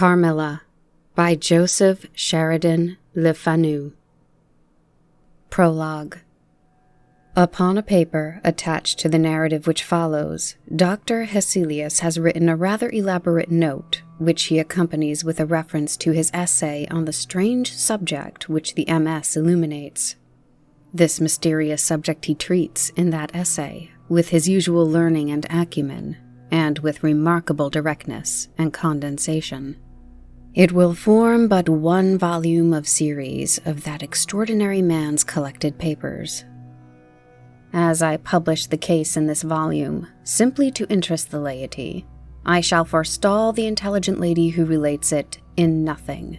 Carmilla by Joseph Sheridan Le Fanu. Prologue. Upon a paper attached to the narrative which follows, Dr. Hesselius has written a rather elaborate note, which he accompanies with a reference to his essay on the strange subject which the MS illuminates. This mysterious subject he treats in that essay, with his usual learning and acumen, and with remarkable directness and condensation. It will form but one volume of series of that extraordinary man's collected papers. As I publish the case in this volume, simply to interest the laity, I shall forestall the intelligent lady who relates it in nothing,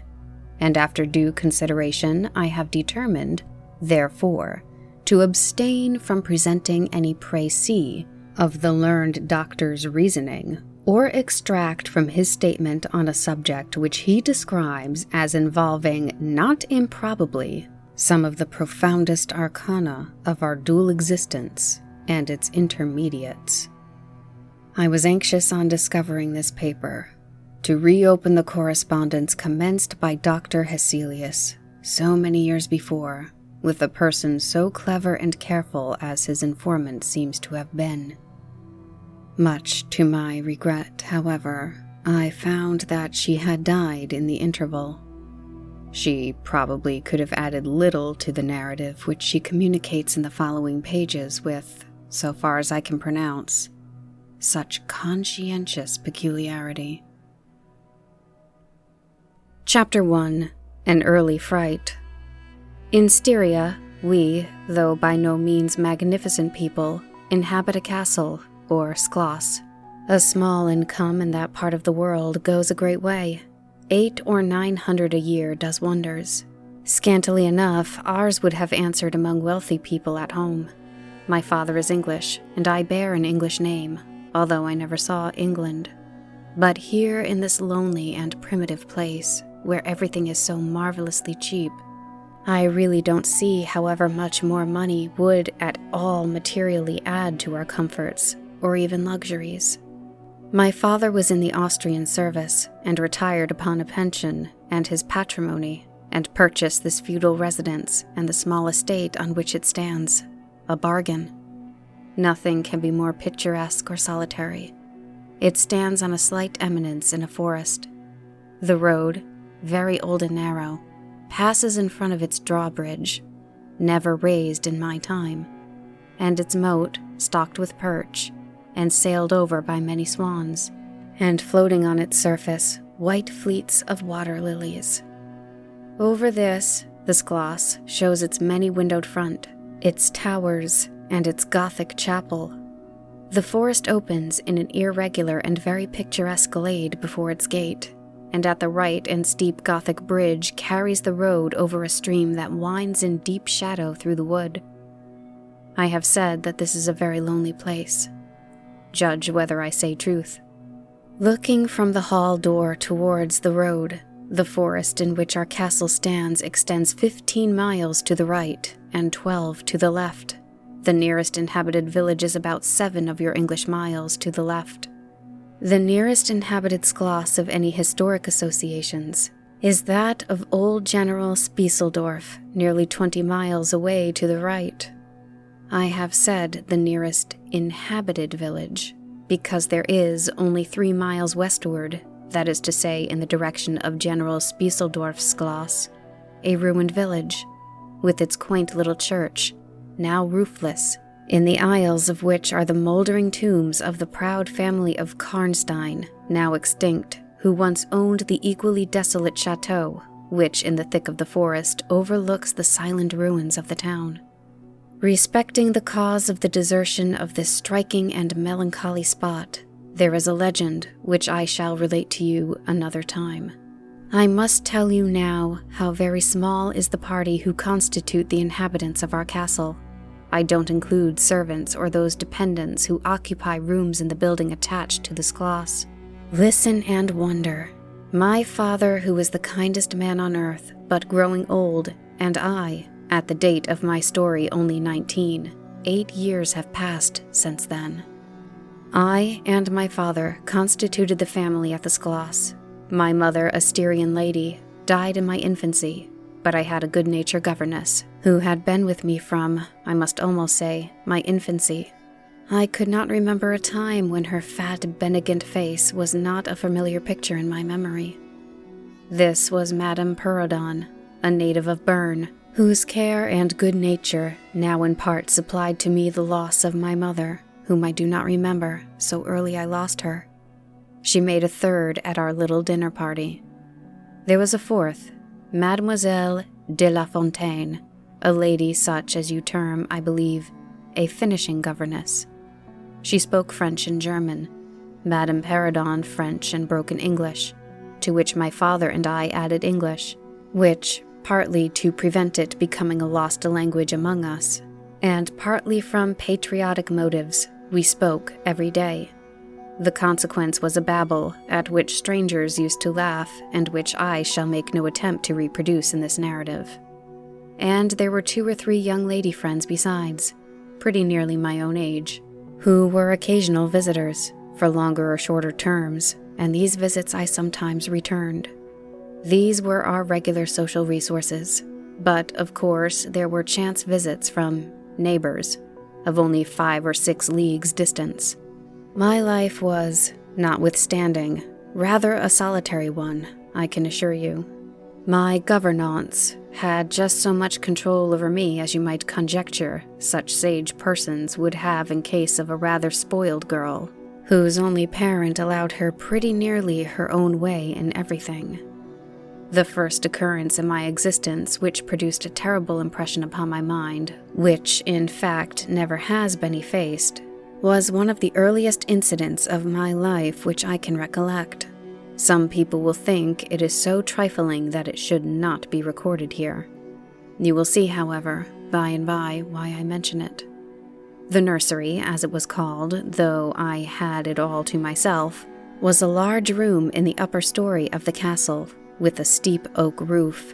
and after due consideration I have determined, therefore, to abstain from presenting any précis of the learned doctor's reasoning, or extract from his statement on a subject which he describes as involving, not improbably, some of the profoundest arcana of our dual existence and its intermediates. I was anxious on discovering this paper to reopen the correspondence commenced by Dr. Hesselius so many years before, with a person so clever and careful as his informant seems to have been. Much to my regret, however, I found that she had died in the interval. She probably could have added little to the narrative which she communicates in the following pages with, so far as I can pronounce, such conscientious peculiarity. Chapter 1. An Early Fright. In Styria, we, though by no means magnificent people, inhabit a castle, or sklos. A small income in that part of the world goes a great way. 800 or 900 a year does wonders. Scantily enough, ours would have answered among wealthy people at home. My father is English, and I bear an English name, although I never saw England. But here in this lonely and primitive place, where everything is so marvelously cheap, I really don't see however much more money would at all materially add to our comforts, or even luxuries. My father was in the Austrian service, and retired upon a pension and his patrimony, and purchased this feudal residence and the small estate on which it stands. A bargain. Nothing can be more picturesque or solitary. It stands on a slight eminence in a forest. The road, very old and narrow, passes in front of its drawbridge, never raised in my time, and its moat, stocked with perch, and sailed over by many swans, and floating on its surface, white fleets of water lilies. Over this, the sklos shows its many-windowed front, its towers, and its Gothic chapel. The forest opens in an irregular and very picturesque glade before its gate, and at the right and steep Gothic bridge carries the road over a stream that winds in deep shadow through the wood. I have said that this is a very lonely place. Judge whether I say truth. Looking from the hall door towards the road, the forest in which our castle stands extends 15 miles to the right and 12 to the left. The nearest inhabited village is about 7 of your English miles to the left. The nearest inhabited sklos of any historic associations is that of old General Spieseldorf, nearly 20 miles away to the right. I have said the nearest inhabited village, because there is only 3 miles westward, that is to say in the direction of General Spieseldorf's sklos, a ruined village, with its quaint little church, now roofless, in the aisles of which are the mouldering tombs of the proud family of Karnstein, now extinct, who once owned the equally desolate chateau, which in the thick of the forest overlooks the silent ruins of the town. Respecting the cause of the desertion of this striking and melancholy spot, there is a legend which I shall relate to you another time. I must tell you now how very small is the party who constitute the inhabitants of our castle. I don't include servants or those dependents who occupy rooms in the building attached to the sklos. Listen and wonder. My father, who is the kindest man on earth, but growing old, and I, at the date of my story only 19, 8 years have passed since then. I and my father constituted the family at the sklos. My mother, a Styrian lady, died in my infancy, but I had a good-natured governess who had been with me from, I must almost say, my infancy. I could not remember a time when her fat, benigant face was not a familiar picture in my memory. This was Madame Perrodon, a native of Bern, whose care and good nature now in part supplied to me the loss of my mother, whom I do not remember, so early I lost her. She made a third at our little dinner party. There was a fourth, Mademoiselle de la Fontaine, a lady such as you term, I believe, a finishing governess. She spoke French and German, Madame Perrodon French and broken English, to which my father and I added English, which, partly to prevent it becoming a lost language among us, and partly from patriotic motives, we spoke every day. The consequence was a babble at which strangers used to laugh and which I shall make no attempt to reproduce in this narrative. And there were 2 or 3 young lady friends besides, pretty nearly my own age, who were occasional visitors, for longer or shorter terms, and these visits I sometimes returned. These were our regular social resources, but of course there were chance visits from neighbors, of only 5 or 6 leagues distance. My life was, notwithstanding, rather a solitary one, I can assure you. My gouvernante had just so much control over me as you might conjecture such sage persons would have in case of a rather spoiled girl, whose only parent allowed her pretty nearly her own way in everything. The first occurrence in my existence which produced a terrible impression upon my mind, which in fact never has been effaced, was one of the earliest incidents of my life which I can recollect. Some people will think it is so trifling that it should not be recorded here. You will see, however, by and by why I mention it. The nursery, as it was called, though I had it all to myself, was a large room in the upper story of the castle, with a steep oak roof.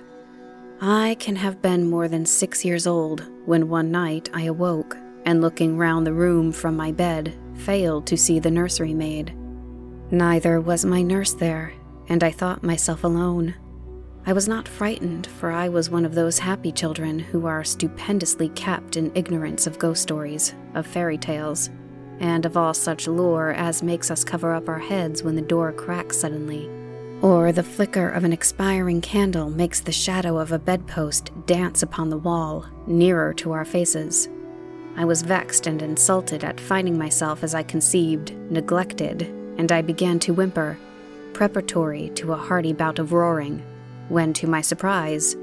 I can have been more than 6 years old when one night I awoke, and looking round the room from my bed, failed to see the nursery maid. Neither was my nurse there, and I thought myself alone. I was not frightened, for I was one of those happy children who are stupendously kept in ignorance of ghost stories, of fairy tales, and of all such lore as makes us cover up our heads when the door cracks suddenly, or the flicker of an expiring candle makes the shadow of a bedpost dance upon the wall, nearer to our faces. I was vexed and insulted at finding myself, as I conceived, neglected, and I began to whimper, preparatory to a hearty bout of roaring, when, to my surprise,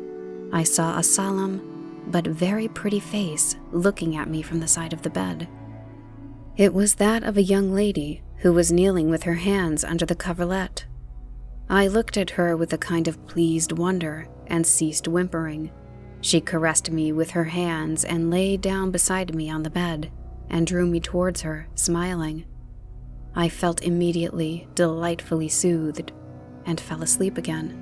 I saw a solemn but very pretty face looking at me from the side of the bed. It was that of a young lady who was kneeling with her hands under the coverlet. I looked at her with a kind of pleased wonder and ceased whimpering. She caressed me with her hands and lay down beside me on the bed and drew me towards her, smiling. I felt immediately delightfully soothed and fell asleep again.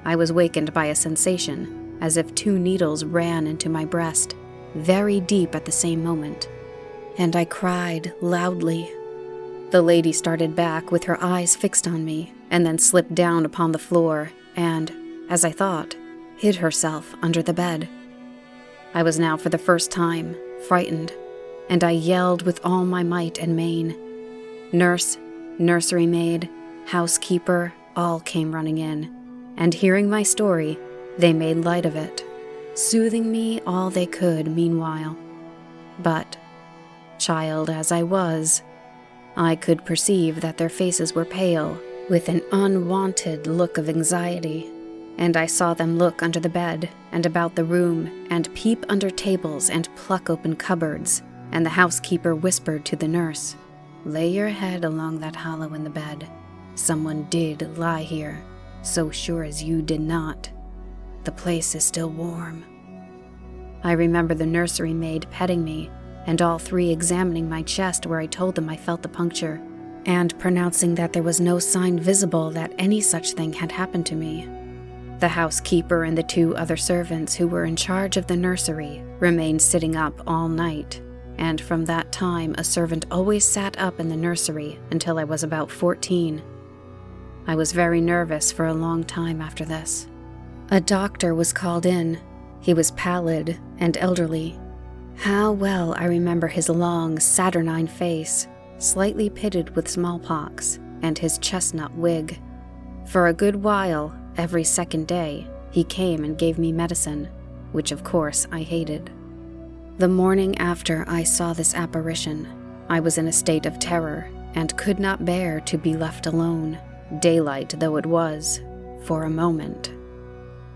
I was wakened by a sensation as if 2 needles ran into my breast, very deep at the same moment, and I cried loudly. The lady started back with her eyes fixed on me, and then slipped down upon the floor and, as I thought, hid herself under the bed. I was now for the first time frightened, and I yelled with all my might and main. Nurse, nursery maid, housekeeper, all came running in, and hearing my story, they made light of it, soothing me all they could meanwhile. But, child as I was, I could perceive that their faces were pale, with an unwonted look of anxiety, and I saw them look under the bed and about the room, and peep under tables and pluck open cupboards, and the housekeeper whispered to the nurse, "Lay your head along that hollow in the bed. Someone did lie here, so sure as you did not. The place is still warm." I remember the nursery maid petting me, and all 3 examining my chest where I told them I felt the puncture, and pronouncing that there was no sign visible that any such thing had happened to me. The housekeeper and the 2 other servants who were in charge of the nursery remained sitting up all night, and from that time a servant always sat up in the nursery until I was about 14. I was very nervous for a long time after this. A doctor was called in. He was pallid and elderly. How well I remember his long, saturnine face, slightly pitted with smallpox, and his chestnut wig. For a good while, every second day, he came and gave me medicine, which of course I hated. The morning after I saw this apparition, I was in a state of terror and could not bear to be left alone, daylight though it was, for a moment.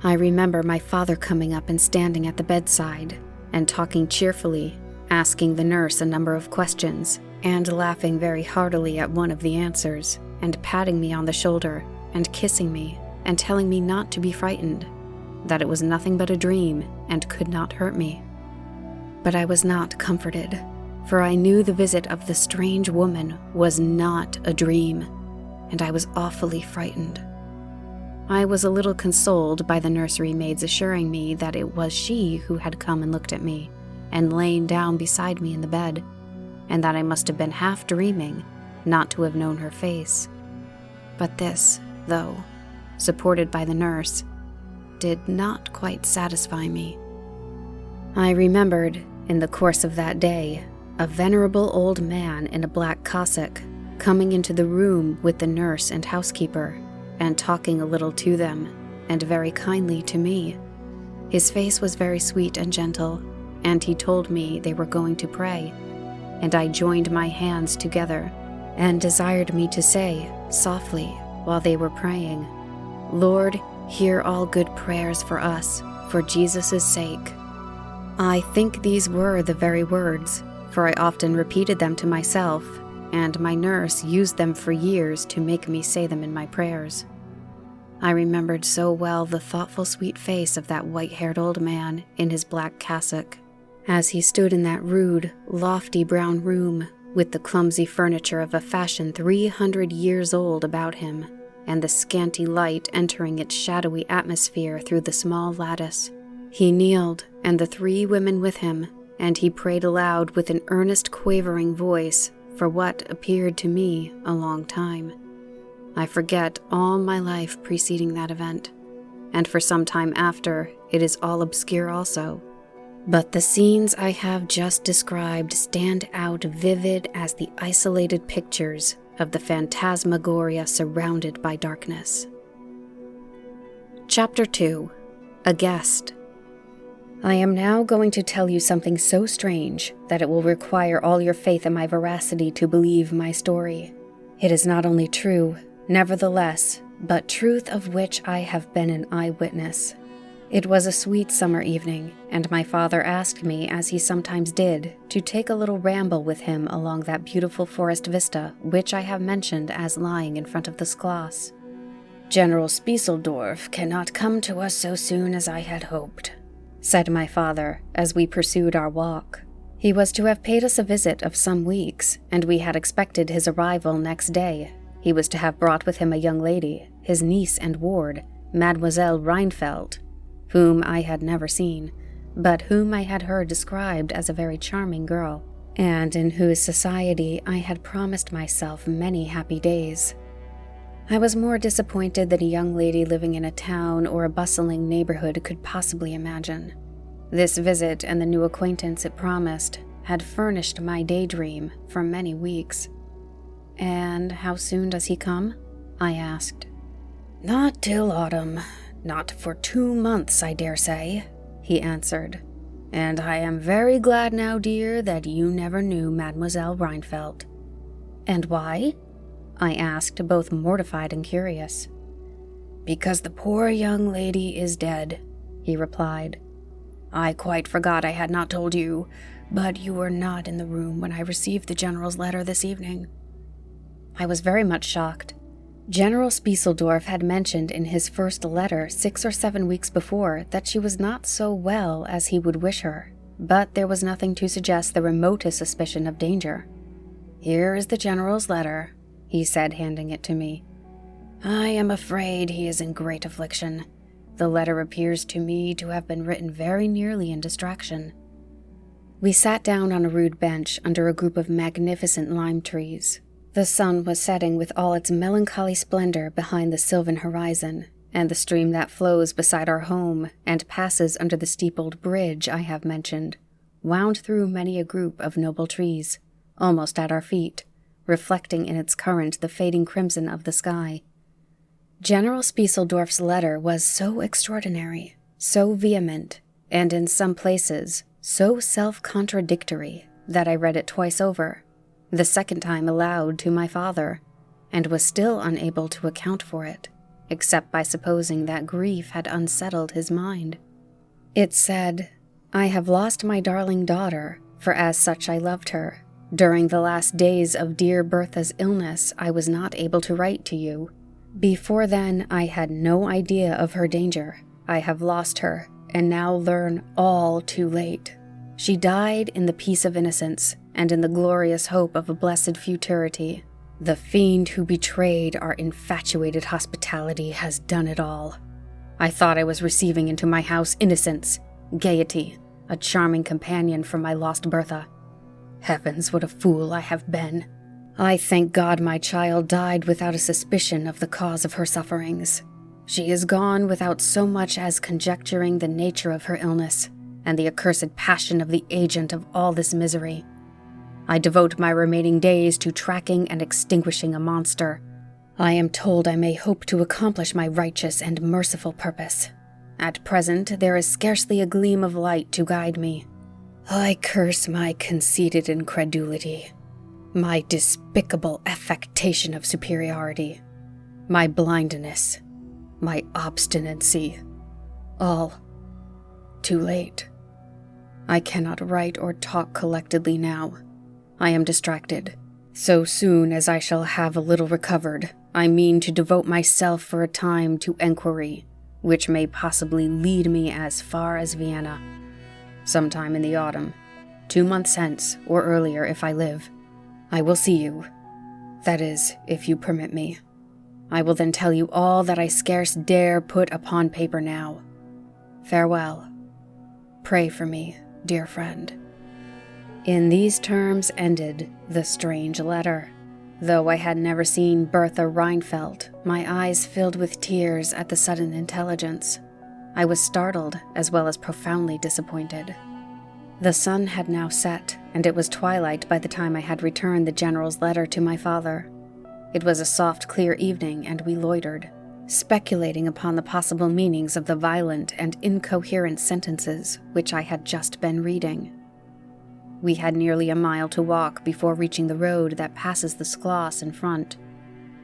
I remember my father coming up and standing at the bedside and talking cheerfully, asking the nurse a number of questions, and laughing very heartily at one of the answers, and patting me on the shoulder, and kissing me, and telling me not to be frightened, that it was nothing but a dream and could not hurt me. But I was not comforted, for I knew the visit of the strange woman was not a dream, and I was awfully frightened. I was a little consoled by the nursery maids assuring me that it was she who had come and looked at me, and lain down beside me in the bed, and that I must have been half dreaming not to have known her face. But this, though, supported by the nurse, did not quite satisfy me. I remembered, in the course of that day, a venerable old man in a black cassock coming into the room with the nurse and housekeeper, and talking a little to them, and very kindly to me. His face was very sweet and gentle, and he told me they were going to pray, and I joined my hands together, and desired me to say, softly, while they were praying, "Lord, hear all good prayers for us, for Jesus' sake." I think these were the very words, for I often repeated them to myself, and my nurse used them for years to make me say them in my prayers. I remembered so well the thoughtful sweet face of that white-haired old man in his black cassock, as he stood in that rude, lofty brown room with the clumsy furniture of a fashion 300 years old about him, and the scanty light entering its shadowy atmosphere through the small lattice. He kneeled, and the 3 women with him, and he prayed aloud with an earnest, quavering voice for what appeared to me a long time. I forget all my life preceding that event, and for some time after it is all obscure also. But the scenes I have just described stand out vivid as the isolated pictures of the phantasmagoria surrounded by darkness. Chapter 2. A Guest. I am now going to tell you something so strange that it will require all your faith in my veracity to believe my story. It is not only true, nevertheless, but truth of which I have been an eyewitness. It was a sweet summer evening, and my father asked me, as he sometimes did, to take a little ramble with him along that beautiful forest vista which I have mentioned as lying in front of the Schloss. "General Spieseldorf cannot come to us so soon as I had hoped," said my father as we pursued our walk. He was to have paid us a visit of some weeks, and we had expected his arrival next day. He was to have brought with him a young lady, his niece and ward, Mademoiselle Reinfeldt, whom I had never seen, but whom I had heard described as a very charming girl, and in whose society I had promised myself many happy days. I was more disappointed than a young lady living in a town or a bustling neighborhood could possibly imagine. This visit and the new acquaintance it promised had furnished my daydream for many weeks. "And how soon does he come?" I asked. "Not till autumn. Not for 2 months, I dare say," he answered. "And I am very glad now, dear, that you never knew Mademoiselle Reinfeldt." "And why?" I asked, both mortified and curious. "Because the poor young lady is dead," he replied. "I quite forgot I had not told you, but you were not in the room when I received the General's letter this evening." I was very much shocked. General Spieseldorf had mentioned in his first letter 6 or 7 weeks before that she was not so well as he would wish her, but there was nothing to suggest the remotest suspicion of danger. "Here is the General's letter," he said, handing it to me. "I am afraid he is in great affliction. The letter appears to me to have been written very nearly in distraction." We sat down on a rude bench under a group of magnificent lime trees. The sun was setting with all its melancholy splendor behind the sylvan horizon, and the stream that flows beside our home and passes under the steepled bridge I have mentioned wound through many a group of noble trees, almost at our feet, reflecting in its current the fading crimson of the sky. General Spieseldorf's letter was so extraordinary, so vehement, and in some places so self-contradictory that I read it twice over, the second time aloud to my father, and was still unable to account for it, except by supposing that grief had unsettled his mind. It said, "I have lost my darling daughter, for as such I loved her. During the last days of dear Bertha's illness, I was not able to write to you. Before then, I had no idea of her danger. I have lost her, and now learn all too late. She died in the peace of innocence, and in the glorious hope of a blessed futurity. The fiend who betrayed our infatuated hospitality has done it all. I thought I was receiving into my house innocence, gaiety, a charming companion for my lost Bertha. Heavens, what a fool I have been. I thank God my child died without a suspicion of the cause of her sufferings. She is gone without so much as conjecturing the nature of her illness, and the accursed passion of the agent of all this misery. I devote my remaining days to tracking and extinguishing a monster. I am told I may hope to accomplish my righteous and merciful purpose. At present, there is scarcely a gleam of light to guide me. I curse my conceited incredulity, my despicable affectation of superiority, my blindness, my obstinacy. All too late. I cannot write or talk collectedly now. I am distracted. So soon as I shall have a little recovered, I mean to devote myself for a time to enquiry, which may possibly lead me as far as Vienna. Sometime in the autumn, 2 months hence, or earlier if I live, I will see you. That is, if you permit me. I will then tell you all that I scarce dare put upon paper now. Farewell. Pray for me, dear friend." In these terms ended the strange letter. Though I had never seen Bertha Reinfeldt, my eyes filled with tears at the sudden intelligence. I was startled as well as profoundly disappointed. The sun had now set, and it was twilight by the time I had returned the General's letter to my father. It was a soft, clear evening, and we loitered, speculating upon the possible meanings of the violent and incoherent sentences which I had just been reading. We had nearly a mile to walk before reaching the road that passes the Schloss in front,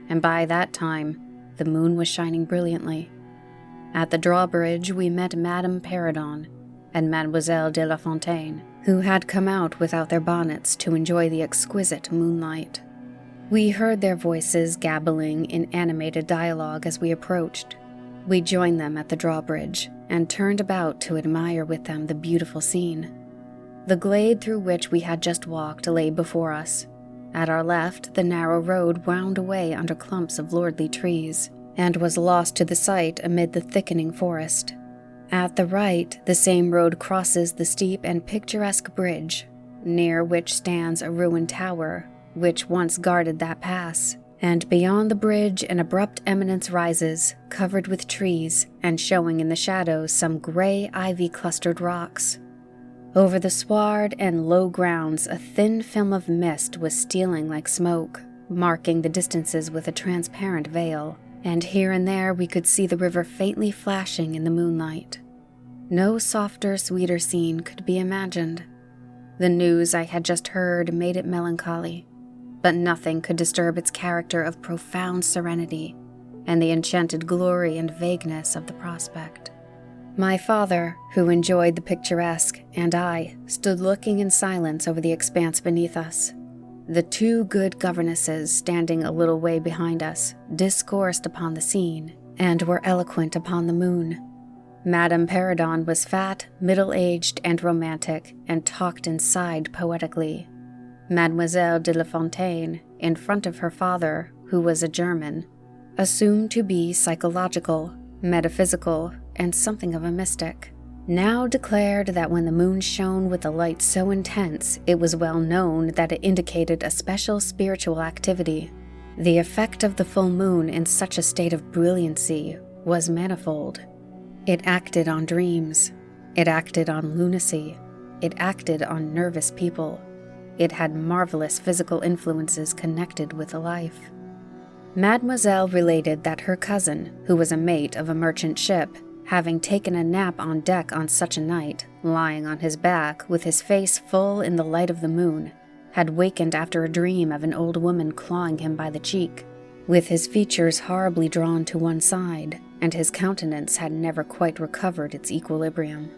and by that time the moon was shining brilliantly. At the drawbridge we met Madame Perrodon and Mademoiselle de la Fontaine, who had come out without their bonnets to enjoy the exquisite moonlight. We heard their voices gabbling in animated dialogue as we approached. We joined them at the drawbridge and turned about to admire with them the beautiful scene. The glade through which we had just walked lay before us. At our left, the narrow road wound away under clumps of lordly trees, and was lost to the sight amid the thickening forest. At the right, the same road crosses the steep and picturesque bridge, near which stands a ruined tower, which once guarded that pass, and beyond the bridge an abrupt eminence rises, covered with trees, and showing in the shadows some gray ivy-clustered rocks. Over the sward and low grounds a thin film of mist was stealing like smoke, marking the distances with a transparent veil, and here and there we could see the river faintly flashing in the moonlight. No softer, sweeter scene could be imagined. The news I had just heard made it melancholy, but nothing could disturb its character of profound serenity and the enchanted glory and vagueness of the prospect. My father, who enjoyed the picturesque, and I stood looking in silence over the expanse beneath us. The 2 good governesses, standing a little way behind us, discoursed upon the scene, and were eloquent upon the moon. Madame Perrodon was fat, middle-aged, and romantic, and talked and sighed poetically. Mademoiselle de la Fontaine, in front of her father, who was a German, assumed to be psychological, metaphysical, and something of a mystic. now declared that when the moon shone with a light so intense, it was well known that it indicated a special spiritual activity. The effect of the full moon in such a state of brilliancy was manifold. It acted on dreams. It acted on lunacy. It acted on nervous people. It had marvelous physical influences connected with life. Mademoiselle related that her cousin, who was a mate of a merchant ship, having taken a nap on deck on such a night, lying on his back with his face full in the light of the moon, had wakened after a dream of an old woman clawing him by the cheek, with his features horribly drawn to one side, and his countenance had never quite recovered its equilibrium.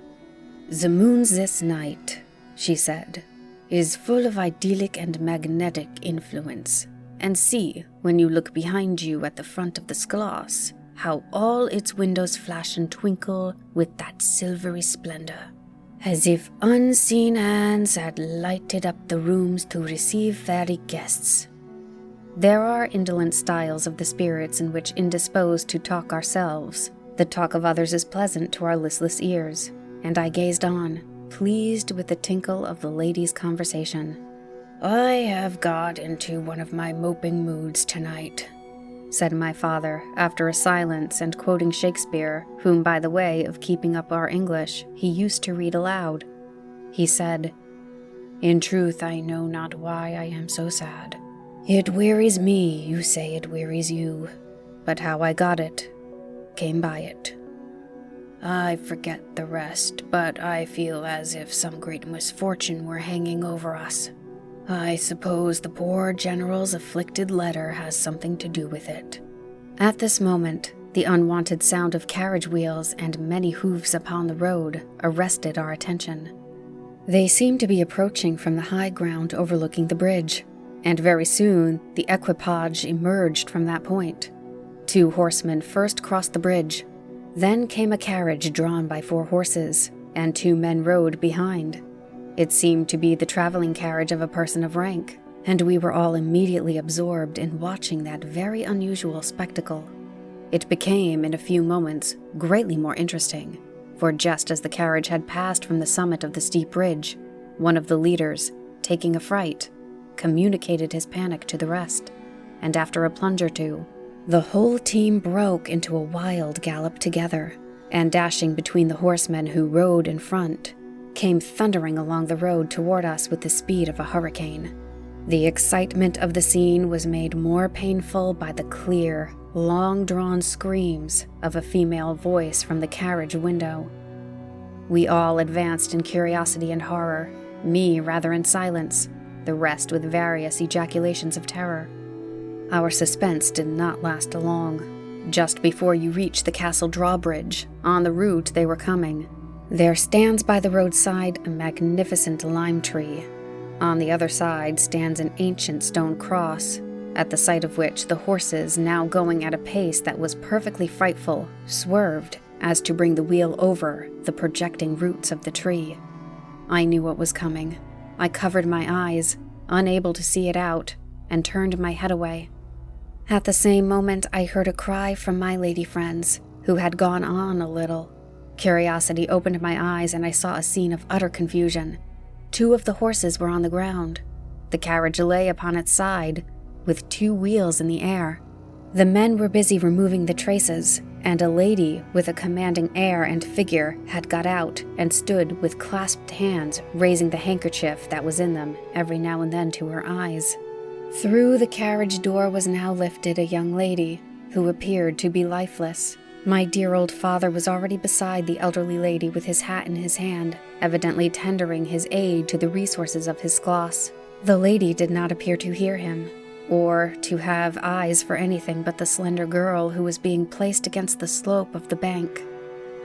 "The moon this night," she said, "is full of idyllic and magnetic influence. And see, when you look behind you at the front of this glass, how all its windows flash and twinkle with that silvery splendor, as if unseen hands had lighted up the rooms to receive fairy guests." There are indolent styles of the spirits in which, indisposed to talk ourselves, the talk of others is pleasant to our listless ears, and I gazed on, pleased with the tinkle of the ladies' conversation. "I have got into one of my moping moods tonight," said my father, after a silence and quoting Shakespeare, whom, by the way of keeping up our English, he used to read aloud. He said, "In truth, I know not why I am so sad. It wearies me, you say it wearies you, but how I got it, came by it. I forget the rest, but I feel as if some great misfortune were hanging over us. I suppose the poor General's afflicted letter has something to do with it." At this moment, the unwanted sound of carriage wheels and many hoofs upon the road arrested our attention. They seemed to be approaching from the high ground overlooking the bridge, and very soon the equipage emerged from that point. 2 horsemen first crossed the bridge. Then came a carriage drawn by 4 horses, and 2 men rode behind. It seemed to be the traveling carriage of a person of rank, and we were all immediately absorbed in watching that very unusual spectacle. It became, in a few moments, greatly more interesting, for just as the carriage had passed from the summit of the steep bridge, one of the leaders, taking affright, communicated his panic to the rest, and after a plunge or two, the whole team broke into a wild gallop together, and dashing between the horsemen who rode in front, came thundering along the road toward us with the speed of a hurricane. The excitement of the scene was made more painful by the clear, long-drawn screams of a female voice from the carriage window. We all advanced in curiosity and horror, me rather in silence, the rest with various ejaculations of terror. Our suspense did not last long. Just before you reach the castle drawbridge, on the route they were coming, there stands by the roadside a magnificent lime tree. On the other side stands an ancient stone cross, at the sight of which the horses, now going at a pace that was perfectly frightful, swerved as to bring the wheel over the projecting roots of the tree. I knew what was coming. I covered my eyes, unable to see it out, and turned my head away. At the same moment I heard a cry from my lady friends, who had gone on a little. Curiosity opened my eyes, and I saw a scene of utter confusion. 2 of the horses were on the ground. The carriage lay upon its side, with 2 wheels in the air. The men were busy removing the traces, and a lady with a commanding air and figure had got out and stood with clasped hands, raising the handkerchief that was in them every now and then to her eyes. Through the carriage door was now lifted a young lady, who appeared to be lifeless. My dear old father was already beside the elderly lady with his hat in his hand, evidently tendering his aid to the resources of his schloss. The lady did not appear to hear him, or to have eyes for anything but the slender girl who was being placed against the slope of the bank.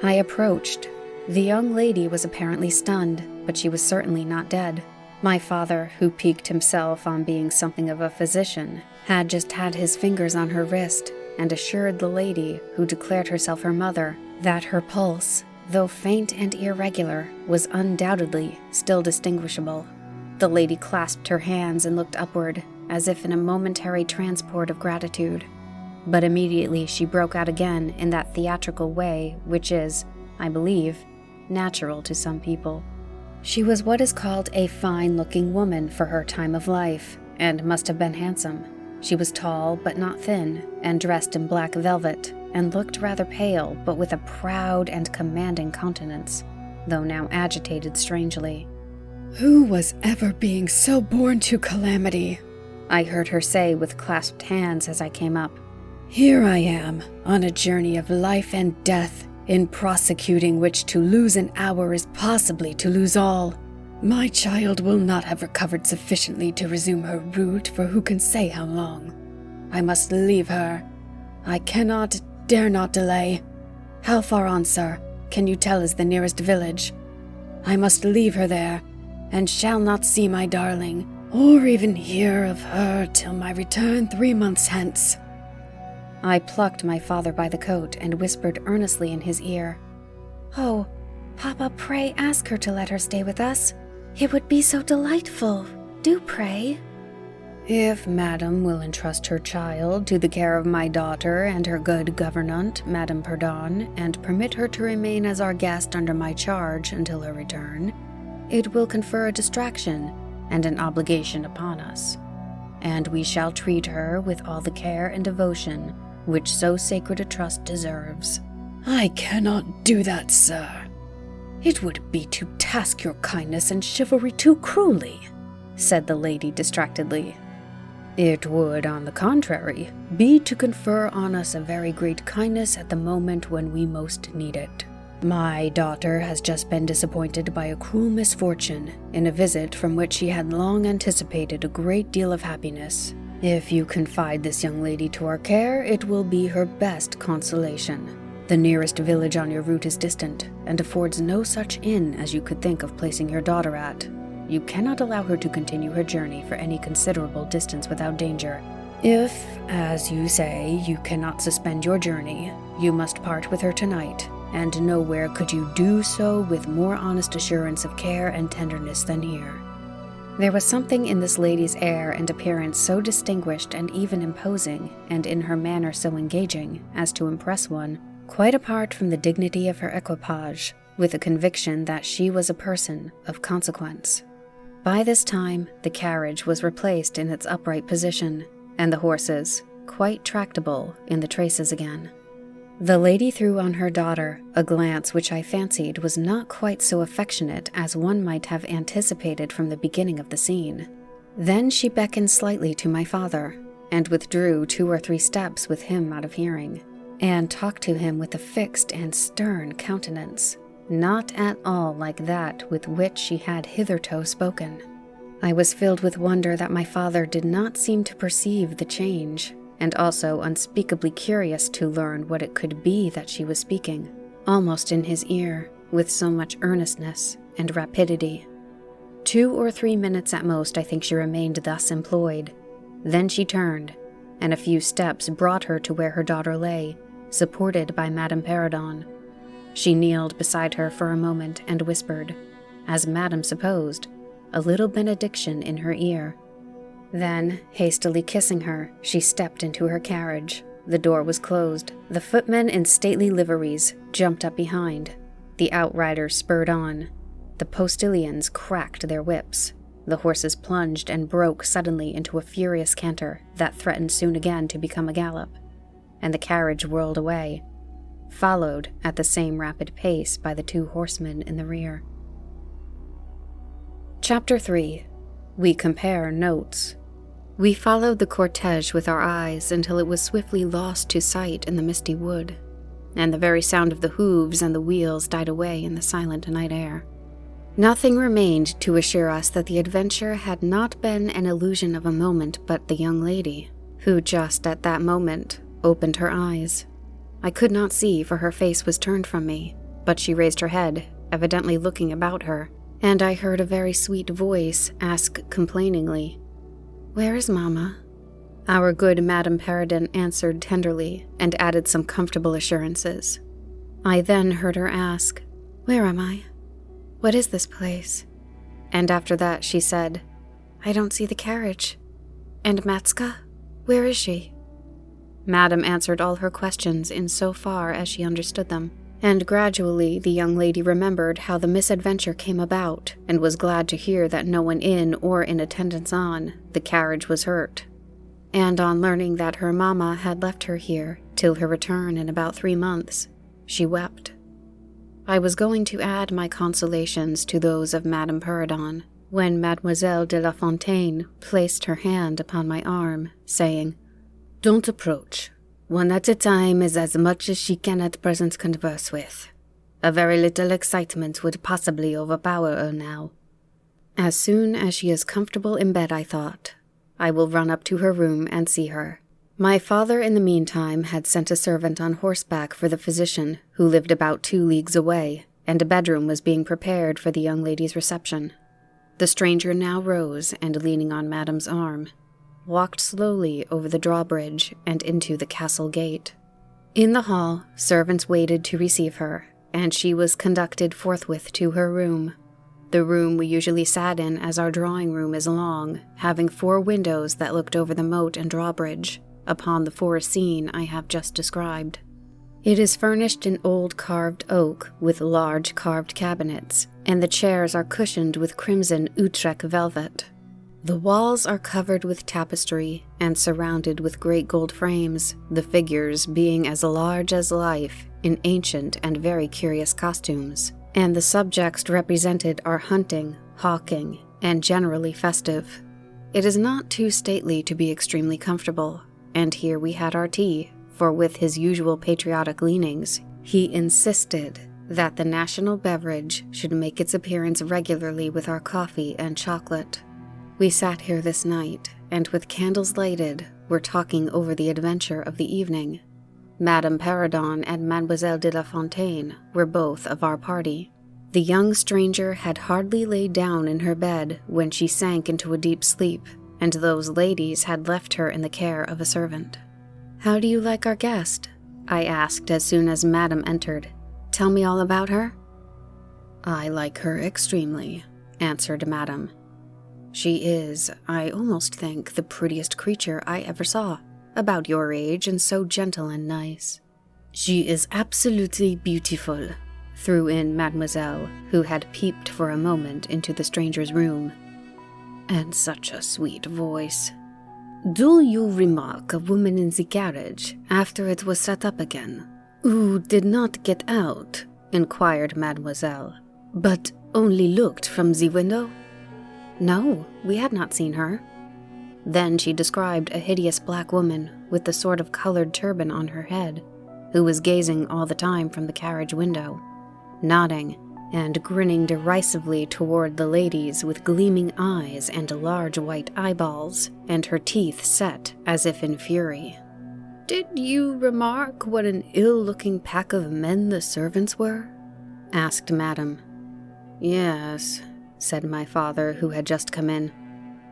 I approached. The young lady was apparently stunned, but she was certainly not dead. My father, who piqued himself on being something of a physician, had just had his fingers on her wrist, and assured the lady, who declared herself her mother, that her pulse, though faint and irregular, was undoubtedly still distinguishable. The lady clasped her hands and looked upward, as if in a momentary transport of gratitude. But immediately she broke out again in that theatrical way which is, I believe, natural to some people. She was what is called a fine-looking woman for her time of life, and must have been handsome. She was tall but not thin, and dressed in black velvet, and looked rather pale, but with a proud and commanding countenance, though now agitated strangely. "Who was ever being so born to calamity?" I heard her say with clasped hands as I came up. "Here I am, on a journey of life and death, in prosecuting which to lose an hour is possibly to lose all. My child will not have recovered sufficiently to resume her route for who can say how long. I must leave her. I cannot, dare not delay. How far on, sir, can you tell is the nearest village? I must leave her there, and shall not see my darling, or even hear of her till my return 3 months hence." I plucked my father by the coat and whispered earnestly in his ear, "Oh, Papa, pray ask her to let her stay with us. It would be so delightful. Do pray." "If Madam will entrust her child to the care of my daughter and her good governante, Madame Perdon, and permit her to remain as our guest under my charge until her return, it will confer a distraction and an obligation upon us, and we shall treat her with all the care and devotion which so sacred a trust deserves." "I cannot do that, sir. It would be to task your kindness and chivalry too cruelly," said the lady distractedly. "It would, on the contrary, be to confer on us a very great kindness at the moment when we most need it. My daughter has just been disappointed by a cruel misfortune in a visit from which she had long anticipated a great deal of happiness. If you confide this young lady to our care, it will be her best consolation. The nearest village on your route is distant, and affords no such inn as you could think of placing your daughter at. You cannot allow her to continue her journey for any considerable distance without danger. If, as you say, you cannot suspend your journey, you must part with her tonight, and nowhere could you do so with more honest assurance of care and tenderness than here." There was something in this lady's air and appearance so distinguished and even imposing, and in her manner so engaging, as to impress one, quite apart from the dignity of her equipage, with a conviction that she was a person of consequence. By this time, the carriage was replaced in its upright position, and the horses, quite tractable, in the traces again. The lady threw on her daughter a glance which I fancied was not quite so affectionate as one might have anticipated from the beginning of the scene. Then she beckoned slightly to my father, and withdrew 2 or 3 steps with him out of hearing, and talked to him with a fixed and stern countenance, not at all like that with which she had hitherto spoken. I was filled with wonder that my father did not seem to perceive the change, and also unspeakably curious to learn what it could be that she was speaking, almost in his ear, with so much earnestness and rapidity. 2 or 3 minutes at most I think she remained thus employed. Then she turned, and a few steps brought her to where her daughter lay, supported by Madame Perrodon. She kneeled beside her for a moment and whispered, as Madame supposed, a little benediction in her ear. Then, hastily kissing her, she stepped into her carriage. The door was closed. The footmen in stately liveries jumped up behind. The outriders spurred on. The postilions cracked their whips. The horses plunged and broke suddenly into a furious canter that threatened soon again to become a gallop, and the carriage whirled away, followed at the same rapid pace by the 2 horsemen in the rear. Chapter 3. We compare notes. We followed the cortege with our eyes until it was swiftly lost to sight in the misty wood, and the very sound of the hooves and the wheels died away in the silent night air. Nothing remained to assure us that the adventure had not been an illusion of a moment but the young lady, who just at that moment opened her eyes. I could not see, for her face was turned from me, but she raised her head, evidently looking about her, and I heard a very sweet voice ask complainingly, "Where is Mamma?" Our good Madame Perrodon answered tenderly and added some comfortable assurances. I then heard her ask, "Where am I? What is this place?" And after that she said, "I don't see the carriage. And Matska? Where is she?" Madame answered all her questions in so far as she understood them, And gradually the young lady remembered how the misadventure came about, and was glad to hear that no one in or in attendance on the carriage was hurt. And on learning that her mamma had left her here till her return in about 3 months, she wept. I was going to add my consolations to those of Madame Perrodon, when Mademoiselle de la Fontaine placed her hand upon my arm, saying, "Don't approach. One at a time is as much as she can at present converse with. A very little excitement would possibly overpower her now." As soon as she is comfortable in bed, I thought, I will run up to her room and see her. My father in the meantime had sent a servant on horseback for the physician, who lived about 2 leagues away, and a bedroom was being prepared for the young lady's reception. The stranger now rose, and leaning on Madame's arm, walked slowly over the drawbridge and into the castle gate. In the hall, servants waited to receive her, and she was conducted forthwith to her room. The room we usually sat in, as our drawing room is long, having 4 windows that looked over the moat and drawbridge, upon the forest scene I have just described. It is furnished in old carved oak with large carved cabinets, and the chairs are cushioned with crimson Utrecht velvet. The walls are covered with tapestry and surrounded with great gold frames, the figures being as large as life in ancient and very curious costumes, and the subjects represented are hunting, hawking, and generally festive. It is not too stately to be extremely comfortable, and here we had our tea, for with his usual patriotic leanings, he insisted that the national beverage should make its appearance regularly with our coffee and chocolate. We sat here this night, and with candles lighted, were talking over the adventure of the evening. Madame Perrodon and Mademoiselle de la Fontaine were both of our party. The young stranger had hardly laid down in her bed when she sank into a deep sleep, and those ladies had left her in the care of a servant. "How do you like our guest?" I asked as soon as Madame entered. "Tell me all about her." "I like her extremely," answered Madame. "She is, I almost think, the prettiest creature I ever saw, about your age and so gentle and nice." "She is absolutely beautiful," threw in Mademoiselle, who had peeped for a moment into the stranger's room. "And such a sweet voice." "Do you remark a woman in the carriage after it was set up again, who did not get out?" inquired Mademoiselle, "but only looked from the window?" "No, we had not seen her." Then she described a hideous black woman with the sort of colored turban on her head, who was gazing all the time from the carriage window, nodding and grinning derisively toward the ladies with gleaming eyes and large white eyeballs, and her teeth set as if in fury. "Did you remark what an ill-looking pack of men the servants were?" asked Madame. "Yes," said my father, who had just come in.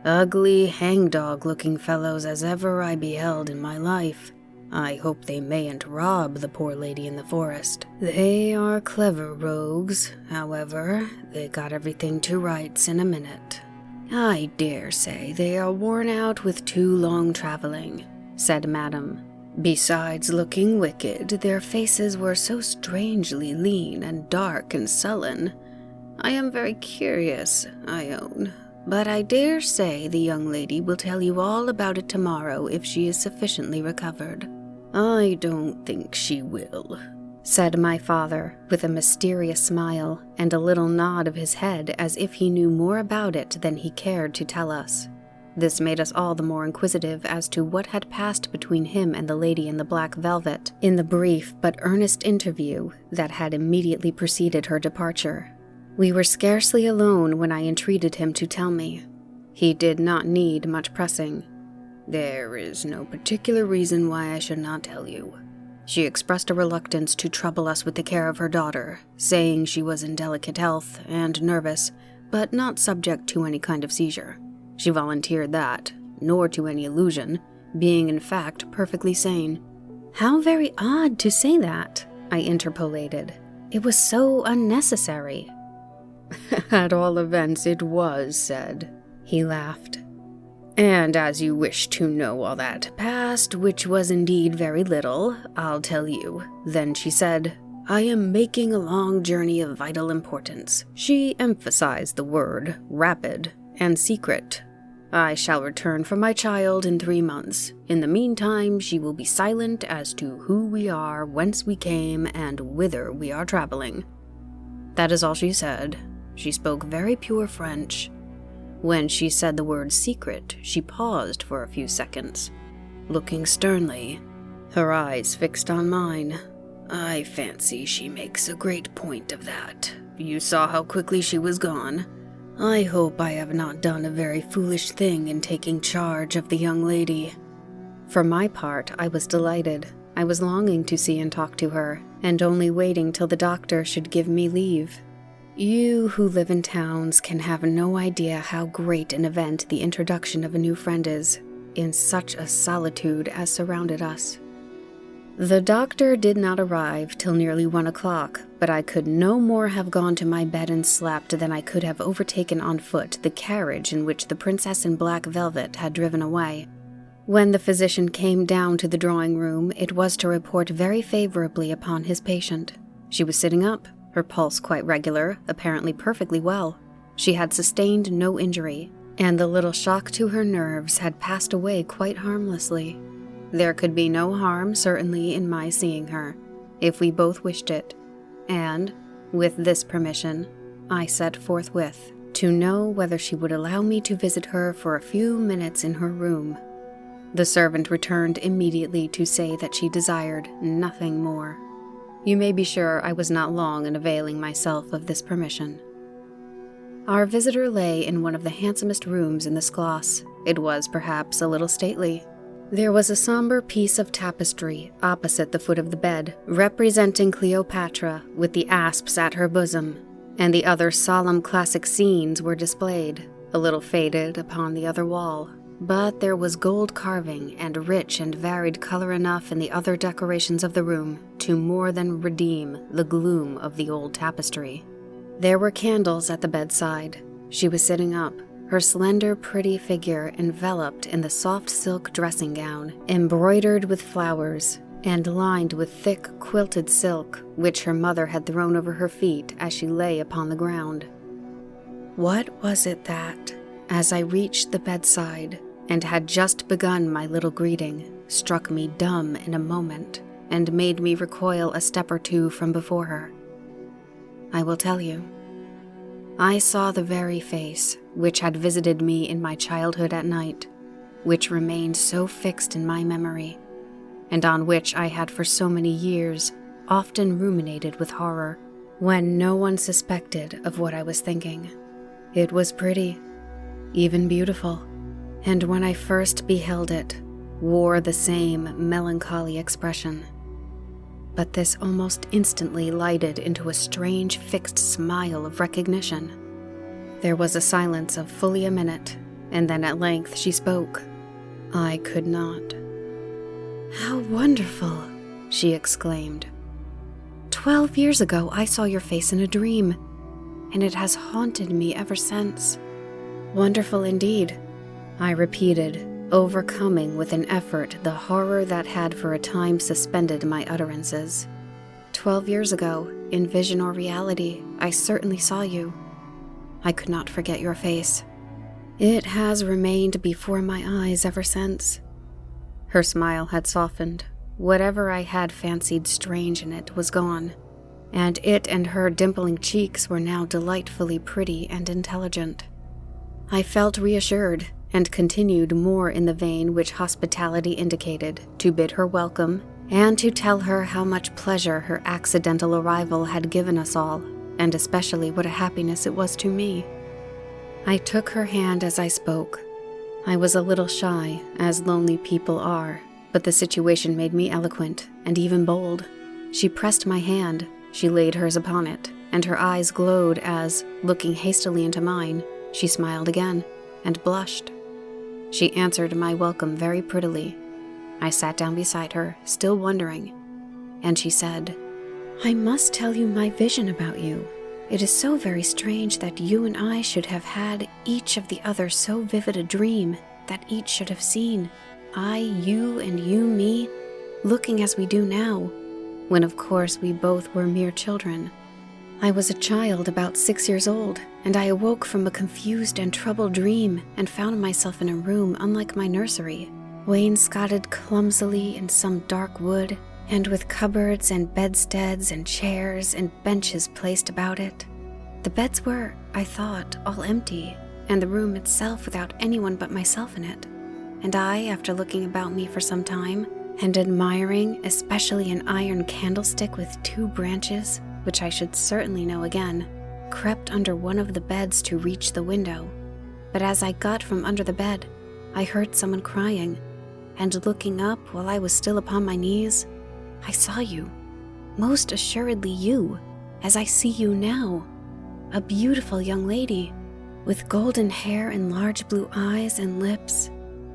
"Ugly, hangdog-looking fellows as ever I beheld in my life. I hope they mayn't rob the poor lady in the forest. They are clever rogues, however. They got everything to rights in a minute." "I dare say they are worn out with too long traveling," said Madame. "Besides looking wicked, their faces were so strangely lean and dark and sullen. I am very curious, I own, but I dare say the young lady will tell you all about it tomorrow if she is sufficiently recovered." "I don't think she will," said my father, with a mysterious smile and a little nod of his head as if he knew more about it than he cared to tell us. This made us all the more inquisitive as to what had passed between him and the lady in the black velvet in the brief but earnest interview that had immediately preceded her departure. We were scarcely alone when I entreated him to tell me. He did not need much pressing. "There is no particular reason why I should not tell you. She expressed a reluctance to trouble us with the care of her daughter, saying she was in delicate health and nervous, but not subject to any kind of seizure. She volunteered that, nor to any illusion, being in fact perfectly sane." "How very odd to say that," I interpolated. "It was so unnecessary." "At all events, it was said," he laughed. "And as you wish to know all that passed, which was indeed very little, I'll tell you. Then she said, I am making a long journey of vital importance." She emphasized the word rapid and secret. "I shall return for my child in 3 months. In the meantime, she will be silent as to who we are, whence we came, and whither we are traveling." That is all she said. She spoke very pure French. When she said the word secret, she paused for a few seconds, looking sternly, her eyes fixed on mine. "I fancy she makes a great point of that. You saw how quickly she was gone. I hope I have not done a very foolish thing in taking charge of the young lady." For my part, I was delighted. I was longing to see and talk to her, and only waiting till the doctor should give me leave. You who live in towns can have no idea how great an event the introduction of a new friend is, in such a solitude as surrounded us. The doctor did not arrive till nearly 1 o'clock, but I could no more have gone to my bed and slept than I could have overtaken on foot the carriage in which the princess in black velvet had driven away. When the physician came down to the drawing-room, it was to report very favorably upon his patient. She was sitting up, her pulse quite regular, apparently perfectly well. She had sustained no injury, and the little shock to her nerves had passed away quite harmlessly. There could be no harm, certainly, in my seeing her, if we both wished it, and, with this permission, I set forthwith to know whether she would allow me to visit her for a few minutes in her room. The servant returned immediately to say that she desired nothing more. You may be sure I was not long in availing myself of this permission. Our visitor lay in one of the handsomest rooms in the Schloss. It was, perhaps, a little stately. There was a somber piece of tapestry opposite the foot of the bed, representing Cleopatra with the asps at her bosom, and the other solemn classic scenes were displayed, a little faded, upon the other wall. But there was gold carving and rich and varied color enough in the other decorations of the room to more than redeem the gloom of the old tapestry. There were candles at the bedside. She was sitting up, her slender, pretty figure enveloped in the soft silk dressing gown, embroidered with flowers, and lined with thick, quilted silk, which her mother had thrown over her feet as she lay upon the ground. What was it that, as I reached the bedside, and had just begun my little greeting, struck me dumb in a moment, and made me recoil a step or two from before her? I will tell you. I saw the very face which had visited me in my childhood at night, which remained so fixed in my memory, and on which I had for so many years often ruminated with horror, when no one suspected of what I was thinking. It was pretty, even beautiful, and when I first beheld it, wore the same melancholy expression. But this almost instantly lighted into a strange fixed smile of recognition. There was a silence of fully a minute, and then at length she spoke. I could not. "How wonderful!" she exclaimed. 12 years ago I saw your face in a dream, and it has haunted me ever since." "Wonderful indeed," I repeated, overcoming with an effort the horror that had for a time suspended my utterances. 12 years ago, in vision or reality, I certainly saw you. I could not forget your face. It has remained before my eyes ever since." Her smile had softened. Whatever I had fancied strange in it was gone, and it and her dimpling cheeks were now delightfully pretty and intelligent. I felt reassured, and continued more in the vein which hospitality indicated, to bid her welcome, and to tell her how much pleasure her accidental arrival had given us all, and especially what a happiness it was to me. I took her hand as I spoke. I was a little shy, as lonely people are, but the situation made me eloquent, and even bold. She pressed my hand, she laid hers upon it, and her eyes glowed as, looking hastily into mine, she smiled again, and blushed. She answered my welcome very prettily. I sat down beside her, still wondering, and she said, "I must tell you my vision about you. It is so very strange that you and I should have had each of the other so vivid a dream that each should have seen, I, you, and you, me, looking as we do now. when of course we both were mere children. I was a child about 6 years old, and I awoke from a confused and troubled dream and found myself in a room unlike my nursery, wainscoted clumsily in some dark wood, and with cupboards and bedsteads and chairs and benches placed about it. The beds were, I thought, all empty, and the room itself without anyone but myself in it. And I, after looking about me for some time, and admiring especially an iron candlestick with 2 branches, which I should certainly know again, crept under one of the beds to reach the window. But as I got from under the bed, I heard someone crying, and looking up while I was still upon my knees, I saw you, most assuredly you, as I see you now, a beautiful young lady, with golden hair and large blue eyes and lips,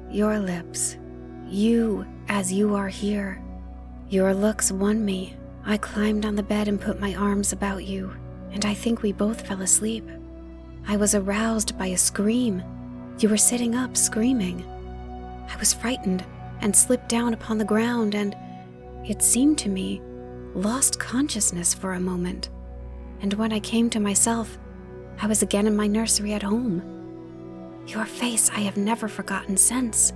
your lips, you as you are here. Your looks won me. I climbed on the bed and put my arms about you, and I think we both fell asleep. I was aroused by a scream. You were sitting up, screaming. I was frightened and slipped down upon the ground and, it seemed to me, lost consciousness for a moment. And when I came to myself, I was again in my nursery at home. Your face I have never forgotten since.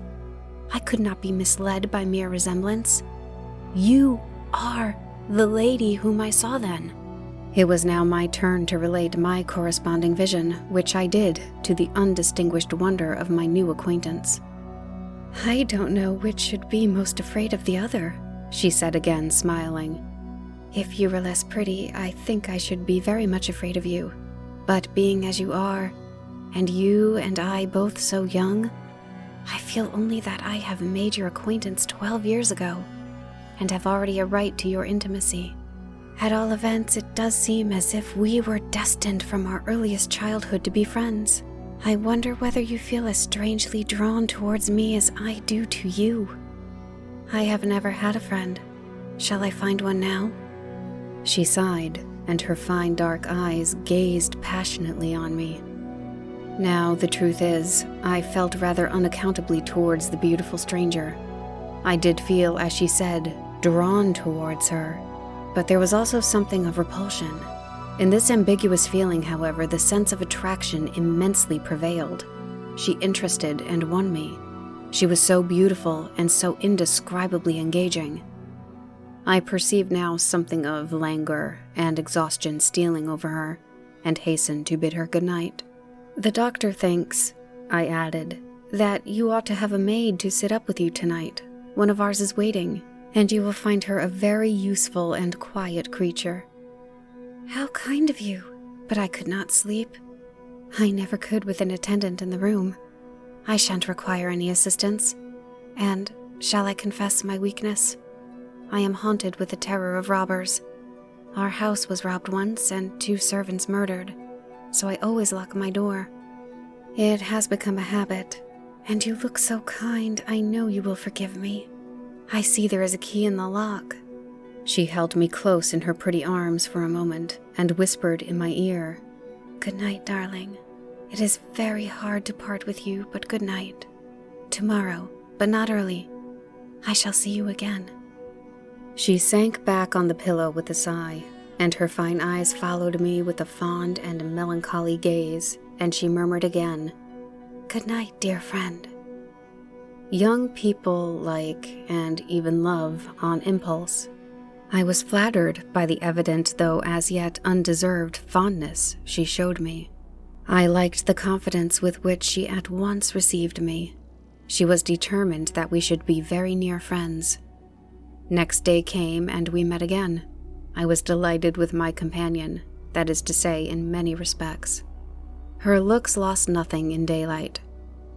I could not be misled by mere resemblance. You are the lady whom I saw then. It was now my turn to relate my corresponding vision, which I did to the undistinguished wonder of my new acquaintance. I don't know which should be most afraid of the other, she said again, smiling. If you were less pretty, I think I should be very much afraid of you. But being as you are, and you and I both so young, I feel only that I have made your acquaintance 12 years ago, and have already a right to your intimacy. At all events, it does seem as if we were destined from our earliest childhood to be friends. I wonder whether you feel as strangely drawn towards me as I do to you. I have never had a friend. Shall I find one now? She sighed, and her fine dark eyes gazed passionately on me. Now, the truth is, I felt rather unaccountably towards the beautiful stranger. I did feel, as she said, drawn towards her, but there was also something of repulsion. In this ambiguous feeling, however, the sense of attraction immensely prevailed. She interested and won me. She was so beautiful and so indescribably engaging. I perceived now something of languor and exhaustion stealing over her, and hastened to bid her good night. The doctor thinks, I added, that you ought to have a maid to sit up with you tonight. One of ours is waiting, and you will find her a very useful and quiet creature. How kind of you, but I could not sleep. I never could with an attendant in the room. I shan't require any assistance. And shall I confess my weakness? I am haunted with the terror of robbers. Our house was robbed once and 2 servants murdered, so I always lock my door. It has become a habit, and you look so kind, I know you will forgive me. I see there is a key in the lock. She held me close in her pretty arms for a moment and whispered in my ear, Good night, darling. It is very hard to part with you, but good night. Tomorrow, but not early. I shall see you again. She sank back on the pillow with a sigh, and her fine eyes followed me with a fond and melancholy gaze, and she murmured again, Good night, dear friend. Young people like and even love on impulse. I was flattered by the evident, though as yet undeserved, fondness she showed me. I liked the confidence with which she at once received me. She was determined that we should be very near friends. Next day came, and we met again. I was delighted with my companion, that is to say, in many respects. Her looks lost nothing in daylight.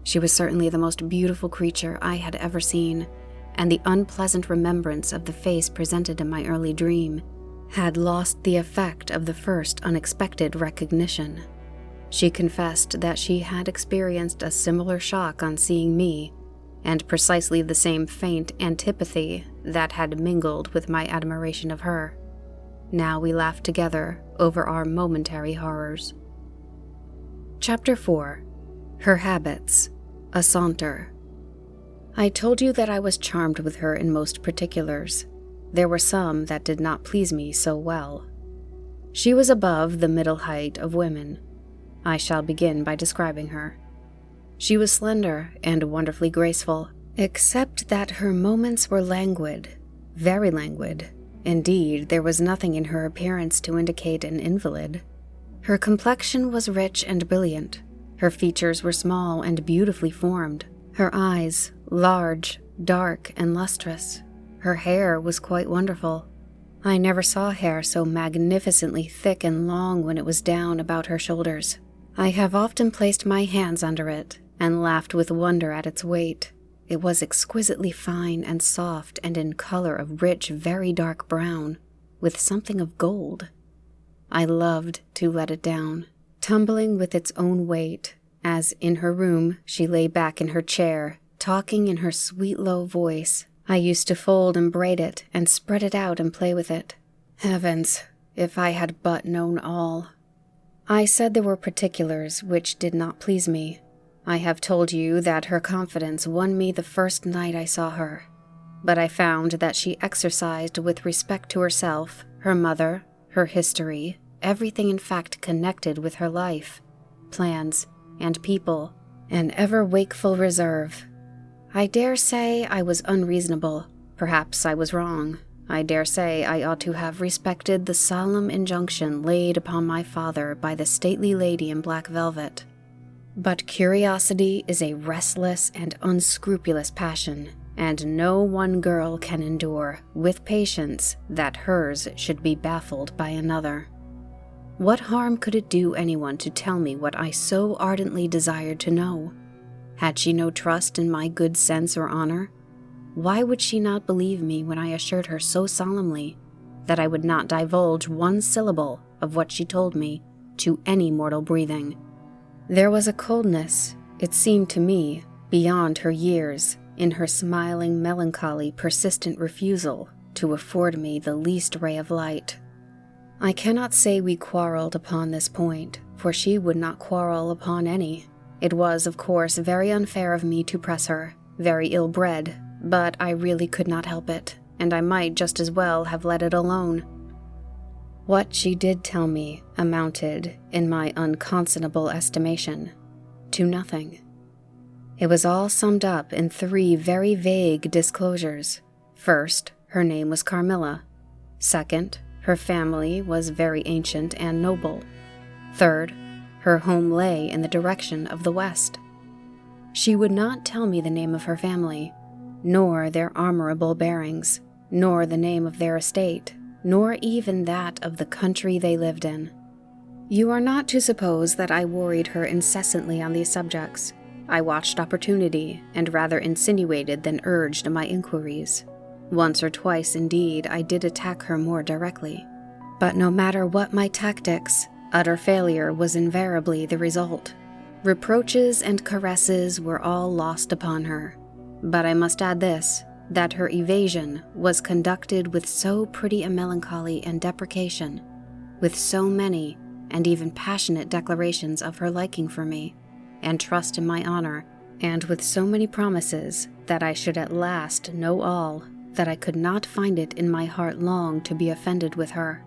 She was certainly the most beautiful creature I had ever seen, and the unpleasant remembrance of the face presented in my early dream had lost the effect of the first unexpected recognition. She confessed that she had experienced a similar shock on seeing me, and precisely the same faint antipathy that had mingled with my admiration of her. Now we laughed together over our momentary horrors. Chapter 4. Her Habits. A Saunter. I told you that I was charmed with her in most particulars. there were some that did not please me so well. She was above the middle height of women. I shall begin by describing her. She was slender and wonderfully graceful, except that her moments were languid, very languid. Indeed, there was nothing in her appearance to indicate an invalid. Her complexion was rich and brilliant. Her features were small and beautifully formed. Her eyes, large, dark, and lustrous. Her hair was quite wonderful. I never saw hair so magnificently thick and long when it was down about her shoulders. I have often placed my hands under it and laughed with wonder at its weight. It was exquisitely fine and soft and in color of rich, very dark brown, with something of gold. I loved to let it down, tumbling with its own weight, as in her room she lay back in her chair, talking in her sweet low voice. I used to fold and braid it and spread it out and play with it. Heavens, if I had but known all. I said there were particulars which did not please me. I have told you that her confidence won me the first night I saw her, but I found that she exercised with respect to herself, her mother, her history, everything in fact connected with her life, plans, and people, an ever-wakeful reserve. I dare say I was unreasonable. Perhaps I was wrong. I dare say I ought to have respected the solemn injunction laid upon my father by the stately lady in black velvet. But curiosity is a restless and unscrupulous passion, and no one girl can endure, with patience, that hers should be baffled by another. What harm could it do anyone to tell me what I so ardently desired to know? Had she no trust in my good sense or honor? Why would she not believe me when I assured her so solemnly that I would not divulge one syllable of what she told me to any mortal breathing? There was a coldness, it seemed to me, beyond her years, in her smiling, melancholy, persistent refusal to afford me the least ray of light. I cannot say we quarreled upon this point, for she would not quarrel upon any. It was, of course, very unfair of me to press her, very ill-bred, but I really could not help it, and I might just as well have let it alone. What she did tell me amounted, in my unconscionable estimation, to nothing. It was all summed up in 3 very vague disclosures. First, her name was Carmilla. Second, her family was very ancient and noble. Third, her home lay in the direction of the west. She would not tell me the name of her family, nor their honorable bearings, nor the name of their estate, nor even that of the country they lived in. You are not to suppose that I worried her incessantly on these subjects. I watched opportunity, and rather insinuated than urged my inquiries. Once or twice, indeed, I did attack her more directly. But no matter what my tactics, utter failure was invariably the result. Reproaches and caresses were all lost upon her. But I must add this, that her evasion was conducted with so pretty a melancholy and deprecation, with so many and even passionate declarations of her liking for me, and trust in my honor, and with so many promises that I should at last know all, that I could not find it in my heart long to be offended with her.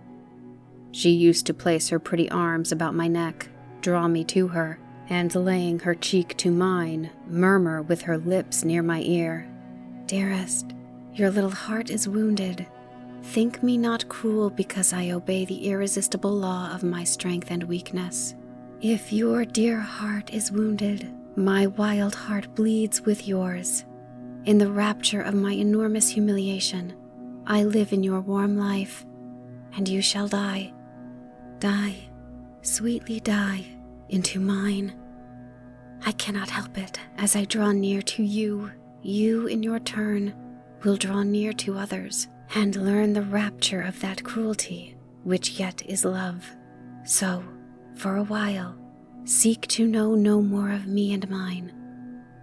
She used to place her pretty arms about my neck, draw me to her, and laying her cheek to mine, murmur with her lips near my ear, "Dearest, your little heart is wounded. Think me not cruel because I obey the irresistible law of my strength and weakness. If your dear heart is wounded, my wild heart bleeds with yours. In the rapture of my enormous humiliation, I live in your warm life, and you shall die. Die, sweetly die, into mine. I cannot help it as I draw near to you. You, in your turn, will draw near to others, and learn the rapture of that cruelty, which yet is love. So, for a while, seek to know no more of me and mine,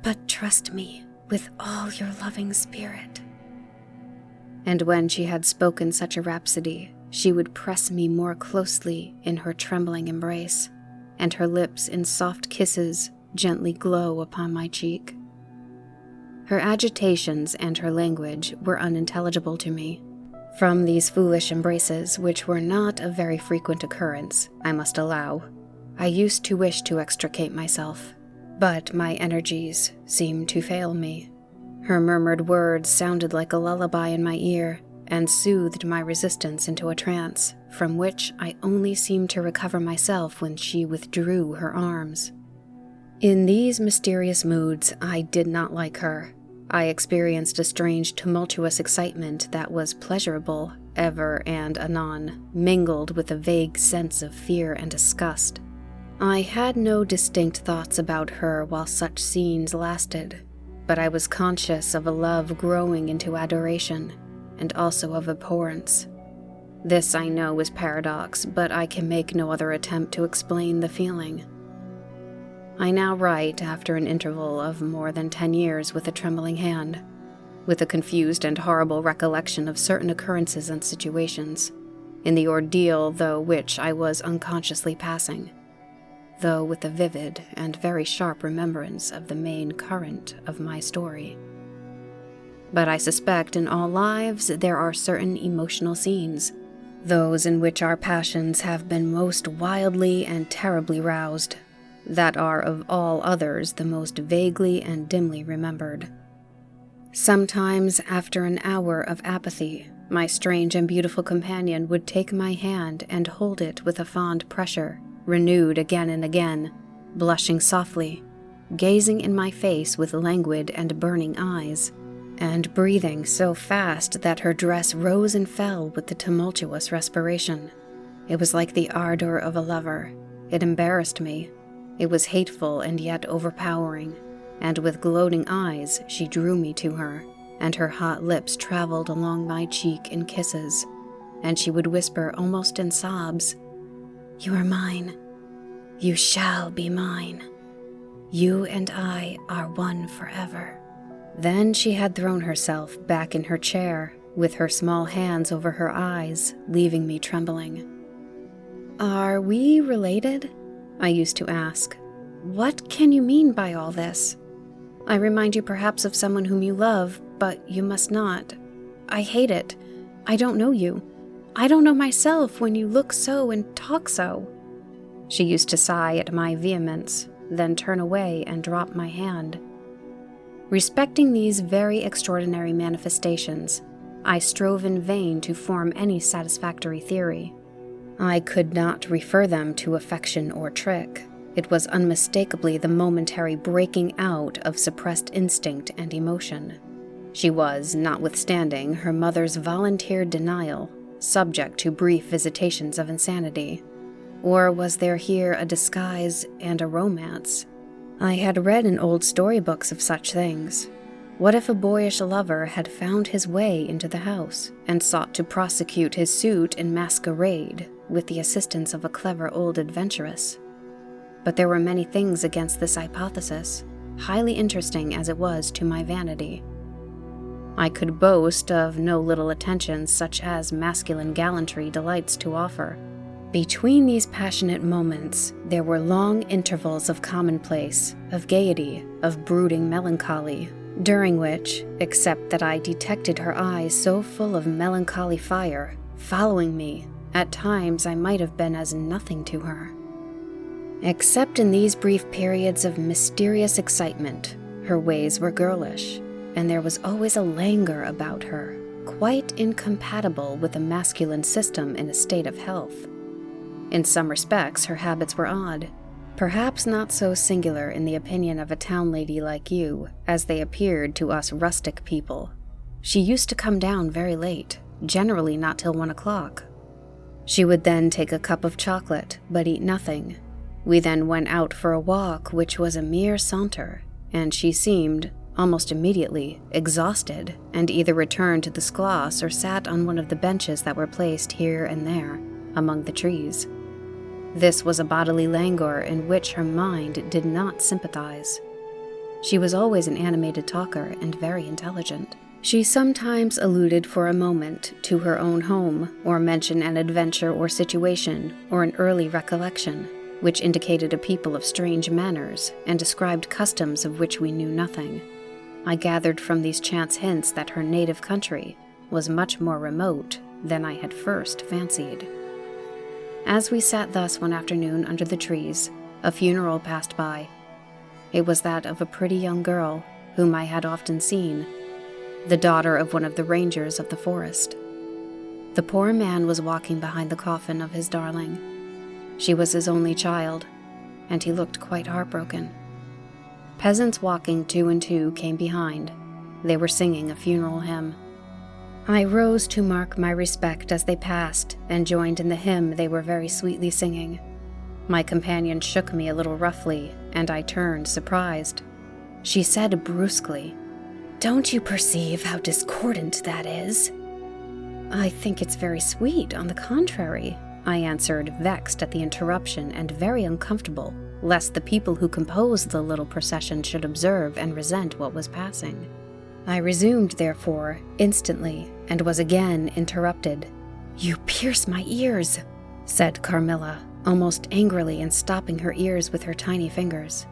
but trust me with all your loving spirit." And when she had spoken such a rhapsody, she would press me more closely in her trembling embrace, and her lips in soft kisses gently glow upon my cheek. Her agitations and her language were unintelligible to me. From these foolish embraces, which were not of very frequent occurrence, I must allow, I used to wish to extricate myself, but my energies seemed to fail me. Her murmured words sounded like a lullaby in my ear and soothed my resistance into a trance, from which I only seemed to recover myself when she withdrew her arms. In these mysterious moods, I did not like her. I experienced a strange tumultuous excitement that was pleasurable ever and anon, mingled with a vague sense of fear and disgust. I had no distinct thoughts about her while such scenes lasted, but I was conscious of a love growing into adoration, and also of abhorrence. This I know is paradox, but I can make no other attempt to explain the feeling. I now write after an interval of more than 10 years with a trembling hand, with a confused and horrible recollection of certain occurrences and situations, in the ordeal through which I was unconsciously passing, though with a vivid and very sharp remembrance of the main current of my story. But I suspect in all lives there are certain emotional scenes, those in which our passions have been most wildly and terribly roused, that are of all others the most vaguely and dimly remembered. Sometimes, after an hour of apathy, my strange and beautiful companion would take my hand and hold it with a fond pressure, renewed again and again, blushing softly, gazing in my face with languid and burning eyes, and breathing so fast that her dress rose and fell with the tumultuous respiration. It was like the ardor of a lover. It embarrassed me. It was hateful and yet overpowering, and with gloating eyes she drew me to her, and her hot lips traveled along my cheek in kisses, and she would whisper almost in sobs, "You are mine. You shall be mine. You and I are one forever." Then she had thrown herself back in her chair, with her small hands over her eyes, leaving me trembling. "Are we related?" I used to ask. "What can you mean by all this? I remind you perhaps of someone whom you love, but you must not. I hate it. I don't know you. I don't know myself when you look so and talk so." She used to sigh at my vehemence, then turn away and drop my hand. Respecting these very extraordinary manifestations, I strove in vain to form any satisfactory theory. I could not refer them to affection or trick. It was unmistakably the momentary breaking out of suppressed instinct and emotion. She was, notwithstanding her mother's volunteered denial, subject to brief visitations of insanity. Or was there here a disguise and a romance? I had read in old storybooks of such things. What if a boyish lover had found his way into the house and sought to prosecute his suit in masquerade with the assistance of a clever old adventuress? But there were many things against this hypothesis, highly interesting as it was to my vanity. I could boast of no little attentions such as masculine gallantry delights to offer. Between these passionate moments, there were long intervals of commonplace, of gaiety, of brooding melancholy, during which, except that I detected her eyes so full of melancholy fire, following me, at times I might have been as nothing to her. Except in these brief periods of mysterious excitement, her ways were girlish, and there was always a languor about her, quite incompatible with a masculine system in a state of health. In some respects, her habits were odd, perhaps not so singular in the opinion of a town lady like you, as they appeared to us rustic people. She used to come down very late, generally not till 1 o'clock. She would then take a cup of chocolate, but eat nothing. We then went out for a walk, which was a mere saunter, and she seemed, almost immediately, exhausted, and either returned to the schloss or sat on one of the benches that were placed here and there, among the trees. This was a bodily languor in which her mind did not sympathize. She was always an animated talker and very intelligent. She sometimes alluded for a moment to her own home, or mentioned an adventure or situation, or an early recollection, which indicated a people of strange manners, and described customs of which we knew nothing. I gathered from these chance hints that her native country was much more remote than I had first fancied. As we sat thus one afternoon under the trees, a funeral passed by. It was that of a pretty young girl whom I had often seen, the daughter of one of the rangers of the forest. The poor man was walking behind the coffin of his darling. She was his only child, and he looked quite heartbroken. Peasants walking 2 and 2 came behind. They were singing a funeral hymn. I rose to mark my respect as they passed and joined in the hymn they were very sweetly singing. My companion shook me a little roughly, and I turned, surprised. She said brusquely, "Don't you perceive how discordant that is?" "I think it's very sweet, on the contrary," I answered, vexed at the interruption and very uncomfortable, lest the people who composed the little procession should observe and resent what was passing. I resumed, therefore, instantly, and was again interrupted. "You pierce my ears," said Carmilla, almost angrily, and stopping her ears with her tiny fingers.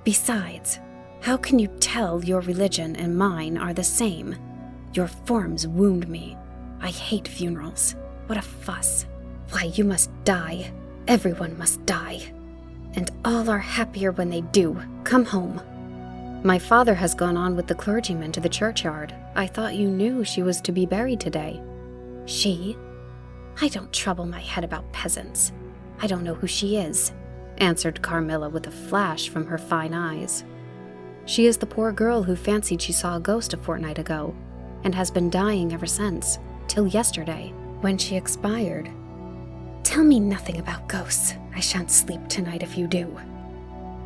"Besides, how can you tell your religion and mine are the same? Your forms wound me. I hate funerals. What a fuss. Why, you must die. Everyone must die. And all are happier when they do. Come home." "My father has gone on with the clergyman to the churchyard. I thought you knew she was to be buried today." "She? I don't trouble my head about peasants. I don't know who she is," answered Carmilla with a flash from her fine eyes. "She is the poor girl who fancied she saw a ghost a fortnight ago, and has been dying ever since, till yesterday, when she expired." "Tell me nothing about ghosts. I shan't sleep tonight if you do."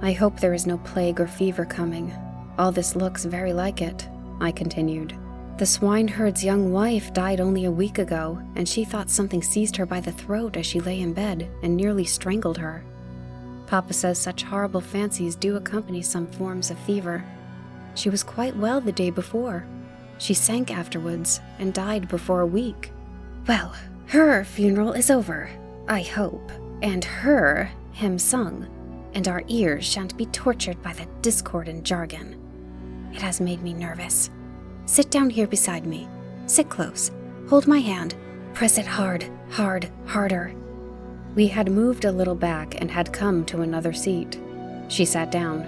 "I hope there is no plague or fever coming. All this looks very like it," I continued. "The swineherd's young wife died only a week ago, and she thought something seized her by the throat as she lay in bed and nearly strangled her. Papa says such horrible fancies do accompany some forms of fever. She was quite well the day before. She sank afterwards and died before a week." "Well, her funeral is over, I hope, and her hymn sung, and our ears shan't be tortured by that discord and jargon. It has made me nervous. Sit down here beside me. Sit close. Hold my hand. Press it hard, hard, harder." We had moved a little back and had come to another seat. She sat down.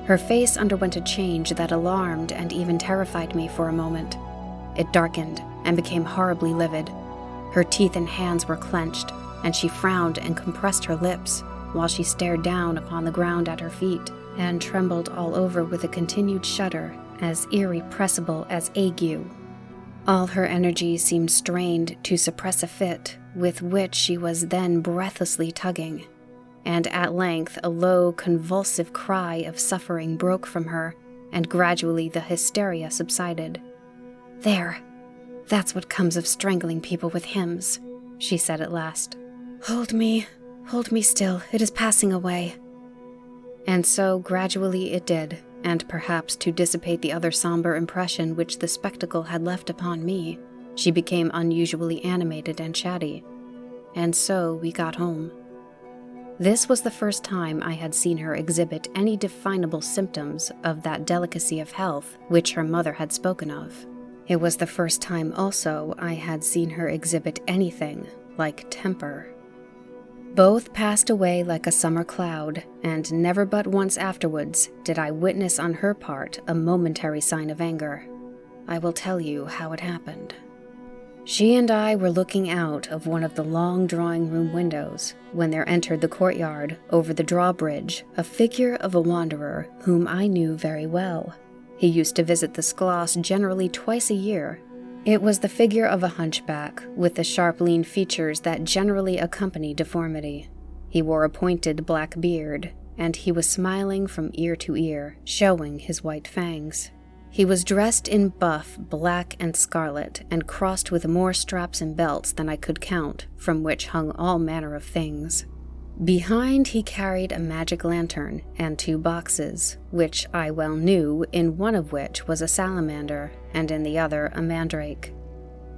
Her face underwent a change that alarmed and even terrified me for a moment. It darkened and became horribly livid. Her teeth and hands were clenched, and she frowned and compressed her lips, while she stared down upon the ground at her feet, and trembled all over with a continued shudder as irrepressible as ague. All her energy seemed strained to suppress a fit, with which she was then breathlessly tugging, and at length a low, convulsive cry of suffering broke from her, and gradually the hysteria subsided. "There, that's what comes of strangling people with hymns," she said at last. Hold me still, it is passing away." And so gradually it did, and perhaps to dissipate the other somber impression which the spectacle had left upon me, she became unusually animated and chatty. And so we got home. This was the first time I had seen her exhibit any definable symptoms of that delicacy of health which her mother had spoken of. It was the first time also I had seen her exhibit anything like temper. Both passed away like a summer cloud, and never but once afterwards did I witness on her part a momentary sign of anger. I will tell you how it happened. She and I were looking out of one of the long drawing-room windows when there entered the courtyard, over the drawbridge, a figure of a wanderer whom I knew very well. He used to visit the Schloss generally twice a year. It was the figure of a hunchback, with the sharp lean features that generally accompany deformity. He wore a pointed black beard, and he was smiling from ear to ear, showing his white fangs. He was dressed in buff, black, and scarlet, and crossed with more straps and belts than I could count, from which hung all manner of things. Behind he carried a magic lantern and 2 boxes, which I well knew, in one of which was a salamander, and in the other a mandrake.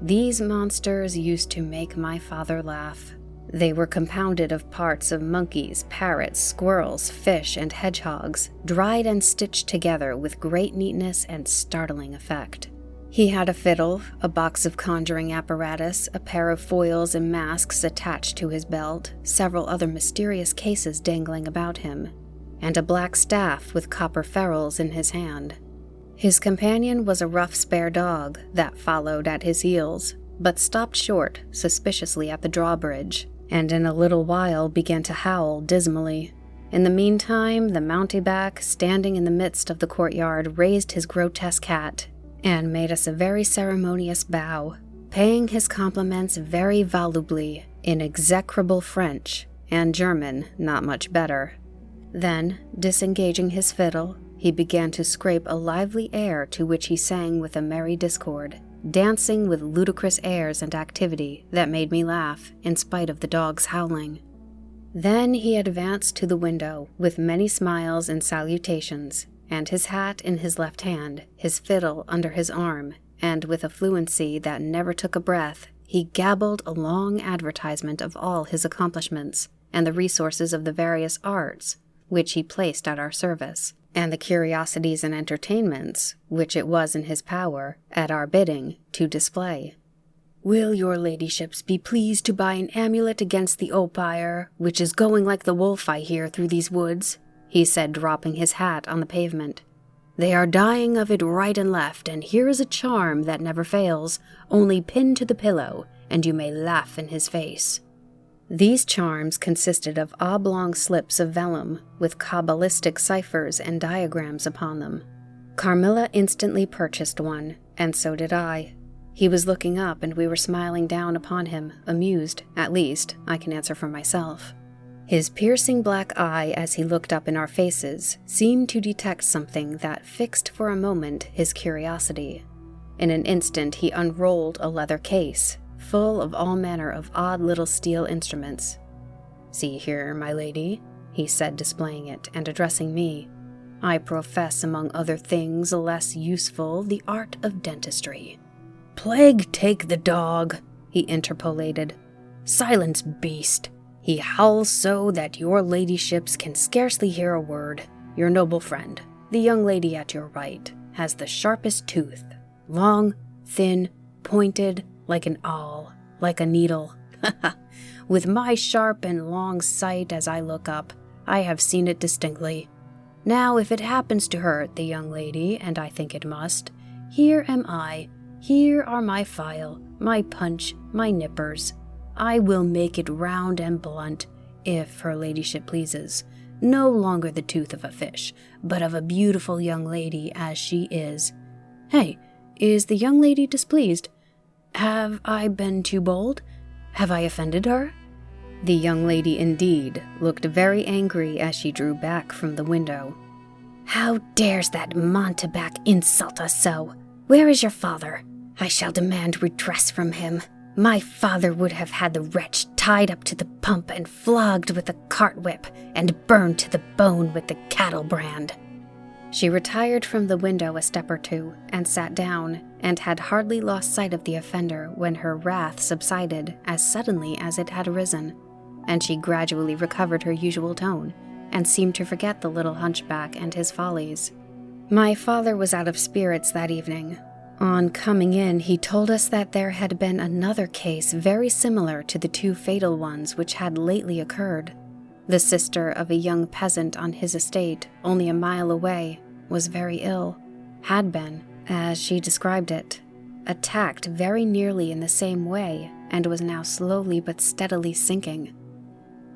These monsters used to make my father laugh. They were compounded of parts of monkeys, parrots, squirrels, fish, and hedgehogs, dried and stitched together with great neatness and startling effect. He had a fiddle, a box of conjuring apparatus, a pair of foils and masks attached to his belt, several other mysterious cases dangling about him, and a black staff with copper ferrules in his hand. His companion was a rough spare dog that followed at his heels, but stopped short suspiciously at the drawbridge, and in a little while began to howl dismally. In the meantime, the mountebank, standing in the midst of the courtyard, raised his grotesque hat and made us a very ceremonious bow, paying his compliments very volubly in execrable French and German not much better. Then, disengaging his fiddle, he began to scrape a lively air to which he sang with a merry discord, dancing with ludicrous airs and activity that made me laugh in spite of the dog's howling. Then he advanced to the window with many smiles and salutations, and his hat in his left hand, his fiddle under his arm, and with a fluency that never took a breath, he gabbled a long advertisement of all his accomplishments, and the resources of the various arts which he placed at our service, and the curiosities and entertainments which it was in his power, at our bidding, to display. "Will your ladyships be pleased to buy an amulet against the oupire, which is going like the wolf I hear through these woods?" he said, dropping his hat on the pavement. "They are dying of it right and left, and here is a charm that never fails, only pinned to the pillow, and you may laugh in his face." These charms consisted of oblong slips of vellum with cabalistic ciphers and diagrams upon them. Carmilla instantly purchased one, and so did I. He was looking up, and we were smiling down upon him, amused, at least, I can answer for myself. His piercing black eye, as he looked up in our faces, seemed to detect something that fixed for a moment his curiosity. In an instant he unrolled a leather case, full of all manner of odd little steel instruments. "See here, my lady," he said, displaying it, and addressing me. "I profess, among other things less useful, the art of dentistry." "Plague take the dog," he interpolated. "Silence, beast! He howls so that your ladyships can scarcely hear a word. Your noble friend, the young lady at your right, has the sharpest tooth, long, thin, pointed, like an awl, like a needle. With my sharp and long sight as I look up, I have seen it distinctly. Now, if it happens to hurt the young lady, and I think it must, here am I, here are my file, my punch, my nippers. I will make it round and blunt, if her ladyship pleases. No longer the tooth of a fish, but of a beautiful young lady as she is. Hey, is the young lady displeased? Have I been too bold? Have I offended her?" The young lady, indeed, looked very angry as she drew back from the window. "How dares that mountebank insult us so? Where is your father? I shall demand redress from him. My father would have had the wretch tied up to the pump and flogged with the cart whip and burned to the bone with the cattle brand." She retired from the window a step or two and sat down, and had hardly lost sight of the offender when her wrath subsided as suddenly as it had arisen, and she gradually recovered her usual tone and seemed to forget the little hunchback and his follies. My father was out of spirits that evening. On coming in, he told us that there had been another case very similar to the two fatal ones which had lately occurred. The sister of a young peasant on his estate, only a mile away, was very ill, had been, as she described it, attacked very nearly in the same way, and was now slowly but steadily sinking.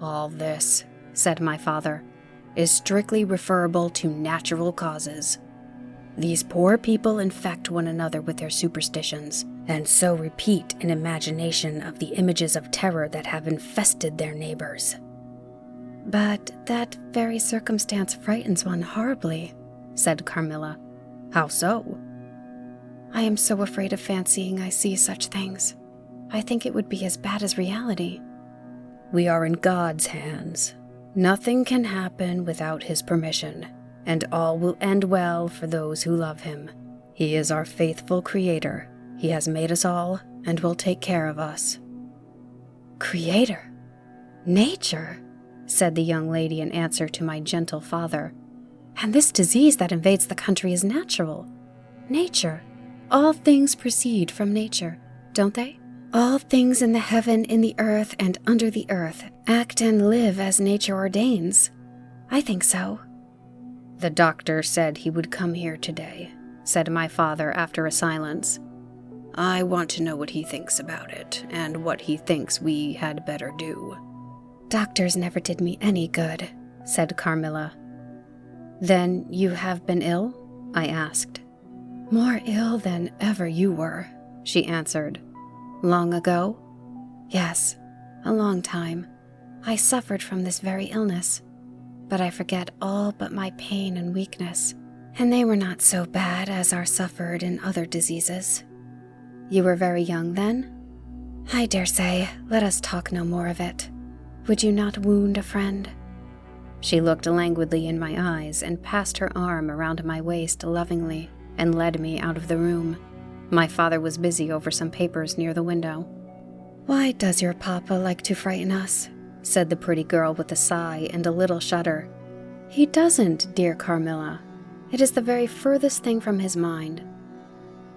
"All this," said my father, "is strictly referable to natural causes. These poor people infect one another with their superstitions, and so repeat in imagination of the images of terror that have infested their neighbors." "But that very circumstance frightens one horribly," said Carmilla. "How so?" "I am so afraid of fancying I see such things. I think it would be as bad as reality." "We are in God's hands. Nothing can happen without his permission, and all will end well for those who love him. He is our faithful creator. He has made us all and will take care of us." "Creator? Nature?" said the young lady in answer to my gentle father. "And this disease that invades the country is natural. Nature? All things proceed from nature, don't they? All things in the heaven, in the earth, and under the earth act and live as nature ordains. I think so. The doctor said he would come here today, said my father after a silence. I want to know what he thinks about it, and what he thinks we had better do. Doctors never did me any good, said Carmilla. Then you have been ill? I asked. More ill than ever you were, she answered. Long ago? Yes, a long time. I suffered from this very illness, but I forget all but my pain and weakness, and they were not so bad as are suffered in other diseases. You were very young then? I dare say, let us talk no more of it. Would you not wound a friend? She looked languidly in my eyes and passed her arm around my waist lovingly and led me out of the room. My father was busy over some papers near the window. Why does your papa like to frighten us? Said the pretty girl with a sigh and a little shudder. He doesn't, dear Carmilla. It is the very furthest thing from his mind.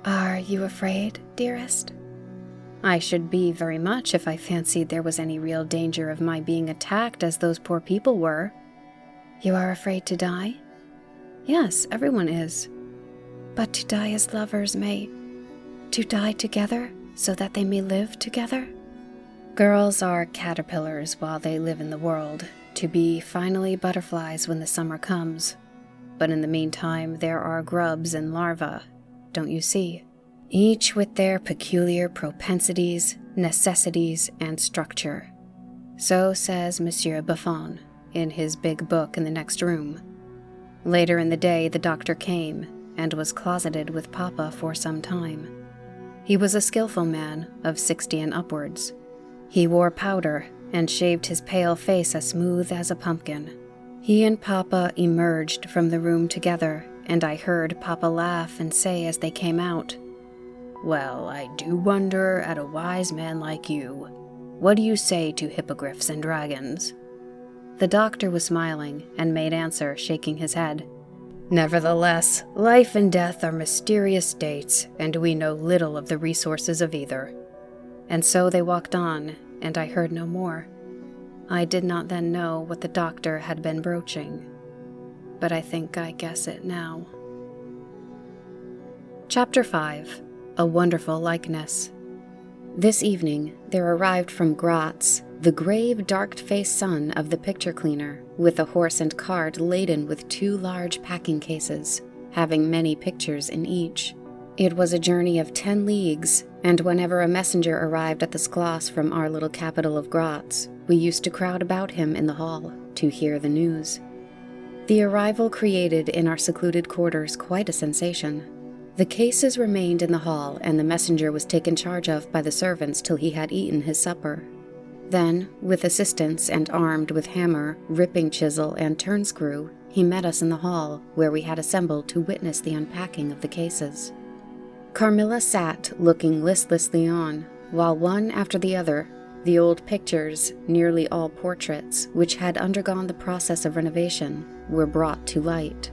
Are you afraid, dearest? I should be very much if I fancied there was any real danger of my being attacked as those poor people were. You are afraid to die? Yes, everyone is. But to die as lovers may... To die together so that they may live together? Girls are caterpillars while they live in the world, to be finally butterflies when the summer comes. But in the meantime, there are grubs and larvae, don't you see? Each with their peculiar propensities, necessities, and structure. So says Monsieur Buffon in his big book in the next room. Later in the day, the doctor came and was closeted with Papa for some time. He was a skillful man of 60 and upwards. He wore powder and shaved his pale face as smooth as a pumpkin. He and Papa emerged from the room together, and I heard Papa laugh and say as they came out, "Well, I do wonder at a wise man like you. What do you say to hippogriffs and dragons?" The doctor was smiling and made answer, shaking his head. "Nevertheless, life and death are mysterious states, and we know little of the resources of either." And so they walked on, and I heard no more. I did not then know what the doctor had been broaching, but I think I guess it now. Chapter 5. A Wonderful Likeness. This evening there arrived from Graz the grave, dark-faced son of the picture cleaner, with a horse and cart laden with 2 large packing cases, having many pictures in each. It was a journey of 10 leagues, and whenever a messenger arrived at the Schloss from our little capital of Graz, we used to crowd about him in the hall to hear the news. The arrival created in our secluded quarters quite a sensation. The cases remained in the hall, and the messenger was taken charge of by the servants till he had eaten his supper. Then, with assistants and armed with hammer, ripping chisel, and turnscrew, he met us in the hall, where we had assembled to witness the unpacking of the cases. Carmilla sat looking listlessly on, while one after the other, the old pictures, nearly all portraits, which had undergone the process of renovation, were brought to light.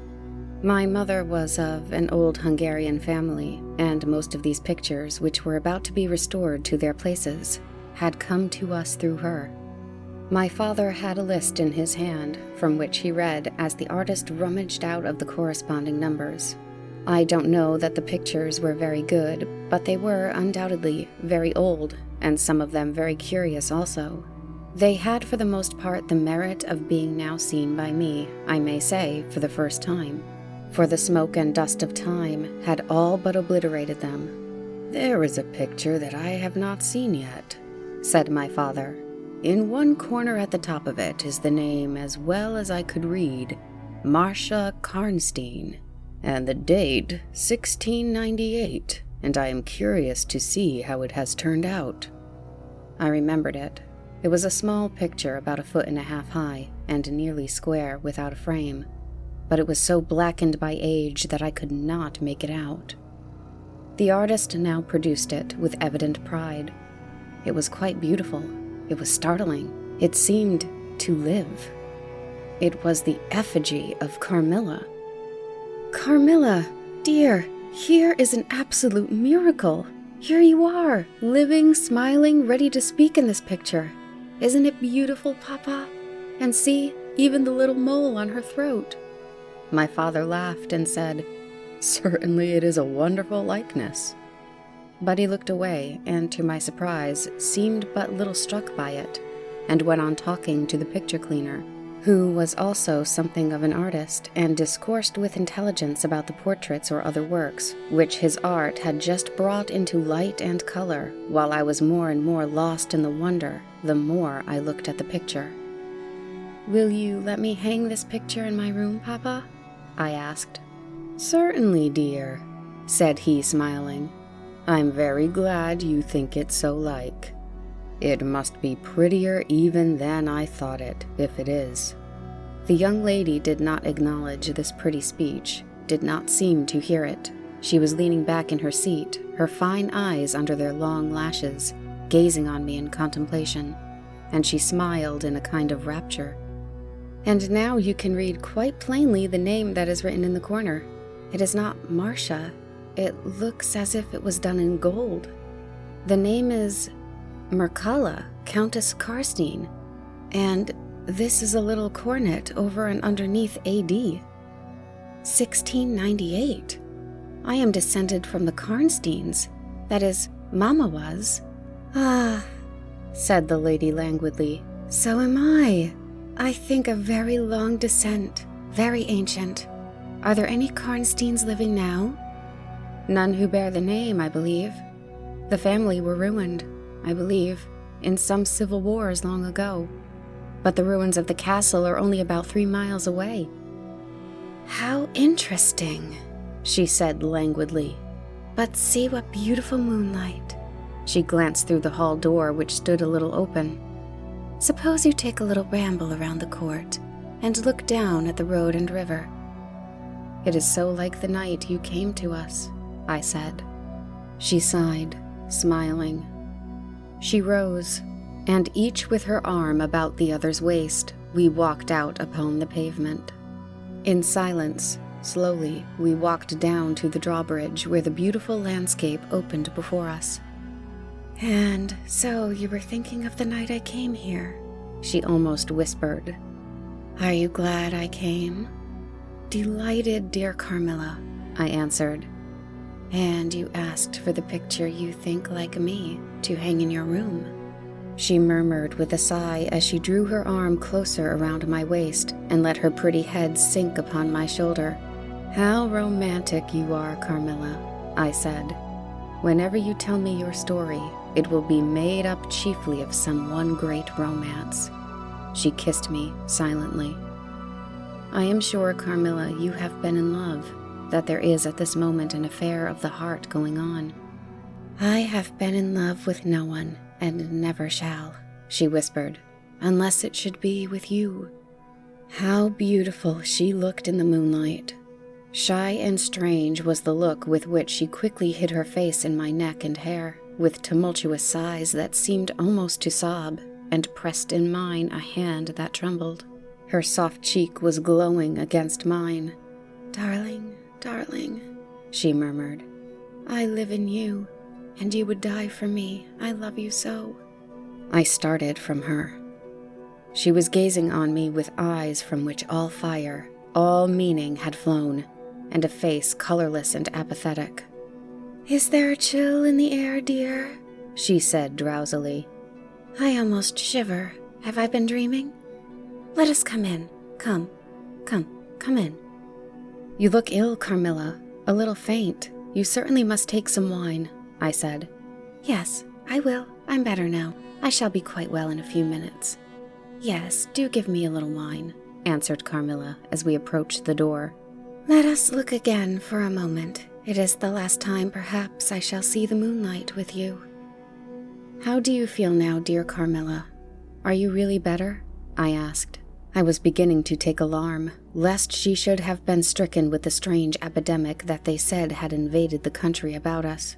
My mother was of an old Hungarian family, and most of these pictures, which were about to be restored to their places, had come to us through her. My father had a list in his hand, from which he read as the artist rummaged out of the corresponding numbers. I don't know that the pictures were very good, but they were undoubtedly very old, and some of them very curious also. They had for the most part the merit of being now seen by me, I may say, for the first time, for the smoke and dust of time had all but obliterated them. "There is a picture that I have not seen yet," said my father. "In one corner at the top of it is the name, as well as I could read, Marcia Karnstein, and the date 1698, and I am curious to see how it has turned out." I remembered it. It was a small picture about 1.5 feet high and nearly square without a frame, but it was so blackened by age that I could not make it out. The artist now produced it with evident pride. It was quite beautiful. It was startling. It seemed to live. It was the effigy of Carmilla. "Carmilla, dear, Here is an absolute miracle. Here you are, living, smiling, ready to speak in this picture. Isn't it beautiful, Papa? And see, even the little mole on her throat." My father laughed and said, "Certainly it is a wonderful likeness." But he looked away, and to my surprise, seemed but little struck by it, and went on talking to the picture cleaner, who was also something of an artist, and discoursed with intelligence about the portraits or other works, which his art had just brought into light and color, while I was more and more lost in the wonder, the more I looked at the picture. "Will you let me hang this picture in my room, Papa?" I asked. "Certainly, dear," said he, smiling. "I'm very glad you think it so like. It must be prettier even than I thought it, if it is." The young lady did not acknowledge this pretty speech, did not seem to hear it. She was leaning back in her seat, her fine eyes under their long lashes, gazing on me in contemplation, and she smiled in a kind of rapture. "And now you can read quite plainly the name that is written in the corner. It is not Marcia. It looks as if it was done in gold. The name is Mircalla, Countess Karstein, and this is a little cornet over and underneath AD. 1698. I am descended from the Karnsteins. That is, Mama was." "Ah," said the lady languidly, "so am I. I think a very long descent, very ancient. Are there any Karnsteins living now?" "None who bear the name, I believe. The family were ruined, I believe, in some civil wars long ago. But the ruins of the castle are only about 3 miles away." "How interesting," she said languidly. "But see what beautiful moonlight." She glanced through the hall door, which stood a little open. "Suppose you take a little ramble around the court and look down at the road and river." "It is so like the night you came to us," I said. She sighed, smiling. She rose, and each with her arm about the other's waist, we walked out upon the pavement. In silence, slowly, we walked down to the drawbridge where the beautiful landscape opened before us. "And so you were thinking of the night I came here," she almost whispered. "Are you glad I came?" "Delighted, dear Carmilla," I answered. "And you asked for the picture you think like me to hang in your room," she murmured with a sigh as she drew her arm closer around my waist and let her pretty head sink upon my shoulder. "How romantic you are, Carmilla," I said. "Whenever you tell me your story, it will be made up chiefly of some one great romance." She kissed me silently. "I am sure, Carmilla, you have been in love, that there is at this moment an affair of the heart going on." "I have been in love with no one, and never shall," she whispered, "unless it should be with you." How beautiful she looked in the moonlight. Shy and strange was the look with which she quickly hid her face in my neck and hair, with tumultuous sighs that seemed almost to sob, and pressed in mine a hand that trembled. Her soft cheek was glowing against mine. "Darling, darling," she murmured, "I live in you, and you would die for me. I love you so." I started from her. She was gazing on me with eyes from which all fire, all meaning had flown, and a face colorless and apathetic. "Is there a chill in the air, dear?" she said drowsily. "I almost shiver. Have I been dreaming? Let us come in. Come in." "You look ill, Carmilla, a little faint. You certainly must take some wine," I said. "Yes, I will. I'm better now. I shall be quite well in a few minutes." "Yes, do give me a little wine," answered Carmilla as we approached the door. "Let us look again for a moment. It is the last time, perhaps, I shall see the moonlight with you." "How do you feel now, dear Carmilla? Are you really better?" I asked. I was beginning to take alarm, lest she should have been stricken with the strange epidemic that they said had invaded the country about us.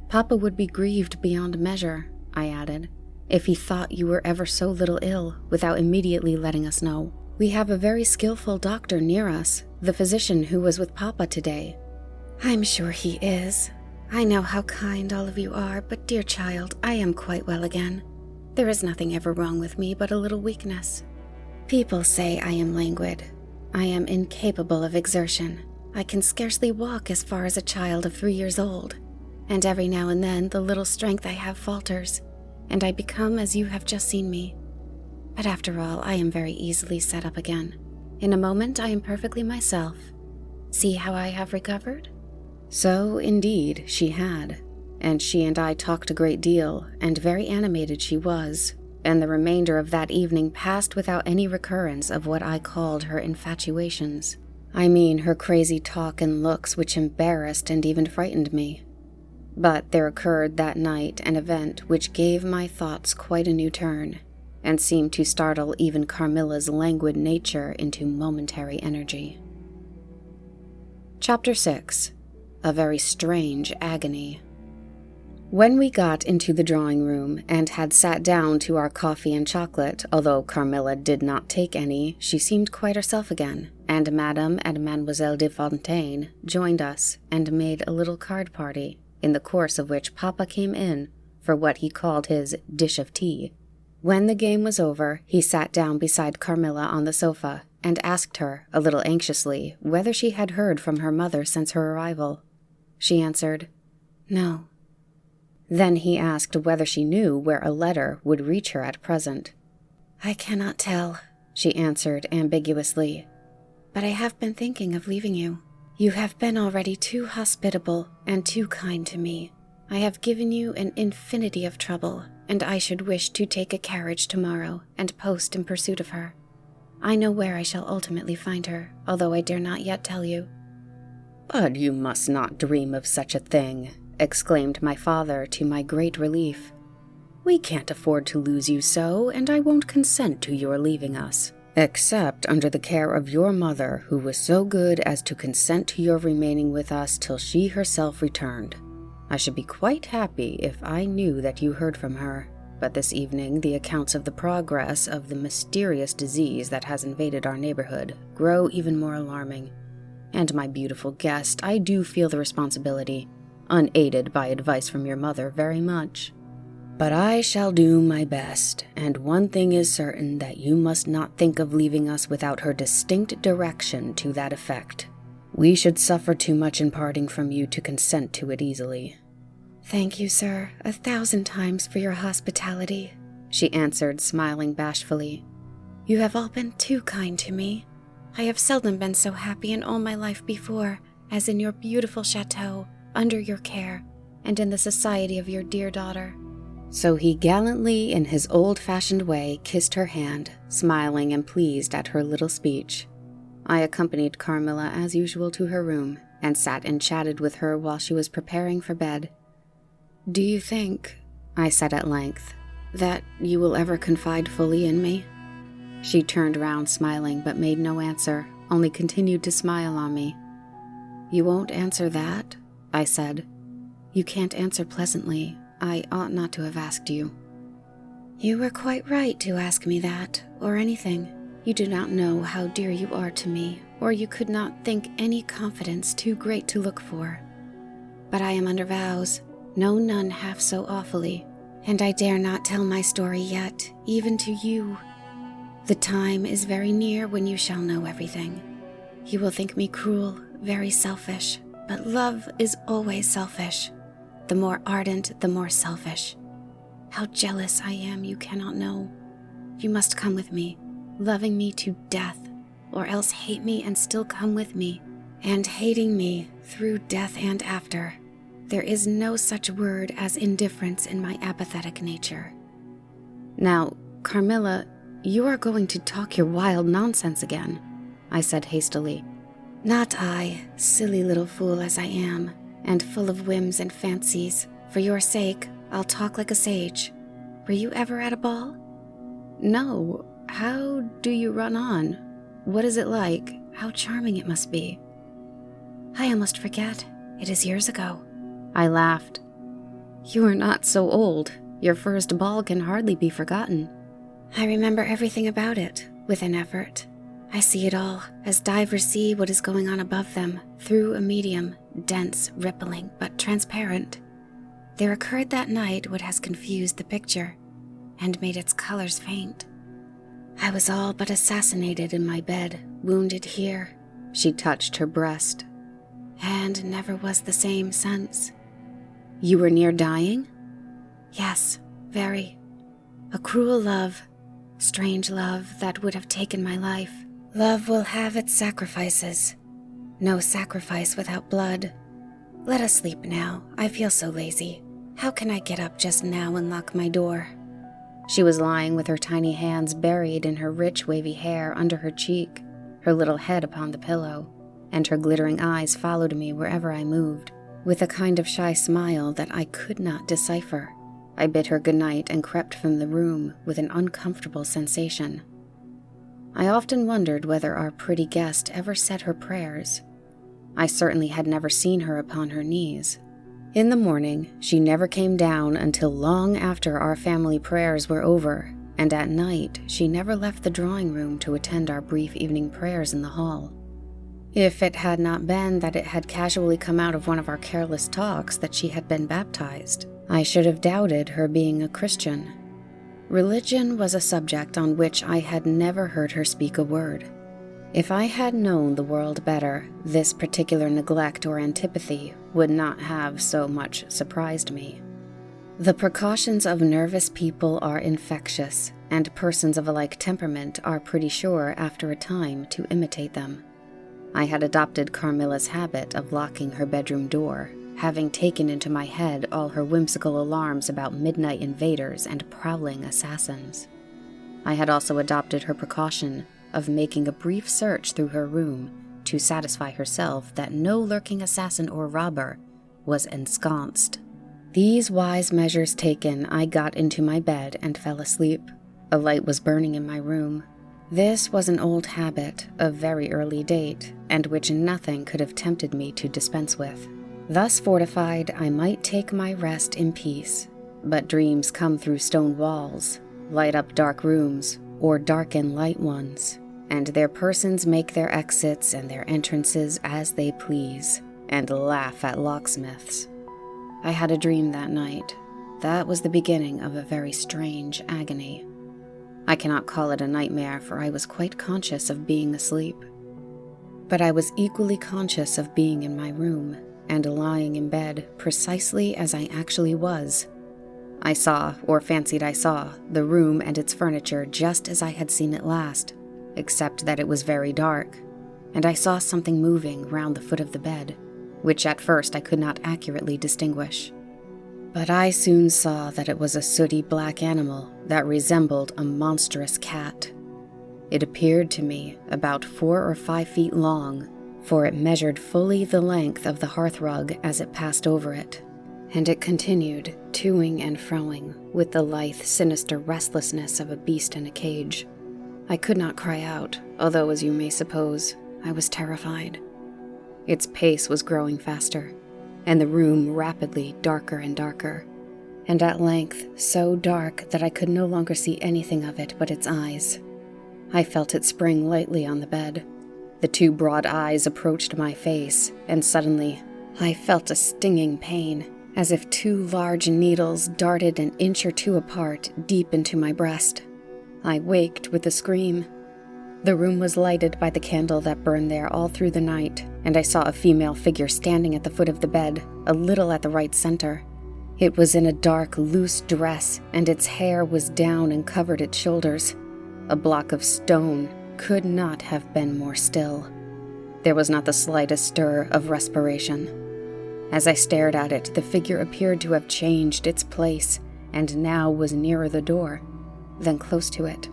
"Papa would be grieved beyond measure," I added, "if he thought you were ever so little ill, without immediately letting us know. We have a very skillful doctor near us, the physician who was with Papa today. I'm sure he is. I know how kind all of you are, but dear child, I am quite well again. There is nothing ever wrong with me but a little weakness. People say I am languid. I am incapable of exertion. I can scarcely walk as far as a child of 3 years old, and every now and then the little strength I have falters, and I become as you have just seen me. But after all, I am very easily set up again. In a moment I am perfectly myself. See how I have recovered? So, indeed, she had, and she and I talked a great deal, and very animated she was, and the remainder of that evening passed without any recurrence of what I called her infatuations. I mean, her crazy talk and looks which embarrassed and even frightened me. But there occurred that night an event which gave my thoughts quite a new turn, and seemed to startle even Carmilla's languid nature into momentary energy. Chapter 6. A very strange agony. When we got into the drawing room and had sat down to our coffee and chocolate, although Carmilla did not take any, she seemed quite herself again, and Madame and Mademoiselle de Fontaine joined us and made a little card party, in the course of which Papa came in for what he called his dish of tea. When the game was over, he sat down beside Carmilla on the sofa and asked her, a little anxiously, whether she had heard from her mother since her arrival. She answered, "No." Then he asked whether she knew where a letter would reach her at present. "I cannot tell," she answered ambiguously, "but I have been thinking of leaving you. You have been already too hospitable and too kind to me. I have given you an infinity of trouble, and I should wish to take a carriage tomorrow and post in pursuit of her. I know where I shall ultimately find her, although I dare not yet tell you." "But you must not dream of such a thing," exclaimed my father to my great relief. "We can't afford to lose you so, and I won't consent to your leaving us, except under the care of your mother, who was so good as to consent to your remaining with us till she herself returned. I should be quite happy if I knew that you heard from her, but this evening the accounts of the progress of the mysterious disease that has invaded our neighborhood grow even more alarming. And my beautiful guest, I do feel the responsibility, unaided by advice from your mother, very much. But I shall do my best, and one thing is certain, that you must not think of leaving us without her distinct direction to that effect. We should suffer too much in parting from you to consent to it easily." "Thank you, sir, 1,000 times for your hospitality," she answered, smiling bashfully. "You have all been too kind to me. I have seldom been so happy in all my life before, as in your beautiful chateau, under your care, and in the society of your dear daughter." So he gallantly, in his old-fashioned way, kissed her hand, smiling and pleased at her little speech. I accompanied Carmilla as usual to her room, and sat and chatted with her while she was preparing for bed. "Do you think," I said at length, "that you will ever confide fully in me?" She turned round smiling, but made no answer, only continued to smile on me. "You won't answer that?" I said. "You can't answer pleasantly. I ought not to have asked you." "You were quite right to ask me that, or anything. You do not know how dear you are to me, or you could not think any confidence too great to look for. But I am under vows, no nun half so awfully, and I dare not tell my story yet, even to you. The time is very near when you shall know everything. You will think me cruel, very selfish, but love is always selfish. The more ardent, the more selfish. How jealous I am, you cannot know. You must come with me, loving me to death, or else hate me and still come with me, and hating me through death and after. There is no such word as indifference in my apathetic nature." "Now, Carmilla, you are going to talk your wild nonsense again," I said hastily. "Not I, silly little fool as I am, and full of whims and fancies. For your sake, I'll talk like a sage. Were you ever at a ball?" "No. How do you run on? What is it like? How charming it must be." "I almost forget. It is years ago." I laughed. "You are not so old. Your first ball can hardly be forgotten." "I remember everything about it, with an effort. I see it all, as divers see what is going on above them, through a medium, dense, rippling, but transparent. There occurred that night what has confused the picture, and made its colors faint. I was all but assassinated in my bed, wounded here. She touched her breast, and never was the same since. You were near dying? Yes, very. A cruel love, strange love that would have taken my life. Love will have its sacrifices. No sacrifice without blood. Let us sleep now. I feel so lazy. How can I get up just now and lock my door? She was lying with her tiny hands buried in her rich wavy hair under her cheek, her little head upon the pillow, and her glittering eyes followed me wherever I moved, with a kind of shy smile that I could not decipher. I bid her good night and crept from the room with an uncomfortable sensation. I often wondered whether our pretty guest ever said her prayers. I certainly had never seen her upon her knees. In the morning, she never came down until long after our family prayers were over, and at night she never left the drawing room to attend our brief evening prayers in the hall. If it had not been that it had casually come out of one of our careless talks that she had been baptized, I should have doubted her being a Christian. Religion was a subject on which I had never heard her speak a word. If I had known the world better, this particular neglect or antipathy would not have so much surprised me. The precautions of nervous people are infectious, and persons of a like temperament are pretty sure after a time to imitate them. I had adopted Carmilla's habit of locking her bedroom door, having taken into my head all her whimsical alarms about midnight invaders and prowling assassins. I had also adopted her precaution of making a brief search through her room to satisfy herself that no lurking assassin or robber was ensconced. These wise measures taken, I got into my bed and fell asleep. A light was burning in my room. This was an old habit of very early date, and which nothing could have tempted me to dispense with. Thus fortified, I might take my rest in peace, but dreams come through stone walls, light up dark rooms, or darken light ones, and their persons make their exits and their entrances as they please, and laugh at locksmiths. I had a dream that night. That was the beginning of a very strange agony. I cannot call it a nightmare, for I was quite conscious of being asleep. But I was equally conscious of being in my room, and lying in bed precisely as I actually was. I saw, or fancied I saw, the room and its furniture just as I had seen it last, except that it was very dark, and I saw something moving round the foot of the bed, which at first I could not accurately distinguish. But I soon saw that it was a sooty black animal that resembled a monstrous cat. It appeared to me about 4 or 5 feet long, for it measured fully the length of the hearthrug as it passed over it, and it continued, toing and froing, with the lithe, sinister restlessness of a beast in a cage. I could not cry out, although, as you may suppose, I was terrified. Its pace was growing faster, and the room rapidly darker and darker, and at length so dark that I could no longer see anything of it but its eyes. I felt it spring lightly on the bed. The 2 broad eyes approached my face, and suddenly I felt a stinging pain, as if 2 large needles darted an inch or 2 apart deep into my breast. I waked with a scream. The room was lighted by the candle that burned there all through the night, and I saw a female figure standing at the foot of the bed, a little at the right center. It was in a dark, loose dress, and its hair was down and covered its shoulders. A block of stone could not have been more still. There was not the slightest stir of respiration. As I stared at it, the figure appeared to have changed its place, and now was nearer the door, then close to it.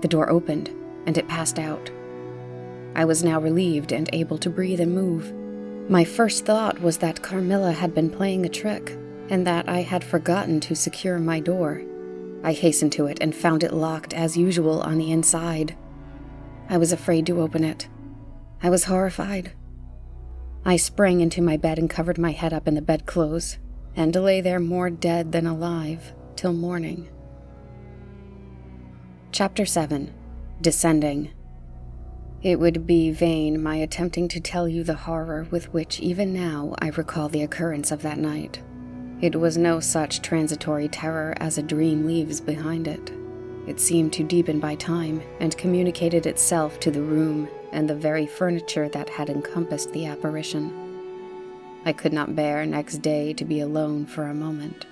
The door opened, and it passed out. I was now relieved and able to breathe and move. My first thought was that Carmilla had been playing a trick, and that I had forgotten to secure my door. I hastened to it and found it locked as usual on the inside. I was afraid to open it. I was horrified. I sprang into my bed and covered my head up in the bedclothes, and lay there more dead than alive till morning. Chapter 7. Descending. It would be vain my attempting to tell you the horror with which even now I recall the occurrence of that night. It was no such transitory terror as a dream leaves behind it. It seemed to deepen by time and communicated itself to the room and the very furniture that had encompassed the apparition. I could not bear next day to be alone for a moment.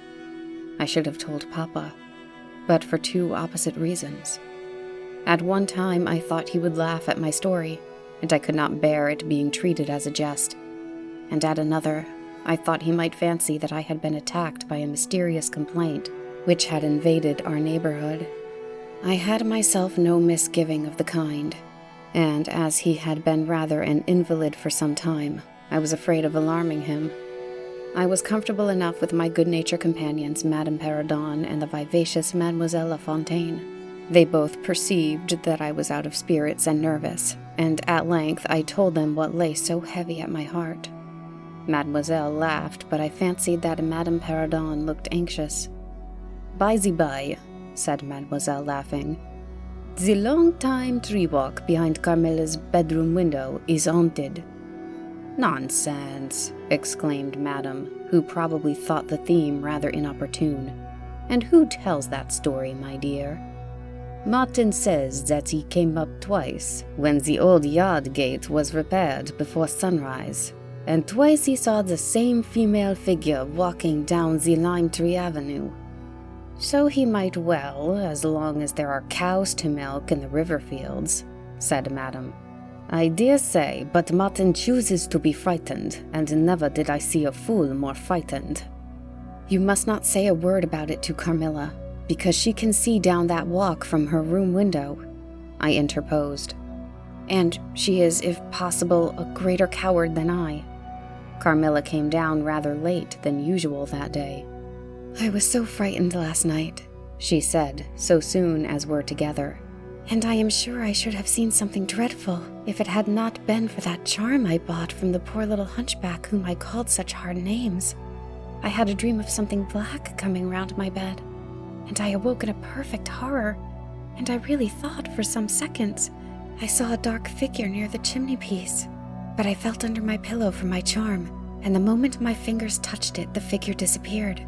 I should have told Papa, but for two opposite reasons. At one time I thought he would laugh at my story, and I could not bear it being treated as a jest. And at another, I thought he might fancy that I had been attacked by a mysterious complaint which had invaded our neighborhood. I had myself no misgiving of the kind, and as he had been rather an invalid for some time, I was afraid of alarming him. I was comfortable enough with my good-natured companions, Madame Perrodon and the vivacious Mademoiselle La Fontaine. They both perceived that I was out of spirits and nervous, and at length I told them what lay so heavy at my heart. Mademoiselle laughed, but I fancied that Madame Perrodon looked anxious. "By the by," said Mademoiselle, laughing, "the long-time tree walk behind Carmilla's bedroom window is haunted." "Nonsense!" exclaimed Madame, who probably thought the theme rather inopportune. "And who tells that story, my dear?" "Martin says that he came up twice, when the old yard gate was repaired before sunrise, and twice he saw the same female figure walking down the lime tree avenue. So he might well, as long as there are cows to milk in the river fields," said Madame. "I dare say, but Martin chooses to be frightened, and never did I see a fool more frightened." "You must not say a word about it to Carmilla, because she can see down that walk from her room window," I interposed. "And she is, if possible, a greater coward than I." Carmilla came down rather late than usual that day. "I was so frightened last night," she said, so soon as we're together. "And I am sure I should have seen something dreadful if it had not been for that charm I bought from the poor little hunchback whom I called such hard names. I had a dream of something black coming round my bed, and I awoke in a perfect horror, and I really thought for some seconds I saw a dark figure near the chimney-piece. But I felt under my pillow for my charm, and the moment my fingers touched it, the figure disappeared.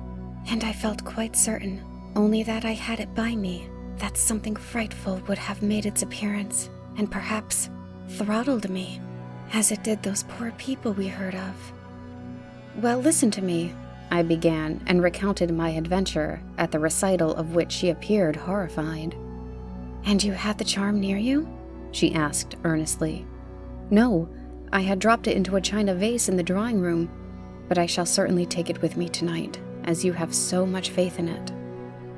And I felt quite certain, only that I had it by me, that something frightful would have made its appearance, and perhaps throttled me, as it did those poor people we heard of." "Well, listen to me," I began, and recounted my adventure, at the recital of which she appeared horrified. "And you had the charm near you?" she asked earnestly. "No, I had dropped it into a china vase in the drawing room, but I shall certainly take it with me tonight, as you have so much faith in it."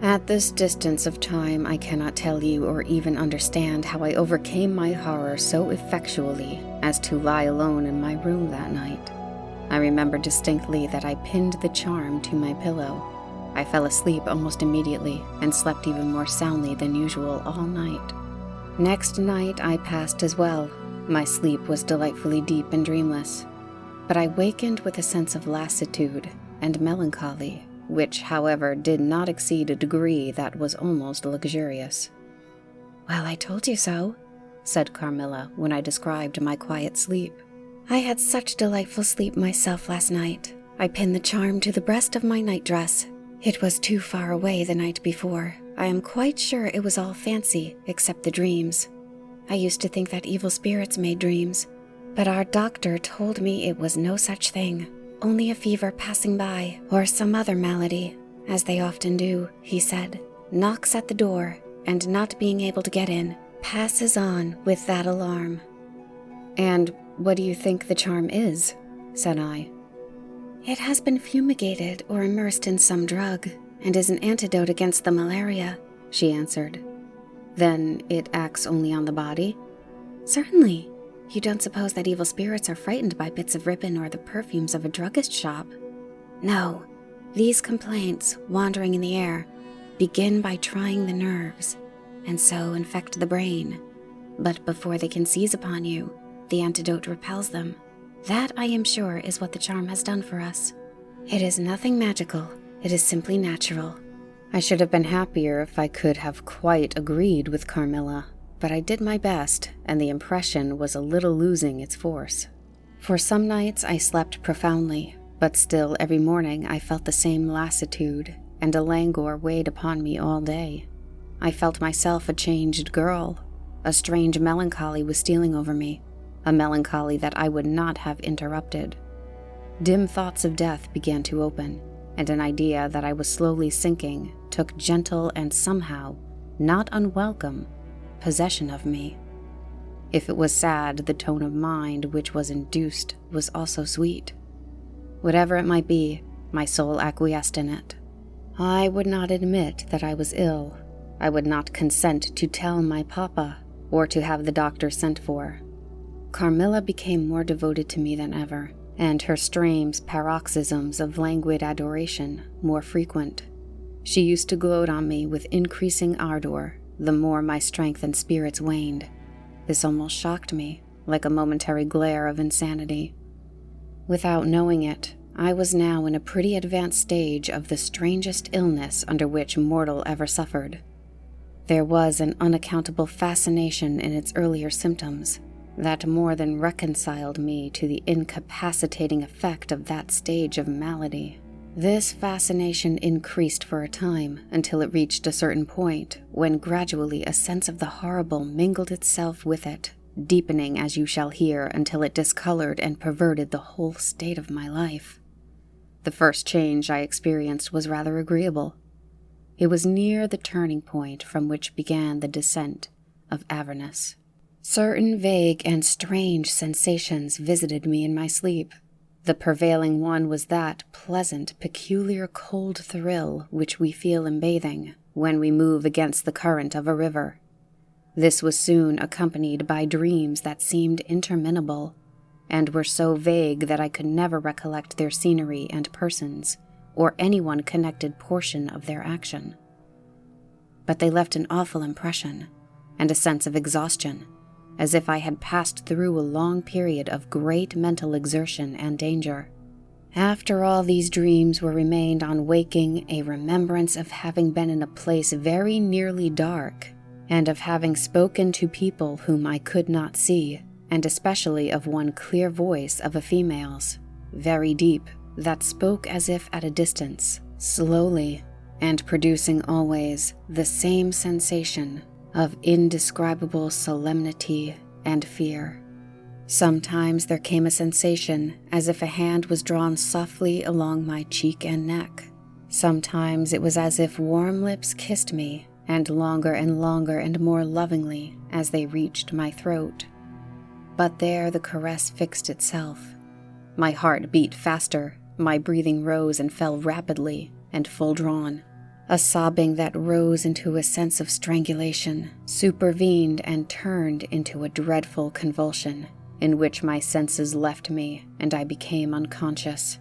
At this distance of time, I cannot tell you or even understand how I overcame my horror so effectually as to lie alone in my room that night. I remember distinctly that I pinned the charm to my pillow. I fell asleep almost immediately and slept even more soundly than usual all night. Next night I passed as well. My sleep was delightfully deep and dreamless, but I wakened with a sense of lassitude and melancholy, which, however, did not exceed a degree that was almost luxurious. "Well, I told you so," said Carmilla when I described my quiet sleep. "I had such delightful sleep myself last night. I pinned the charm to the breast of my nightdress. It was too far away the night before. I am quite sure it was all fancy, except the dreams. I used to think that evil spirits made dreams, but our doctor told me it was no such thing, only a fever passing by, or some other malady, as they often do, he said, knocks at the door, and not being able to get in, passes on with that alarm." "And what do you think the charm is?" said I. "It has been fumigated or immersed in some drug, and is an antidote against the malaria," she answered. "Then it acts only on the body?" "Certainly. You don't suppose that evil spirits are frightened by bits of ribbon or the perfumes of a druggist shop? No. These complaints, wandering in the air, begin by trying the nerves, and so infect the brain. But before they can seize upon you, the antidote repels them. That, I am sure, is what the charm has done for us. It is nothing magical. It is simply natural." I should have been happier if I could have quite agreed with Carmilla, but I did my best, and the impression was a little losing its force. For some nights I slept profoundly, but still every morning I felt the same lassitude, and a languor weighed upon me all day. I felt myself a changed girl. A strange melancholy was stealing over me, a melancholy that I would not have interrupted. Dim thoughts of death began to open, and an idea that I was slowly sinking took gentle and somehow not unwelcome possession of me. If it was sad, the tone of mind which was induced was also sweet. Whatever it might be, my soul acquiesced in it. I would not admit that I was ill. I would not consent to tell my papa, or to have the doctor sent for. Carmilla became more devoted to me than ever, and her strange paroxysms of languid adoration more frequent. She used to gloat on me with increasing ardor the more my strength and spirits waned. This almost shocked me, like a momentary glare of insanity. Without knowing it, I was now in a pretty advanced stage of the strangest illness under which mortal ever suffered. There was an unaccountable fascination in its earlier symptoms that more than reconciled me to the incapacitating effect of that stage of malady. This fascination increased for a time until it reached a certain point when gradually a sense of the horrible mingled itself with it, deepening as you shall hear until it discolored and perverted the whole state of my life. The first change I experienced was rather agreeable. It was near the turning point from which began the descent of avarice. Certain vague and strange sensations visited me in my sleep. The prevailing one was that pleasant, peculiar cold thrill which we feel in bathing when we move against the current of a river. This was soon accompanied by dreams that seemed interminable, and were so vague that I could never recollect their scenery and persons, or any one connected portion of their action. But they left an awful impression, and a sense of exhaustion, as if I had passed through a long period of great mental exertion and danger. After all these dreams were remained on waking a remembrance of having been in a place very nearly dark, and of having spoken to people whom I could not see, and especially of one clear voice of a female's, very deep, that spoke as if at a distance, slowly, and producing always the same sensation of indescribable solemnity and fear. Sometimes there came a sensation as if a hand was drawn softly along my cheek and neck. Sometimes it was as if warm lips kissed me, and longer and more lovingly as they reached my throat. But there the caress fixed itself. My heart beat faster, my breathing rose and fell rapidly and full drawn. A sobbing that rose into a sense of strangulation supervened and turned into a dreadful convulsion, in which my senses left me and I became unconscious.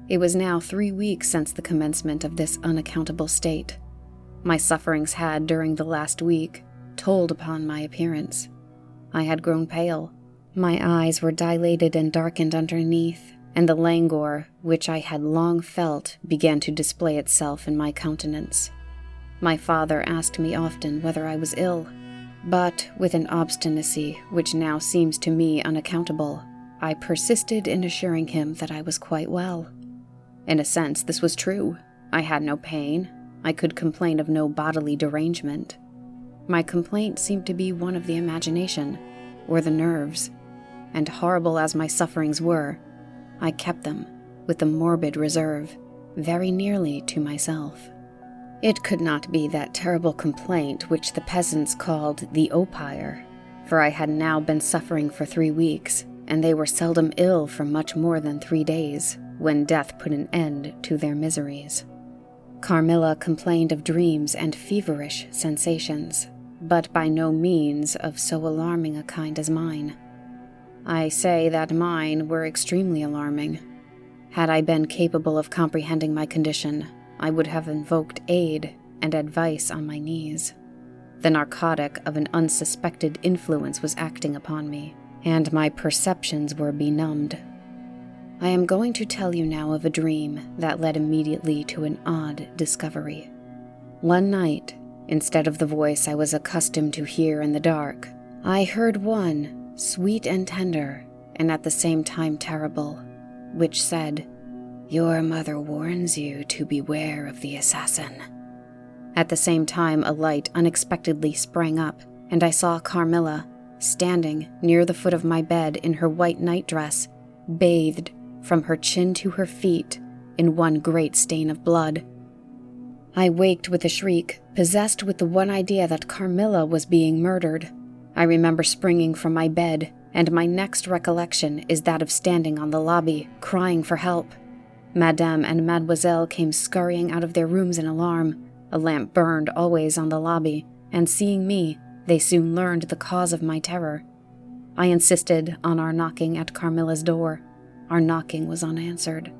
It was now 3 weeks since the commencement of this unaccountable state. My sufferings had, during the last week, told upon my appearance. I had grown pale. My eyes were dilated and darkened underneath, and the languor which I had long felt began to display itself in my countenance. My father asked me often whether I was ill, but with an obstinacy which now seems to me unaccountable, I persisted in assuring him that I was quite well. In a sense, this was true. I had no pain. I could complain of no bodily derangement. My complaint seemed to be one of the imagination, or the nerves, and horrible as my sufferings were, I kept them, with a morbid reserve, very nearly to myself. It could not be that terrible complaint which the peasants called the opium, for I had now been suffering for 3 weeks, and they were seldom ill for much more than 3 days, when death put an end to their miseries. Carmilla complained of dreams and feverish sensations, but by no means of so alarming a kind as mine. I say that mine were extremely alarming. Had I been capable of comprehending my condition, I would have invoked aid and advice on my knees. The narcotic of an unsuspected influence was acting upon me, and my perceptions were benumbed. I am going to tell you now of a dream that led immediately to an odd discovery. One night, instead of the voice I was accustomed to hear in the dark. I heard one, sweet and tender, and at the same time terrible, which said, "Your mother warns you to beware of the assassin." At the same time, a light unexpectedly sprang up, and I saw Carmilla, standing near the foot of my bed in her white nightdress, bathed from her chin to her feet in one great stain of blood. I waked with a shriek, possessed with the one idea that Carmilla was being murdered. I remember springing from my bed, and my next recollection is that of standing on the lobby, crying for help. Madame and Mademoiselle came scurrying out of their rooms in alarm. A lamp burned always on the lobby, and seeing me, they soon learned the cause of my terror. I insisted on our knocking at Carmilla's door. Our knocking was unanswered.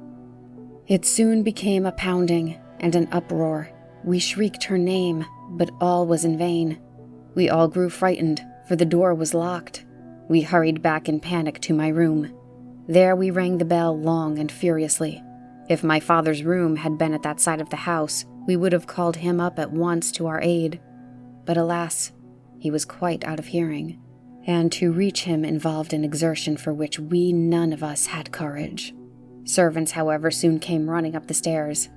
It soon became a pounding and an uproar. We shrieked her name, but all was in vain. We all grew frightened, for the door was locked. We hurried back in panic to my room. There we rang the bell long and furiously. If my father's room had been at that side of the house, we would have called him up at once to our aid. But alas, he was quite out of hearing, and to reach him involved an exertion for which we none of us had courage. Servants, however, soon came running up the stairs.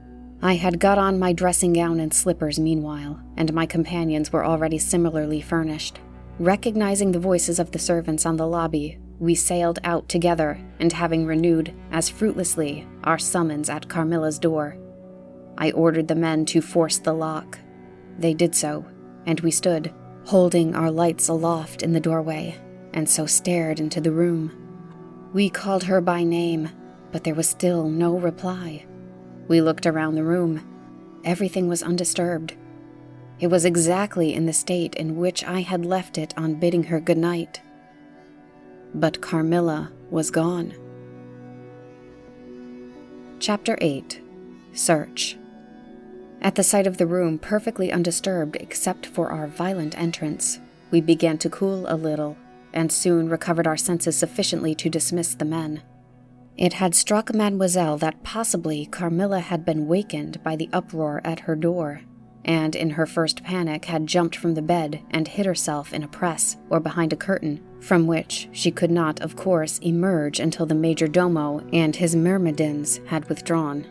I had got on my dressing gown and slippers meanwhile, and my companions were already similarly furnished. Recognizing the voices of the servants on the lobby, we sailed out together, and having renewed, as fruitlessly, our summons at Carmilla's door, I ordered the men to force the lock. They did so, and we stood, holding our lights aloft in the doorway, and so stared into the room. We called her by name, but there was still no reply. We looked around the room. Everything was undisturbed. It was exactly in the state in which I had left it on bidding her good night. But Carmilla was gone. Chapter 8. Search. At the sight of the room perfectly undisturbed except for our violent entrance, we began to cool a little, and soon recovered our senses sufficiently to dismiss the men. It had struck Mademoiselle that possibly Carmilla had been wakened by the uproar at her door, and in her first panic had jumped from the bed and hid herself in a press or behind a curtain, from which she could not, of course, emerge until the major domo and his myrmidons had withdrawn.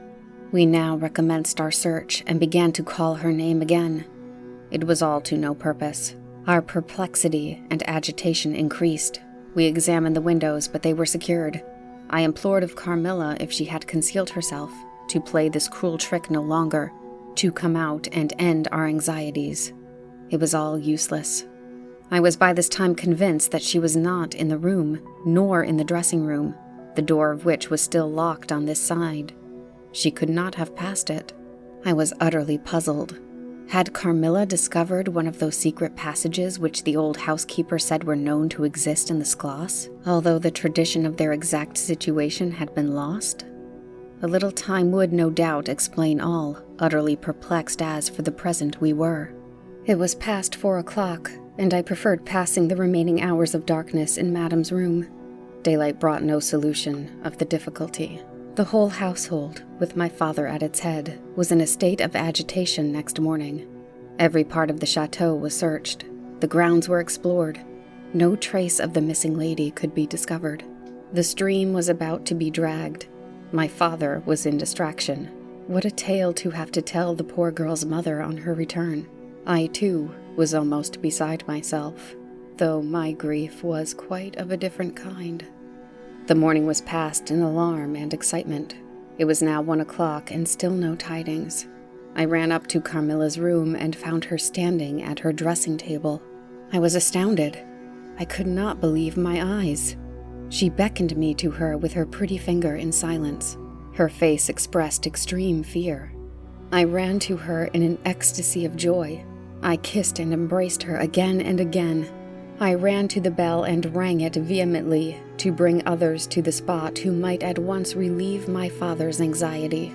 We now recommenced our search and began to call her name again. It was all to no purpose. Our perplexity and agitation increased. We examined the windows, but they were secured. I implored of Carmilla, if she had concealed herself, to play this cruel trick no longer, to come out and end our anxieties. It was all useless. I was by this time convinced that she was not in the room, nor in the dressing room, the door of which was still locked on this side. She could not have passed it. I was utterly puzzled. Had Carmilla discovered one of those secret passages which the old housekeeper said were known to exist in the Schloss, although the tradition of their exact situation had been lost? A little time would, no doubt, explain all, utterly perplexed as, for the present, we were. It was past 4 o'clock, and I preferred passing the remaining hours of darkness in Madame's room. Daylight brought no solution of the difficulty. The whole household, with my father at its head, was in a state of agitation next morning. Every part of the chateau was searched. The grounds were explored. No trace of the missing lady could be discovered. The stream was about to be dragged. My father was in distraction. What a tale to have to tell the poor girl's mother on her return. I, too, was almost beside myself, though my grief was quite of a different kind. The morning was passed in alarm and excitement. It was now 1 o'clock and still no tidings. I ran up to Carmilla's room and found her standing at her dressing table. I was astounded. I could not believe my eyes. She beckoned me to her with her pretty finger in silence. Her face expressed extreme fear. I ran to her in an ecstasy of joy. I kissed and embraced her again and again. I ran to the bell and rang it vehemently to bring others to the spot who might at once relieve my father's anxiety.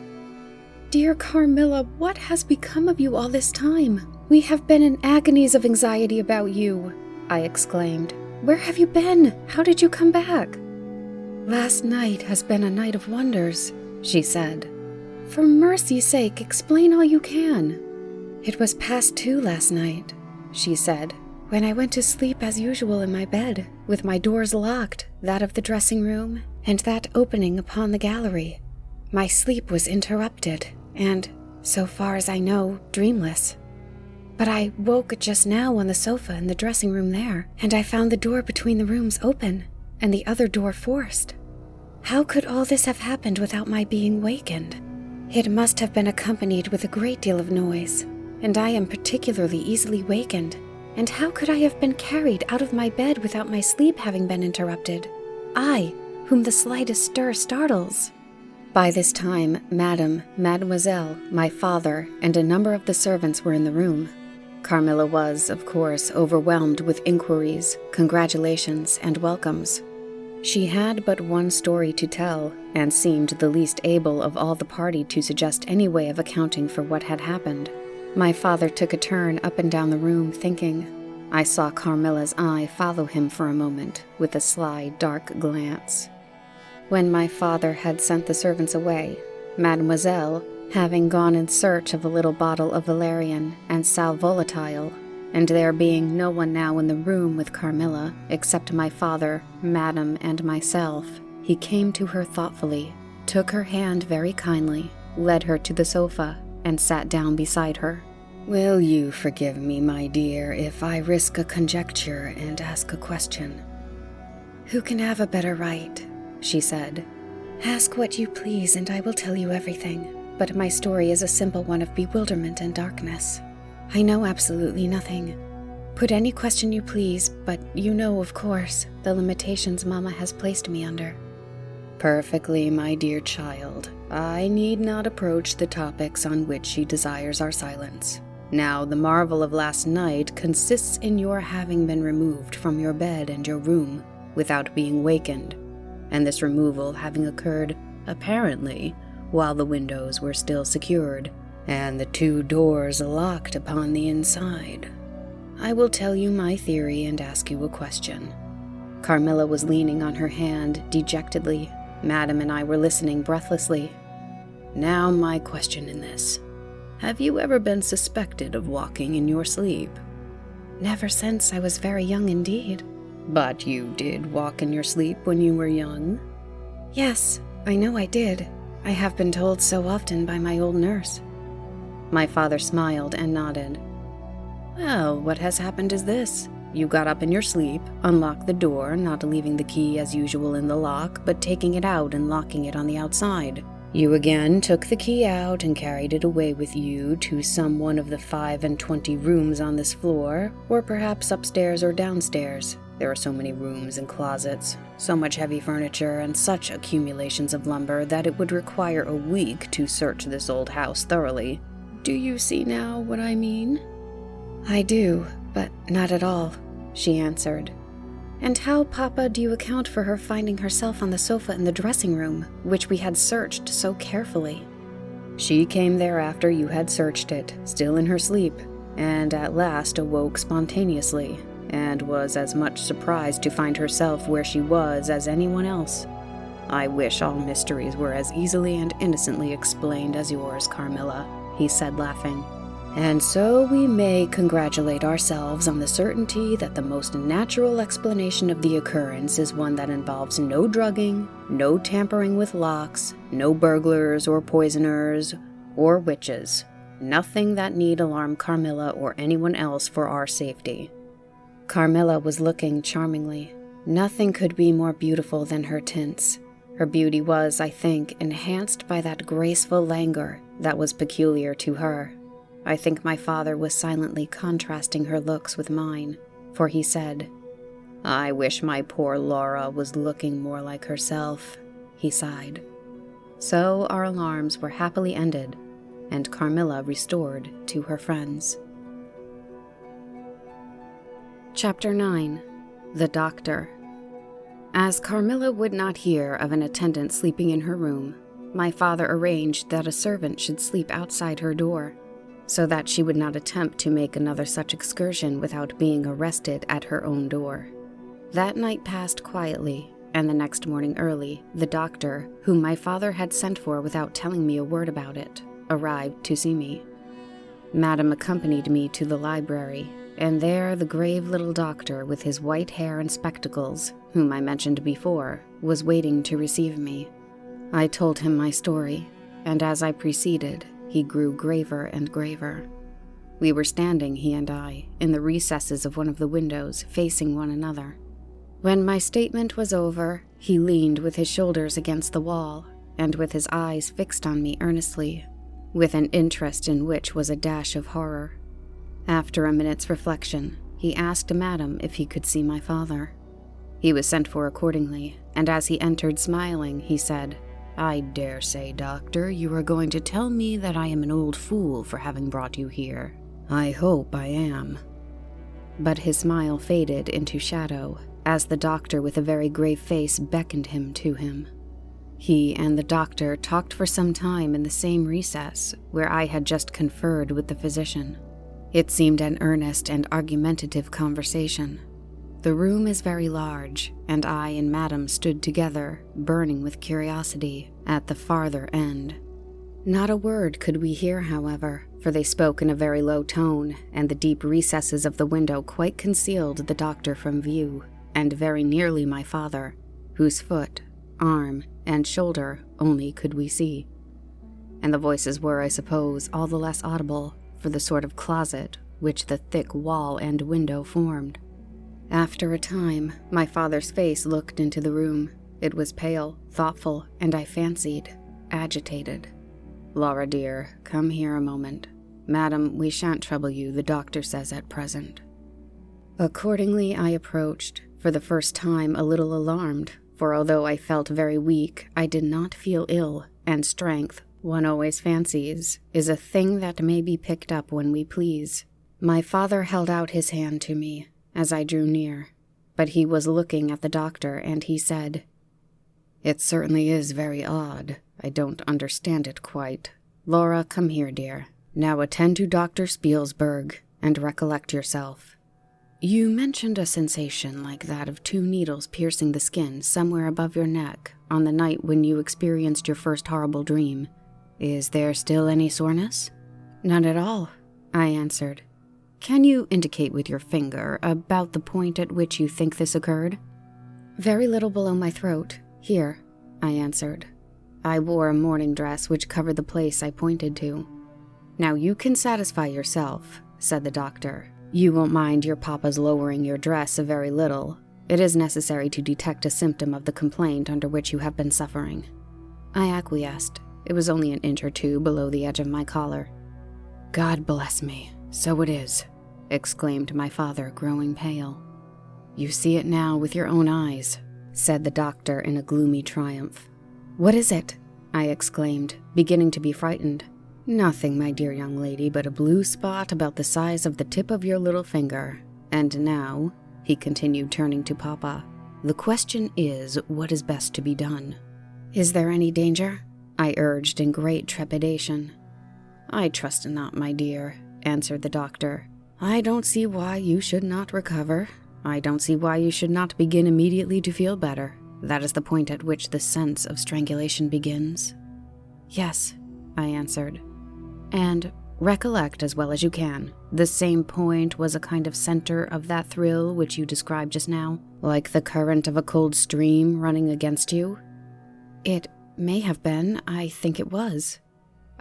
"Dear Carmilla, what has become of you all this time? We have been in agonies of anxiety about you," I exclaimed. "Where have you been? How did you come back?" "Last night has been a night of wonders," she said. "For mercy's sake, explain all you can." "It was past 2 last night," she said, "when I went to sleep as usual in my bed, with my doors locked, that of the dressing room, and that opening upon the gallery. My sleep was interrupted, and, so far as I know, dreamless. But I woke just now on the sofa in the dressing room there, and I found the door between the rooms open, and the other door forced. How could all this have happened without my being wakened? It must have been accompanied with a great deal of noise, and I am particularly easily wakened. And how could I have been carried out of my bed without my sleep having been interrupted? I, whom the slightest stir startles." By this time, Mademoiselle, my father, and a number of the servants were in the room. Carmilla was, of course, overwhelmed with inquiries, congratulations, and welcomes. She had but one story to tell, and seemed the least able of all the party to suggest any way of accounting for what had happened. My father took a turn up and down the room, thinking. I saw Carmilla's eye follow him for a moment, with a sly, dark glance. When my father had sent the servants away, Mademoiselle, having gone in search of a little bottle of valerian and sal volatile, and there being no one now in the room with Carmilla, except my father, Madame, and myself, he came to her thoughtfully, took her hand very kindly, led her to the sofa, and sat down beside her. "Will you forgive me, my dear, if I risk a conjecture and ask a question?" "Who can have a better right?" she said. "Ask what you please, and I will tell you everything. But my story is a simple one of bewilderment and darkness. I know absolutely nothing. Put any question you please, but you know, of course, the limitations Mama has placed me under." "Perfectly, my dear child. I need not approach the topics on which she desires our silence. Now, the marvel of last night consists in your having been removed from your bed and your room without being wakened, and this removal having occurred, apparently, while the windows were still secured, and the 2 doors locked upon the inside. I will tell you my theory and ask you a question." Carmilla was leaning on her hand dejectedly. Madame and I were listening breathlessly. "Now my question in this. Have you ever been suspected of walking in your sleep?" "Never since I was very young indeed." "But you did walk in your sleep when you were young?" "Yes, I know I did. I have been told so often by my old nurse." My father smiled and nodded. "Well, what has happened is this. You got up in your sleep, unlocked the door, not leaving the key as usual in the lock, but taking it out and locking it on the outside. You again took the key out and carried it away with you to some one of the 25 rooms on this floor, or perhaps upstairs or downstairs. There are so many rooms and closets, so much heavy furniture, and such accumulations of lumber that it would require a week to search this old house thoroughly. Do you see now what I mean?" "I do, but not at all," she answered. "And how, Papa, do you account for her finding herself on the sofa in the dressing room, which we had searched so carefully?" "She came there after you had searched it, still in her sleep, and at last awoke spontaneously, and was as much surprised to find herself where she was as anyone else. I wish all mysteries were as easily and innocently explained as yours, Carmilla," he said, laughing. "And so we may congratulate ourselves on the certainty that the most natural explanation of the occurrence is one that involves no drugging, no tampering with locks, no burglars or poisoners or witches. Nothing that need alarm Carmilla or anyone else for our safety." Carmilla was looking charmingly. Nothing could be more beautiful than her tints. Her beauty was, I think, enhanced by that graceful languor that was peculiar to her. I think my father was silently contrasting her looks with mine, for he said, "I wish my poor Laura was looking more like herself," he sighed. So our alarms were happily ended, and Carmilla restored to her friends. Chapter 9. The Doctor. As Carmilla would not hear of an attendant sleeping in her room, my father arranged that a servant should sleep outside her door, so that she would not attempt to make another such excursion without being arrested at her own door. That night passed quietly, and the next morning early, the doctor, whom my father had sent for without telling me a word about it, arrived to see me. Madam accompanied me to the library, and there the grave little doctor with his white hair and spectacles, whom I mentioned before, was waiting to receive me. I told him my story, and as I proceeded, he grew graver and graver. We were standing, he and I, in the recesses of one of the windows, facing one another. When my statement was over, he leaned with his shoulders against the wall, and with his eyes fixed on me earnestly, with an interest in which was a dash of horror. After a minute's reflection, he asked Madam if he could see my father. He was sent for accordingly, and as he entered smiling, he said, "I dare say, Doctor, you are going to tell me that I am an old fool for having brought you here. I hope I am." But his smile faded into shadow, as the doctor with a very grave face beckoned him to him. He and the doctor talked for some time in the same recess where I had just conferred with the physician. It seemed an earnest and argumentative conversation. The room is very large, and I and Madam stood together, burning with curiosity, at the farther end. Not a word could we hear, however, for they spoke in a very low tone, and the deep recesses of the window quite concealed the doctor from view, and very nearly my father, whose foot, arm, and shoulder only could we see. And the voices were, I suppose, all the less audible for the sort of closet which the thick wall and window formed. After a time, my father's face looked into the room. It was pale, thoughtful, and I fancied, agitated. "Laura, dear, come here a moment. Madam, we shan't trouble you, the doctor says at present." Accordingly, I approached, for the first time a little alarmed, for although I felt very weak, I did not feel ill, and strength, one always fancies, is a thing that may be picked up when we please. My father held out his hand to me as I drew near, but he was looking at the doctor, and he said, "It certainly is very odd. I don't understand it quite. Laura, come here, dear. Now attend to Dr. Spielsberg, and recollect yourself. You mentioned a sensation like that of 2 needles piercing the skin somewhere above your neck on the night when you experienced your first horrible dream. Is there still any soreness?" "None at all," I answered. "Can you indicate with your finger about the point at which you think this occurred?" "Very little below my throat. Here," I answered. I wore a morning dress which covered the place I pointed to. "Now you can satisfy yourself," said the doctor. "You won't mind your papa's lowering your dress a very little. It is necessary to detect a symptom of the complaint under which you have been suffering." I acquiesced. It was only an inch or 2 below the edge of my collar. "God bless me, so it is," exclaimed my father, growing pale. "You see it now with your own eyes," said the doctor in a gloomy triumph. "What is it?" I exclaimed, beginning to be frightened. "Nothing, my dear young lady, but a blue spot about the size of the tip of your little finger. And now," he continued, turning to Papa, "the question is, what is best to be done?" "Is there any danger?" I urged in great trepidation. "I trust not, my dear," answered the doctor. "I don't see why you should not recover. I don't see why you should not begin immediately to feel better. That is the point at which the sense of strangulation begins." "Yes," I answered. "And recollect as well as you can, the same point was a kind of center of that thrill which you described just now, like the current of a cold stream running against you?" "It may have been. I think it was."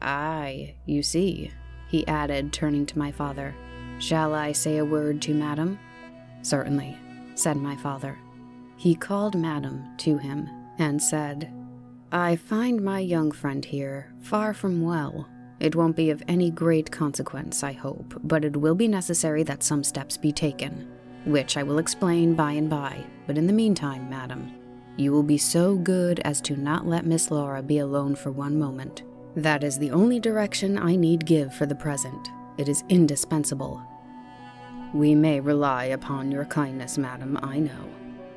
"Aye, you see," he added, turning to my father. "Shall I say a word to Madam?" "Certainly," said my father. He called Madam to him and said, "I find my young friend here far from well. It won't be of any great consequence, I hope, but it will be necessary that some steps be taken, which I will explain by and by. But in the meantime, Madam, you will be so good as to not let Miss Laura be alone for one moment. That is the only direction I need give for the present. It is indispensable." "We may rely upon your kindness, Madam, I know,"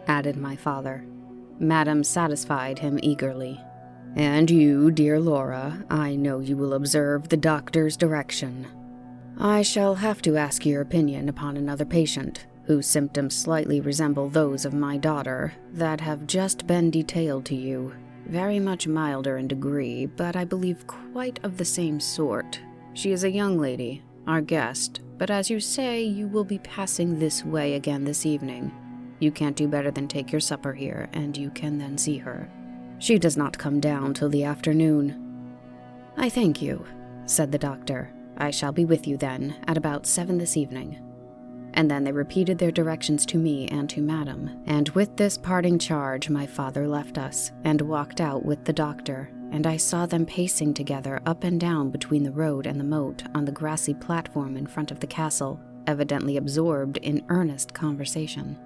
added my father. Madam satisfied him eagerly. "And you, dear Laura, I know you will observe the doctor's direction. I shall have to ask your opinion upon another patient, whose symptoms slightly resemble those of my daughter that have just been detailed to you. Very much milder in degree, but I believe quite of the same sort. She is a young lady, our guest, but as you say, you will be passing this way again this evening. You can't do better than take your supper here, and you can then see her. She does not come down till the afternoon." "I thank you," said the doctor. "I shall be with you then, at about 7 this evening." And then they repeated their directions to me and to Madam, and with this parting charge my father left us, and walked out with the doctor, and I saw them pacing together up and down between the road and the moat on the grassy platform in front of the castle, evidently absorbed in earnest conversation.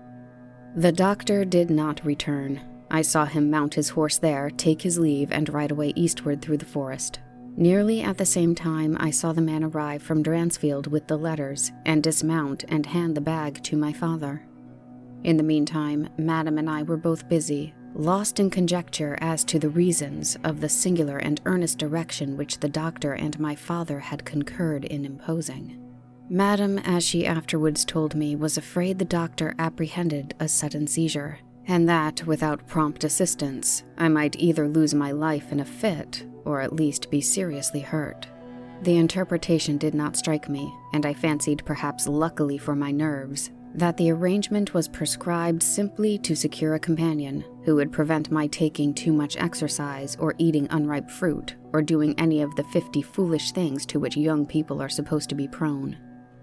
The doctor did not return. I saw him mount his horse there, take his leave, and ride away eastward through the forest. Nearly at the same time, I saw the man arrive from Dransfield with the letters, and dismount and hand the bag to my father. In the meantime, Madam and I were both busy, lost in conjecture as to the reasons of the singular and earnest direction which the doctor and my father had concurred in imposing. Madam, as she afterwards told me, was afraid the doctor apprehended a sudden seizure, and that, without prompt assistance, I might either lose my life in a fit, or at least be seriously hurt. The interpretation did not strike me, and I fancied, perhaps luckily for my nerves, that the arrangement was prescribed simply to secure a companion who would prevent my taking too much exercise or eating unripe fruit or doing any of the 50 foolish things to which young people are supposed to be prone.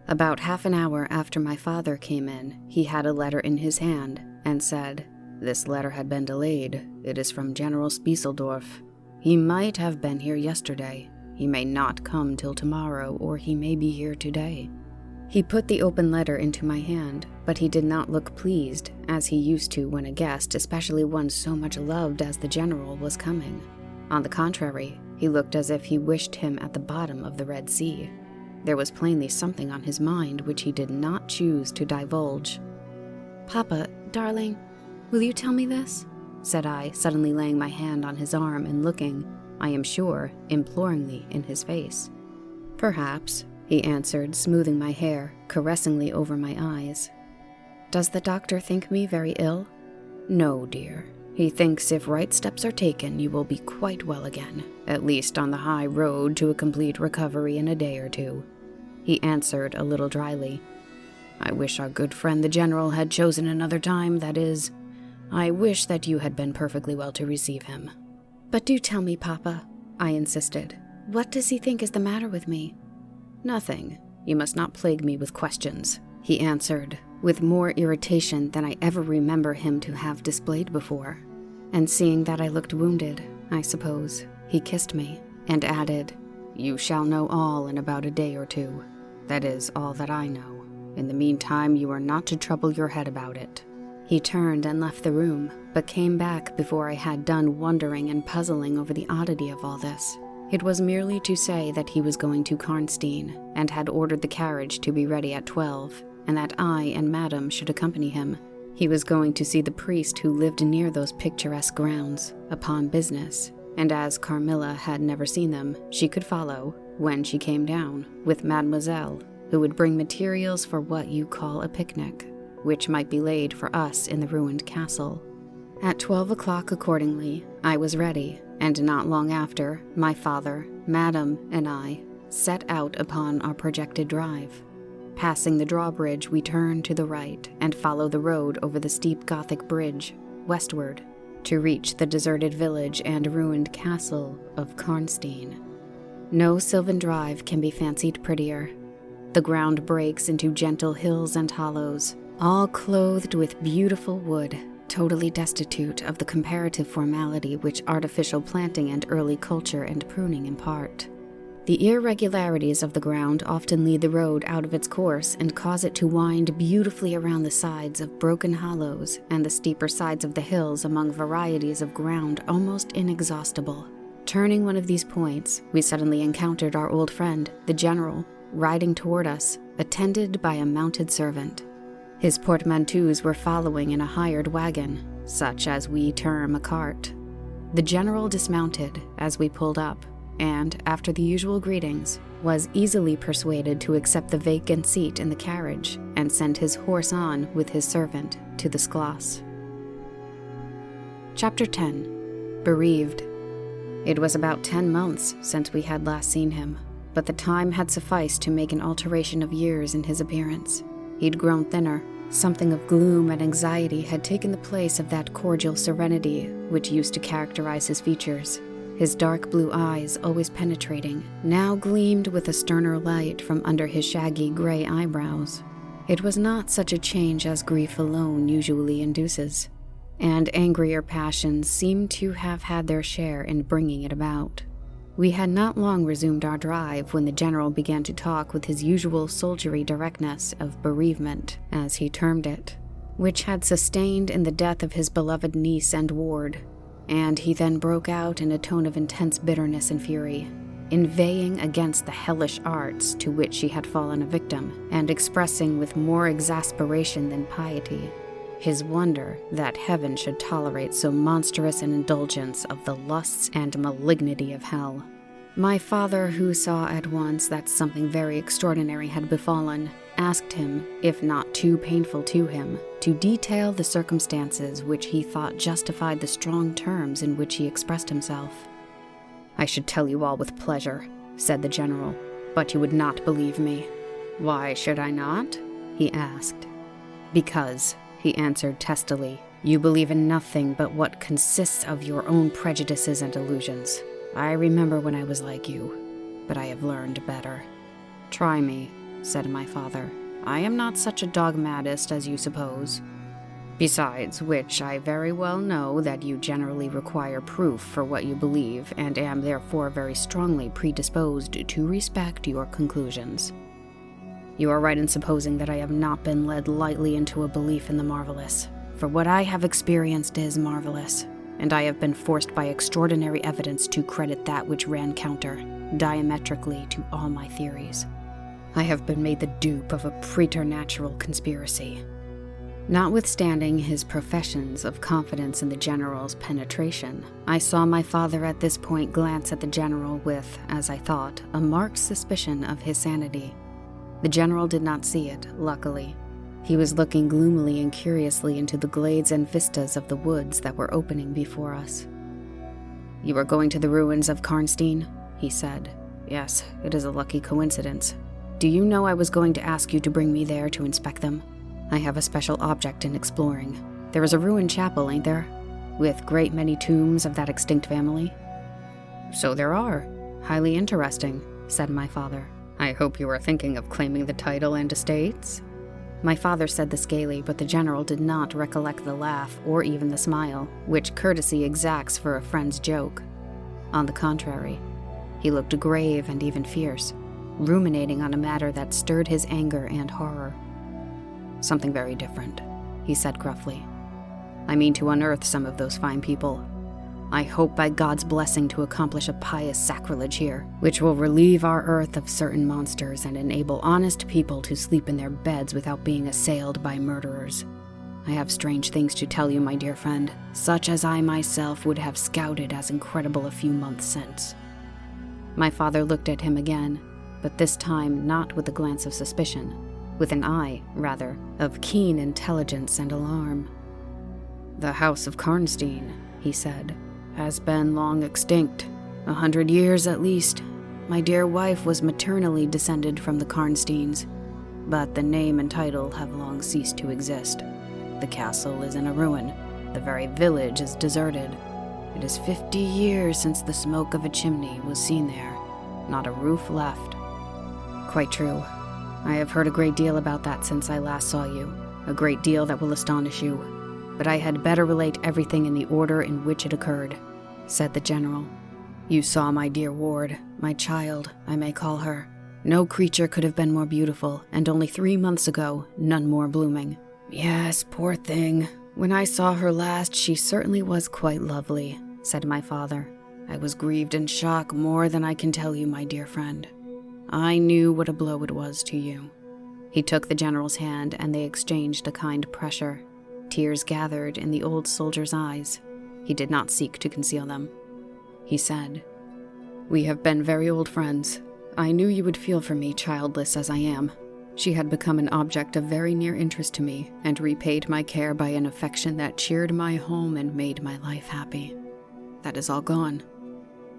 About half an hour after my father came in, he had a letter in his hand and said, "This letter had been delayed. It is from General Spieseldorf. He might have been here yesterday. He may not come till tomorrow, or he may be here today." He put the open letter into my hand, but he did not look pleased, as he used to when a guest, especially one so much loved as the general, was coming. On the contrary, he looked as if he wished him at the bottom of the Red Sea. There was plainly something on his mind which he did not choose to divulge. "Papa, darling, will you tell me this?" said I, suddenly laying my hand on his arm and looking, I am sure, imploringly in his face. "Perhaps," he answered, smoothing my hair caressingly over my eyes. "Does the doctor think me very ill?" "No, dear. He thinks if right steps are taken, you will be quite well again, at least on the high road to a complete recovery in a day or two," he answered a little dryly. "I wish our good friend the General had chosen another time, that is, I wish that you had been perfectly well to receive him." "But do tell me, Papa," I insisted. "What does he think is the matter with me?" "Nothing. You must not plague me with questions," he answered, with more irritation than I ever remember him to have displayed before. And seeing that I looked wounded, I suppose, he kissed me, and added, "You shall know all in about a day or two. That is all that I know. In the meantime, you are not to trouble your head about it." He turned and left the room, but came back before I had done wondering and puzzling over the oddity of all this. It was merely to say that he was going to Karnstein, and had ordered the carriage to be ready at 12, and that I and Madam should accompany him. He was going to see the priest who lived near those picturesque grounds, upon business, and as Carmilla had never seen them, she could follow, when she came down, with Mademoiselle, who would bring materials for what you call a picnic, which might be laid for us in the ruined castle. At 12 o'clock accordingly, I was ready, and not long after, my father, Madam, and I set out upon our projected drive. Passing the drawbridge, we turned to the right and followed the road over the steep Gothic bridge, westward, to reach the deserted village and ruined castle of Karnstein. No sylvan drive can be fancied prettier. The ground breaks into gentle hills and hollows, all clothed with beautiful wood, totally destitute of the comparative formality which artificial planting and early culture and pruning impart. The irregularities of the ground often lead the road out of its course and cause it to wind beautifully around the sides of broken hollows and the steeper sides of the hills among varieties of ground almost inexhaustible. Turning one of these points, we suddenly encountered our old friend, the General, riding toward us, attended by a mounted servant. His portmanteaus were following in a hired wagon, such as we term a cart. The General dismounted as we pulled up, and, after the usual greetings, was easily persuaded to accept the vacant seat in the carriage and send his horse on with his servant to the Schloss. Chapter 10. Bereaved. It was about 10 months since we had last seen him. but the time had sufficed to make an alteration of years in his appearance. He'd grown thinner. Something of gloom and anxiety had taken the place of that cordial serenity which used to characterize his features. His dark blue eyes, always penetrating, now gleamed with a sterner light from under his shaggy gray eyebrows. It was not such a change as grief alone usually induces, and angrier passions seemed to have had their share in bringing it about. We had not long resumed our drive when the general began to talk with his usual soldiery directness of bereavement, as he termed it, which had sustained in the death of his beloved niece and ward, and he then broke out in a tone of intense bitterness and fury, inveighing against the hellish arts to which she had fallen a victim, and expressing with more exasperation than piety his wonder that heaven should tolerate so monstrous an indulgence of the lusts and malignity of hell. My father, who saw at once that something very extraordinary had befallen, asked him, if not too painful to him, to detail the circumstances which he thought justified the strong terms in which he expressed himself. "I should tell you all with pleasure," said the general, "but you would not believe me." "Why should I not?" he asked. "Because," he answered testily, "you believe in nothing but what consists of your own prejudices and illusions. I remember when I was like you, but I have learned better." "Try me," said my father. "I am not such a dogmatist as you suppose. Besides which, I very well know that you generally require proof for what you believe, and am therefore very strongly predisposed to respect your conclusions. You are right in supposing that I have not been led lightly into a belief in the marvelous, for what I have experienced is marvelous, and I have been forced by extraordinary evidence to credit that which ran counter, diametrically, to all my theories. I have been made the dupe of a preternatural conspiracy." Notwithstanding his professions of confidence in the general's penetration, I saw my father at this point glance at the general with, as I thought, a marked suspicion of his sanity. The general did not see it, luckily. He was looking gloomily and curiously into the glades and vistas of the woods that were opening before us. "You are going to the ruins of Karnstein?" he said. "Yes, it is a lucky coincidence. Do you know I was going to ask you to bring me there to inspect them? I have a special object in exploring. There is a ruined chapel, ain't there? With great many tombs of that extinct family?" "So there are. Highly interesting," said my father. "I hope you are thinking of claiming the title and estates?" My father said this gaily, but the general did not recollect the laugh or even the smile, which courtesy exacts for a friend's joke. On the contrary, he looked grave and even fierce, ruminating on a matter that stirred his anger and horror. "Something very different," he said gruffly. "I mean to unearth some of those fine people. I hope by God's blessing to accomplish a pious sacrilege here, which will relieve our earth of certain monsters and enable honest people to sleep in their beds without being assailed by murderers. I have strange things to tell you, my dear friend, such as I myself would have scouted as incredible a few months since." My father looked at him again, but this time not with a glance of suspicion, with an eye, rather, of keen intelligence and alarm. "The house of Karnstein," he said, "has been long extinct, 100 years at least. My dear wife was maternally descended from the Karnsteins, but the name and title have long ceased to exist. The castle is in a ruin. The very village is deserted. It is 50 years since the smoke of a chimney was seen there. Not a roof left." "Quite true. I have heard a great deal about that since I last saw you, a great deal that will astonish you. But I had better relate everything in the order in which it occurred," said the general. "You saw my dear ward, my child, I may call her. No creature could have been more beautiful, and only 3 months ago, none more blooming. Yes, poor thing. When I saw her last, she certainly was quite lovely," said my father. "I was grieved and shocked more than I can tell you, my dear friend. I knew what a blow it was to you." He took the general's hand, and they exchanged a kind pressure. Tears gathered in the old soldier's eyes. He did not seek to conceal them. He said, "We have been very old friends. I knew you would feel for me, childless as I am." She had become an object of very near interest to me, and repaid my care by an affection that cheered my home and made my life happy. That is all gone.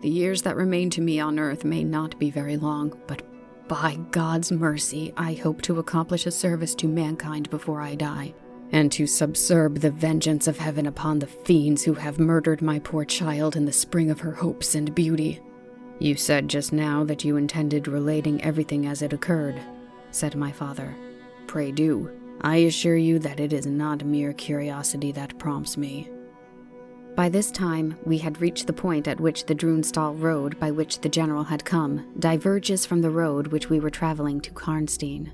The years that remain to me on earth may not be very long, but by God's mercy, I hope to accomplish a service to mankind before I die, and to subserve the vengeance of heaven upon the fiends who have murdered my poor child in the spring of her hopes and beauty." "You said just now that you intended relating everything as it occurred," said my father. "Pray do. I assure you that it is not mere curiosity that prompts me." By this time, we had reached the point at which the Drunstall road by which the general had come diverges from the road which we were traveling to Karnstein.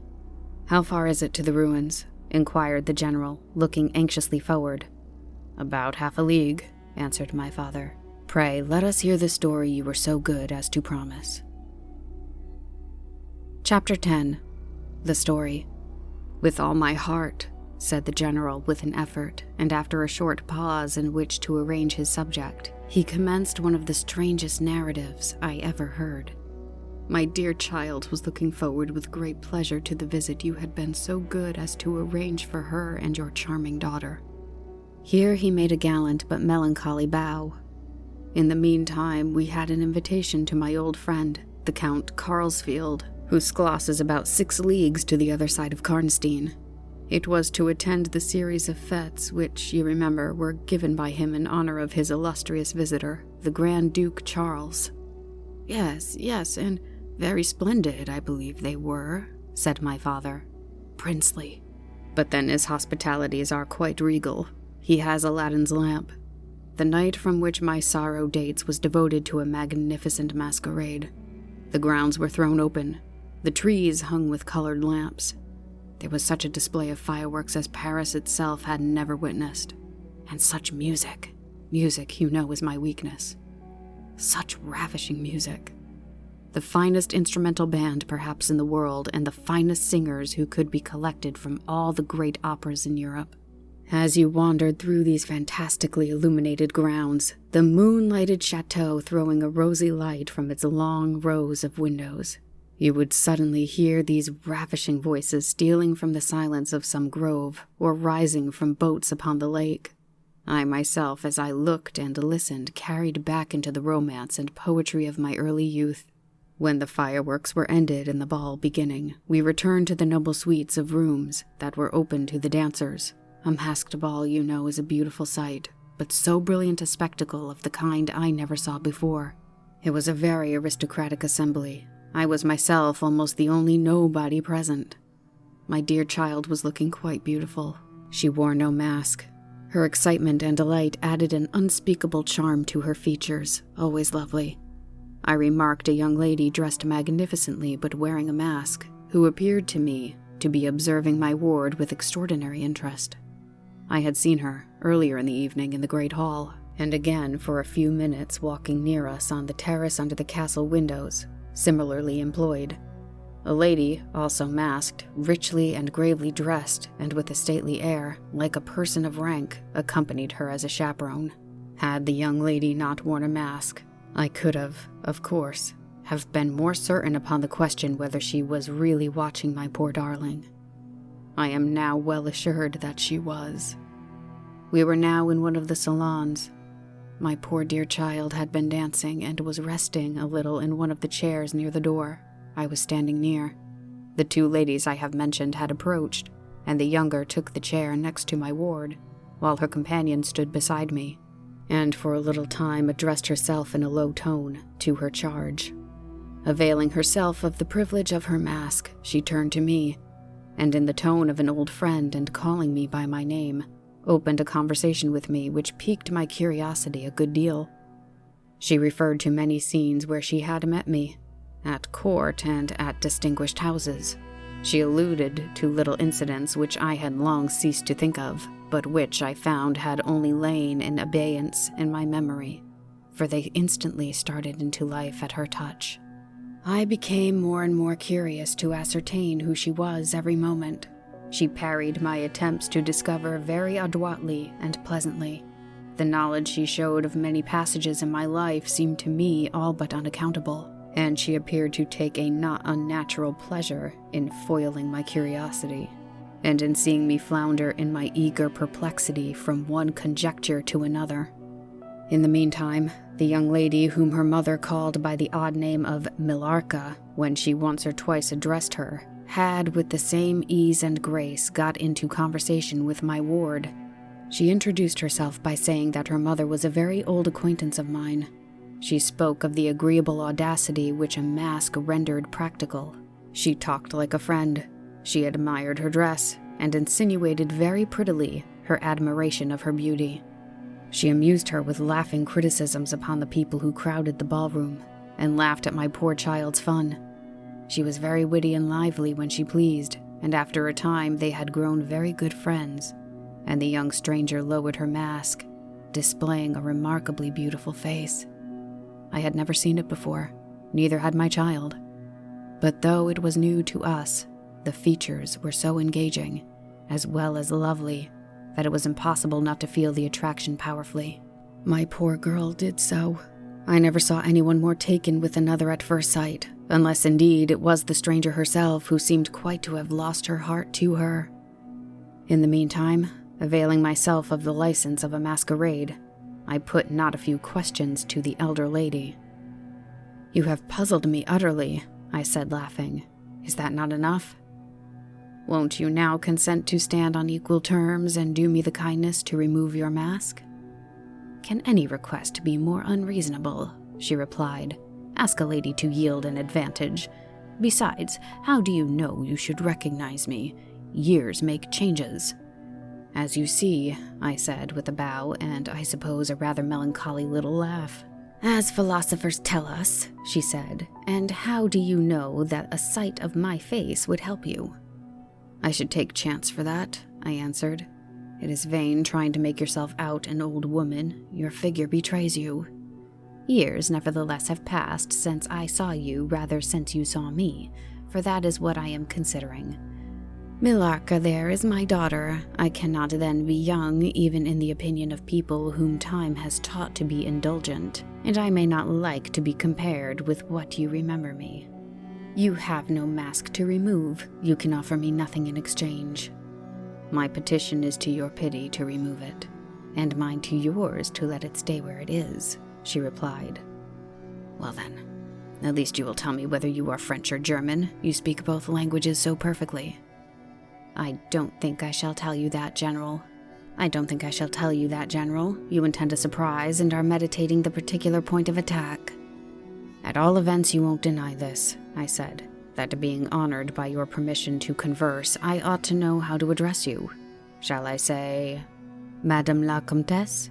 "How far is it to the ruins?" inquired the general, looking anxiously forward. "About half a league," answered my father. "Pray, let us hear the story you were so good as to promise." Chapter 10. The Story. "With all my heart," said the general with an effort, and after a short pause in which to arrange his subject, he commenced one of the strangest narratives I ever heard. "My dear child was looking forward with great pleasure to the visit you had been so good as to arrange for her and your charming daughter." Here he made a gallant but melancholy bow. "In the meantime, we had an invitation to my old friend, the Count Carlsfield, whose Schloss is about 6 leagues to the other side of Karnstein. It was to attend the series of fêtes which, you remember, were given by him in honor of his illustrious visitor, the Grand Duke Charles." Yes, and very splendid, I believe they were," said my father. "Princely. But then his hospitalities are quite regal. He has Aladdin's lamp. The night from which my sorrow dates was devoted to a magnificent masquerade. The grounds were thrown open, the trees hung with colored lamps. There was such a display of fireworks as Paris itself had never witnessed. And such music. Music, you know, is my weakness. Such ravishing music. The finest instrumental band perhaps in the world, and the finest singers who could be collected from all the great operas in Europe. As you wandered through these fantastically illuminated grounds, the moon-lighted chateau throwing a rosy light from its long rows of windows, you would suddenly hear these ravishing voices stealing from the silence of some grove, or rising from boats upon the lake. I myself, as I looked and listened, carried back into the romance and poetry of my early youth. When the fireworks were ended and the ball beginning, we returned to the noble suites of rooms that were open to the dancers. A masked ball, you know, is a beautiful sight, but so brilliant a spectacle of the kind I never saw before. It was a very aristocratic assembly. I was myself almost the only nobody present. My dear child was looking quite beautiful. She wore no mask. Her excitement and delight added an unspeakable charm to her features, always lovely. I remarked a young lady dressed magnificently but wearing a mask, who appeared to me to be observing my ward with extraordinary interest. I had seen her earlier in the evening in the great hall, and again for a few minutes walking near us on the terrace under the castle windows, similarly employed. A lady, also masked, richly and gravely dressed, and with a stately air, like a person of rank, accompanied her as a chaperone. Had the young lady not worn a mask, I could have, of course, have been more certain upon the question whether she was really watching my poor darling. I am now well assured that she was. We were now in one of the salons. My poor dear child had been dancing and was resting a little in one of the chairs near the door. I was standing near. The 2 ladies I have mentioned had approached, and the younger took the chair next to my ward, while her companion stood beside me, and for a little time addressed herself in a low tone to her charge. Availing herself of the privilege of her mask, she turned to me, and in the tone of an old friend and calling me by my name, opened a conversation with me which piqued my curiosity a good deal. She referred to many scenes where she had met me, at court and at distinguished houses. She alluded to little incidents which I had long ceased to think of, but which I found had only lain in abeyance in my memory, for they instantly started into life at her touch. I became more and more curious to ascertain who she was every moment. She parried my attempts to discover very adroitly and pleasantly. The knowledge she showed of many passages in my life seemed to me all but unaccountable, and she appeared to take a not unnatural pleasure in foiling my curiosity, and in seeing me flounder in my eager perplexity from one conjecture to another. In the meantime, the young lady whom her mother called by the odd name of Millarca when she once or twice addressed her, had with the same ease and grace got into conversation with my ward. She introduced herself by saying that her mother was a very old acquaintance of mine. She spoke of the agreeable audacity which a mask rendered practical. She talked like a friend. She admired her dress, and insinuated very prettily her admiration of her beauty. She amused her with laughing criticisms upon the people who crowded the ballroom, and laughed at my poor child's fun. She was very witty and lively when she pleased, and after a time they had grown very good friends, and the young stranger lowered her mask, displaying a remarkably beautiful face. I had never seen it before, neither had my child. But though it was new to us, the features were so engaging, as well as lovely, that it was impossible not to feel the attraction powerfully. My poor girl did so. I never saw anyone more taken with another at first sight, unless indeed it was the stranger herself who seemed quite to have lost her heart to her. In the meantime, availing myself of the license of a masquerade, I put not a few questions to the elder lady. "You have puzzled me utterly," I said, laughing. "Is that not enough? Won't you now consent to stand on equal terms and do me the kindness to remove your mask?" "Can any request be more unreasonable?" she replied. "Ask a lady to yield an advantage. Besides, how do you know you should recognize me? Years make changes." "As you see," I said with a bow and I suppose a rather melancholy little laugh. "As philosophers tell us," she said, "and how do you know that a sight of my face would help you?" "I should take chance for that," I answered. "It is vain trying to make yourself out an old woman. Your figure betrays you." "Years, nevertheless, have passed since I saw you, rather since you saw me, for that is what I am considering. Millarca there is my daughter. I cannot then be young, even in the opinion of people whom time has taught to be indulgent, and I may not like to be compared with what you remember me. You have no mask to remove. You can offer me nothing in exchange. My petition is to your pity to remove it, and mine to yours to let it stay where it is," she replied. "Well then, at least you will tell me whether you are French or German. You speak both languages so perfectly." "I don't think I shall tell you that, General. You intend a surprise and are meditating the particular point of attack." "At all events, you won't deny this," I said, "that being honored by your permission to converse, I ought to know how to address you. Shall I say, Madame la Comtesse?"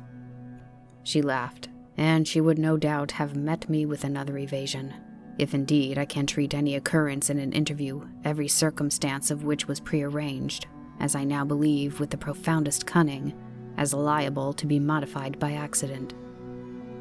She laughed, and she would no doubt have met me with another evasion, if indeed I can treat any occurrence in an interview, every circumstance of which was prearranged, as I now believe with the profoundest cunning, as liable to be modified by accident.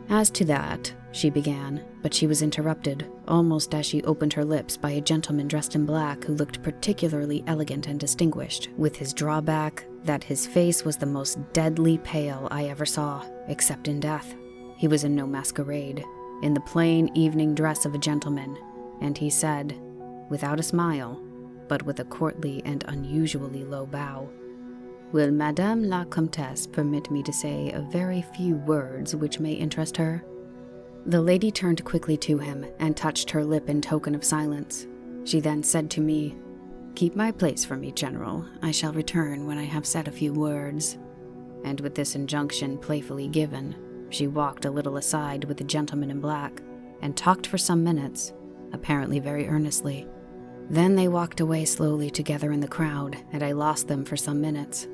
"As to that," she began, but she was interrupted, almost as she opened her lips, by a gentleman dressed in black who looked particularly elegant and distinguished, with his drawback that his face was the most deadly pale I ever saw, except in death. He was in no masquerade, in the plain evening dress of a gentleman, and he said, without a smile, but with a courtly and unusually low bow, "Will Madame la Comtesse permit me to say a very few words which may interest her?" The lady turned quickly to him and touched her lip in token of silence. She then said to me, "Keep my place for me, General. I shall return when I have said a few words." And with this injunction playfully given, she walked a little aside with the gentleman in black, and talked for some minutes, apparently very earnestly. Then they walked away slowly together in the crowd, and I lost them for some minutes.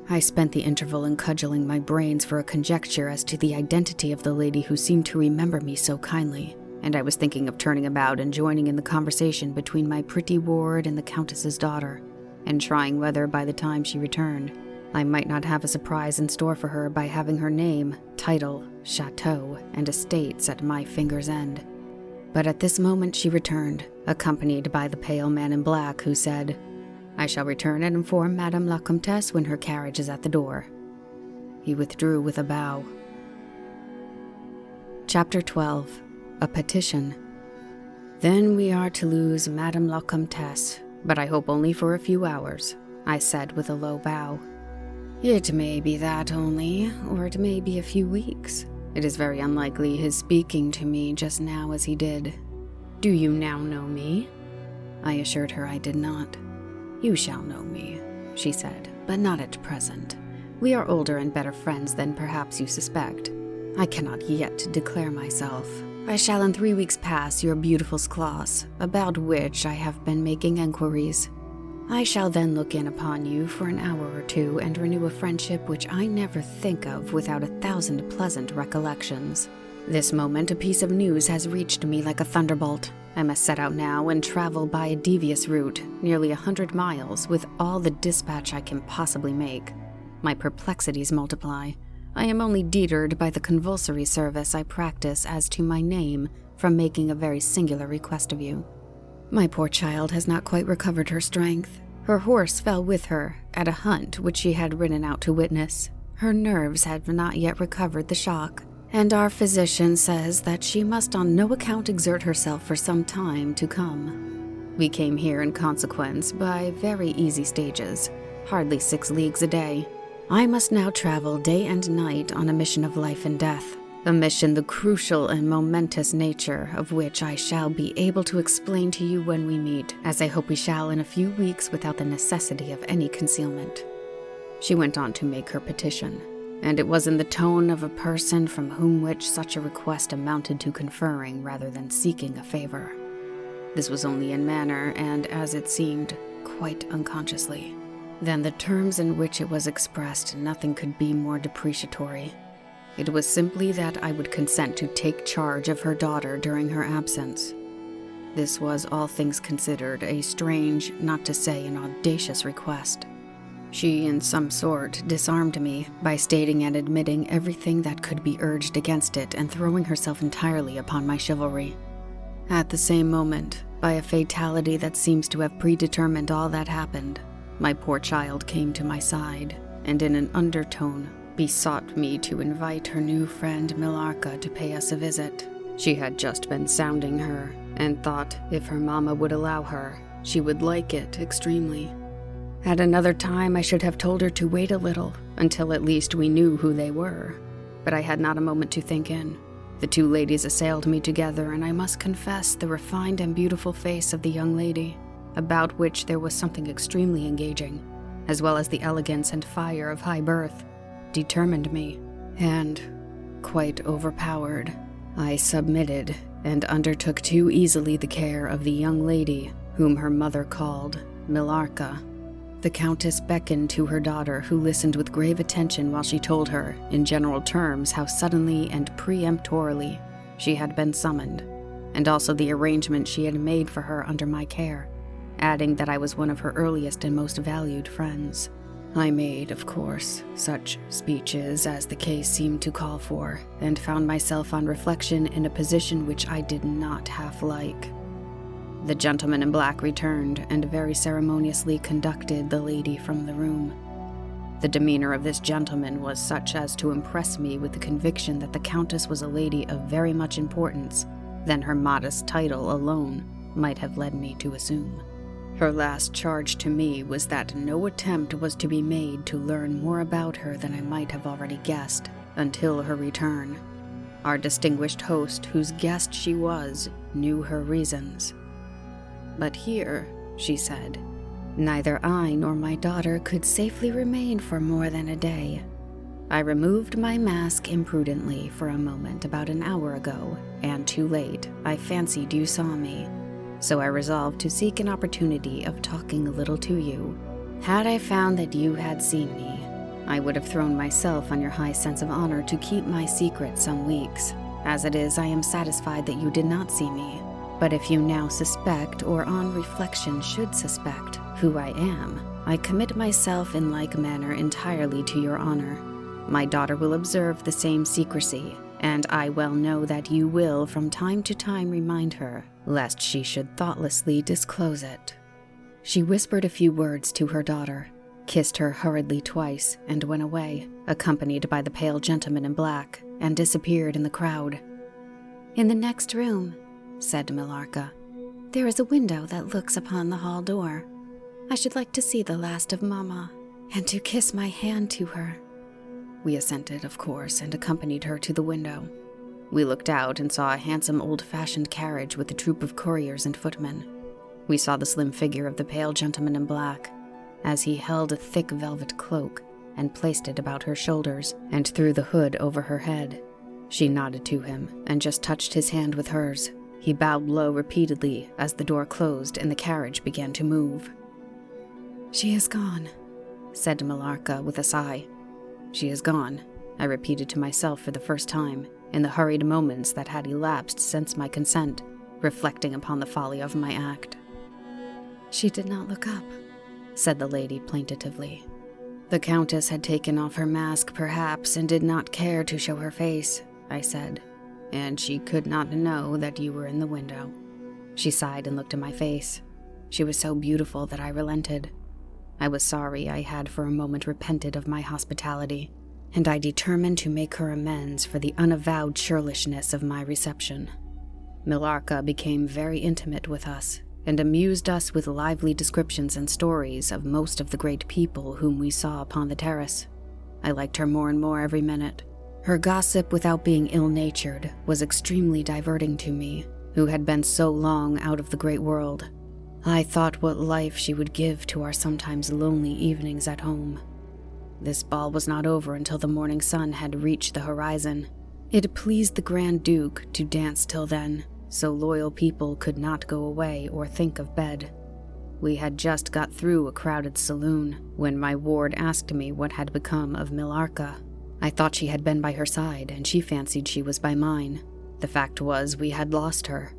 I spent the interval in cudgeling my brains for a conjecture as to the identity of the lady who seemed to remember me so kindly, and I was thinking of turning about and joining in the conversation between my pretty ward and the Countess's daughter, and trying whether by the time she returned, I might not have a surprise in store for her by having her name, title, chateau, and estates at my finger's end. But at this moment she returned, accompanied by the pale man in black, who said, "I shall return and inform Madame la Comtesse when her carriage is at the door." He withdrew with a bow. Chapter 12. A Petition. "Then we are to lose Madame la Comtesse, but I hope only for a few hours," I said with a low bow. "It may be that only, or it may be a few weeks. It is very unlikely his speaking to me just now as he did. Do you now know me? I assured her I did not. You shall know me, she said, but not at present. We are older and better friends than perhaps you suspect. I cannot yet declare myself. I shall in 3 weeks pass your beautiful class, about which I have been making enquiries. I shall then look in upon you for an hour or two and renew a friendship which I never think of without 1,000 pleasant recollections. This moment a piece of news has reached me like a thunderbolt. I must set out now and travel by a devious route, nearly 100 miles, with all the dispatch I can possibly make. My perplexities multiply. I am only deterred by the convulsory service I practice as to my name from making a very singular request of you. My poor child has not quite recovered her strength. Her horse fell with her at a hunt which she had ridden out to witness. Her nerves have not yet recovered the shock, and our physician says that she must on no account exert herself for some time to come. We came here in consequence by very easy stages, hardly 6 leagues a day. I must now travel day and night on a mission of life and death, a mission the crucial and momentous nature of which I shall be able to explain to you when we meet, as I hope we shall in a few weeks without the necessity of any concealment. She went on to make her petition, and it was in the tone of a person from whom which such a request amounted to conferring rather than seeking a favor. This was only in manner, and as it seemed, quite unconsciously. Than the terms in which it was expressed, nothing could be more depreciatory. It was simply that I would consent to take charge of her daughter during her absence. This was, all things considered, a strange, not to say an audacious request. She, in some sort, disarmed me by stating and admitting everything that could be urged against it and throwing herself entirely upon my chivalry. At the same moment, by a fatality that seems to have predetermined all that happened, my poor child came to my side, and in an undertone besought me to invite her new friend Millarca to pay us a visit. She had just been sounding her, and thought if her mamma would allow her, she would like it extremely. At another time I should have told her to wait a little, until at least we knew who they were, but I had not a moment to think in. The two ladies assailed me together, and I must confess the refined and beautiful face of the young lady, about which there was something extremely engaging, as well as the elegance and fire of high birth, determined me, and, quite overpowered, I submitted and undertook too easily the care of the young lady whom her mother called Millarca. The Countess beckoned to her daughter, who listened with grave attention while she told her, in general terms, how suddenly and peremptorily she had been summoned, and also the arrangement she had made for her under my care, adding that I was one of her earliest and most valued friends. I made, of course, such speeches as the case seemed to call for, and found myself on reflection in a position which I did not half like. The gentleman in black returned and very ceremoniously conducted the lady from the room. The demeanor of this gentleman was such as to impress me with the conviction that the Countess was a lady of very much importance than her modest title alone might have led me to assume. Her last charge to me was that no attempt was to be made to learn more about her than I might have already guessed until her return. Our distinguished host, whose guest she was, knew her reasons. But here, she said, neither I nor my daughter could safely remain for more than a day. I removed my mask imprudently for a moment about an hour ago, and too late, I fancied you saw me. So I resolved to seek an opportunity of talking a little to you. Had I found that you had seen me, I would have thrown myself on your high sense of honor to keep my secret some weeks. As it is, I am satisfied that you did not see me. But if you now suspect, or on reflection should suspect, who I am, I commit myself in like manner entirely to your honor. My daughter will observe the same secrecy, and I well know that you will from time to time remind her, lest she should thoughtlessly disclose it. She whispered a few words to her daughter, kissed her hurriedly twice, and went away, accompanied by the pale gentleman in black, and disappeared in the crowd. "In the next room," said Millarca, "there is a window that looks upon the hall door. I should like to see the last of Mamma, and to kiss my hand to her." we assented, of course, and accompanied her to the window. We looked out and saw a handsome old-fashioned carriage with a troop of couriers and footmen. We saw the slim figure of the pale gentleman in black, as he held a thick velvet cloak and placed it about her shoulders and threw the hood over her head. She nodded to him and just touched his hand with hers. He bowed low repeatedly as the door closed and the carriage began to move. "She is gone," said Millarca with a sigh. "She is gone," I repeated to myself for the first time, in the hurried moments that had elapsed since my consent, reflecting upon the folly of my act. "She did not look up," said the lady plaintively. "The Countess had taken off her mask, perhaps, and did not care to show her face," I said, "and she could not know that you were in the window." She sighed and looked in my face. She was so beautiful that I relented. I was sorry I had for a moment repented of my hospitality, and I determined to make her amends for the unavowed churlishness of my reception. Millarca became very intimate with us, and amused us with lively descriptions and stories of most of the great people whom we saw upon the terrace. I liked her more and more every minute. Her gossip, without being ill-natured, was extremely diverting to me, who had been so long out of the great world. I thought what life she would give to our sometimes lonely evenings at home. This ball was not over until the morning sun had reached the horizon. It pleased the Grand Duke to dance till then, so loyal people could not go away or think of bed. We had just got through a crowded saloon when my ward asked me what had become of Millarca. I thought she had been by her side, and she fancied she was by mine. The fact was, we had lost her.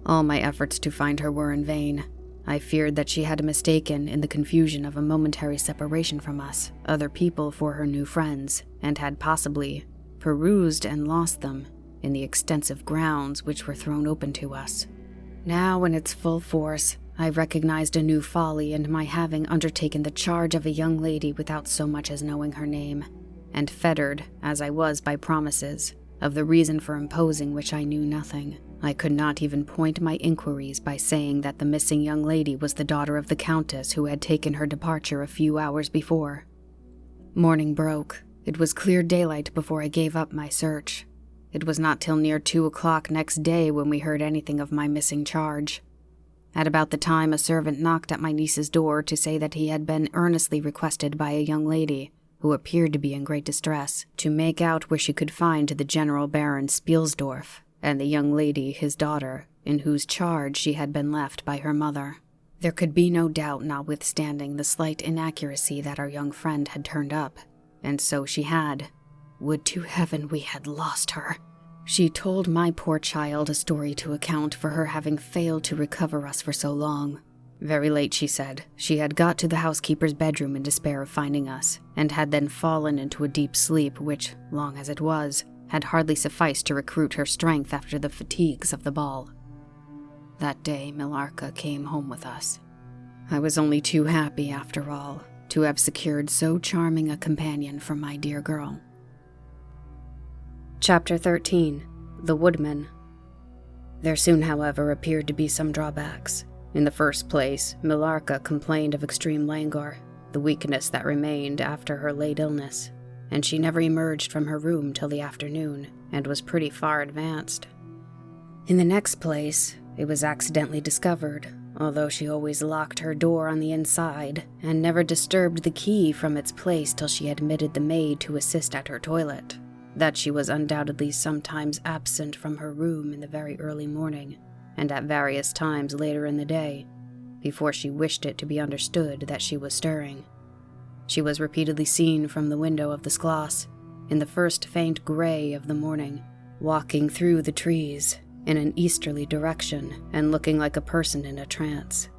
All my efforts to find her were in vain. I feared that she had mistaken, in the confusion of a momentary separation from us, other people for her new friends, and had possibly perused and lost them in the extensive grounds which were thrown open to us. Now, in its full force, I recognized a new folly in my having undertaken the charge of a young lady without so much as knowing her name, and fettered, as I was by promises, of the reason for imposing which I knew nothing. I could not even point my inquiries by saying that the missing young lady was the daughter of the Countess who had taken her departure a few hours before. Morning broke. It was clear daylight before I gave up my search. It was not till near 2 o'clock next day when we heard anything of my missing charge. At about the time, a servant knocked at my niece's door to say that he had been earnestly requested by a young lady, who appeared to be in great distress, to make out where she could find the General Baron Spielsdorf, and the young lady, his daughter, in whose charge she had been left by her mother. There could be no doubt, notwithstanding the slight inaccuracy, that our young friend had turned up, and so she had. Would to heaven we had lost her! She told my poor child a story to account for her having failed to recover us for so long. Very late, she said, she had got to the housekeeper's bedroom in despair of finding us, and had then fallen into a deep sleep which, long as it was, had hardly sufficed to recruit her strength after the fatigues of the ball. That day, Millarca came home with us. I was only too happy, after all, to have secured so charming a companion for my dear girl. Chapter 13. The Woodman. There soon, however, appeared to be some drawbacks. In the first place, Millarca complained of extreme languor, the weakness that remained after her late illness, and she never emerged from her room till the afternoon, and was pretty far advanced. In the next place, it was accidentally discovered, although she always locked her door on the inside, and never disturbed the key from its place till she admitted the maid to assist at her toilet, that she was undoubtedly sometimes absent from her room in the very early morning, and at various times later in the day, before she wished it to be understood that she was stirring. She was repeatedly seen from the window of the Schloss, in the first faint gray of the morning, walking through the trees in an easterly direction and looking like a person in a trance.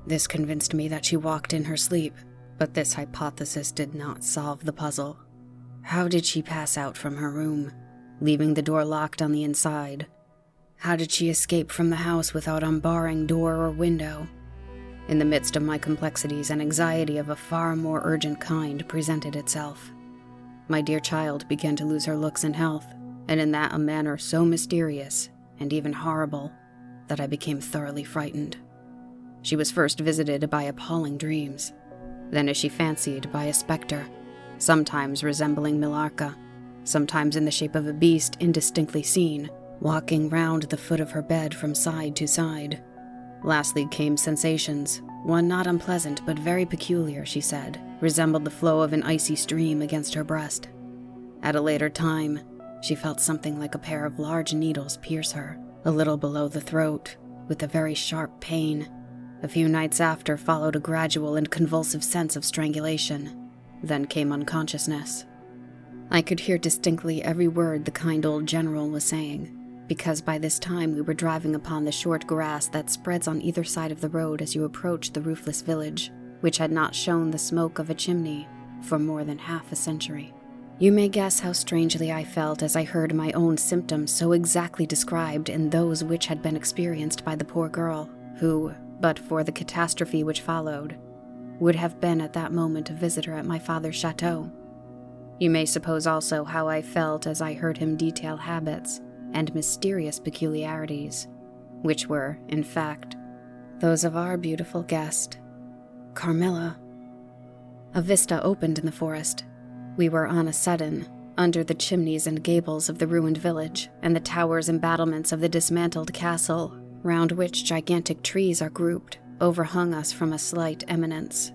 This convinced me that she walked in her sleep, but this hypothesis did not solve the puzzle. How did she pass out from her room, leaving the door locked on the inside? How did she escape from the house without unbarring door or window? In the midst of my complexities, an anxiety of a far more urgent kind presented itself. My dear child began to lose her looks and health, and in that a manner so mysterious and even horrible that I became thoroughly frightened. She was first visited by appalling dreams, then, as she fancied, by a spectre, sometimes resembling Millarca, sometimes in the shape of a beast indistinctly seen, walking round the foot of her bed from side to side. Lastly came sensations, one not unpleasant but very peculiar, she said, resembled the flow of an icy stream against her breast. At a later time, she felt something like a pair of large needles pierce her, a little below the throat, with a very sharp pain. A few nights after followed a gradual and convulsive sense of strangulation. Then came unconsciousness. I could hear distinctly every word the kind old general was saying, because by this time we were driving upon the short grass that spreads on either side of the road as you approach the roofless village, which had not shown the smoke of a chimney for more than half a century. You may guess how strangely I felt as I heard my own symptoms so exactly described in those which had been experienced by the poor girl, who, but for the catastrophe which followed, would have been at that moment a visitor at my father's chateau. You may suppose also how I felt as I heard him detail habits and mysterious peculiarities, which were, in fact, those of our beautiful guest, Carmilla. A vista opened in the forest. We were on a sudden under the chimneys and gables of the ruined village and the towers and battlements of the dismantled castle, round which gigantic trees are grouped, overhung us from a slight eminence.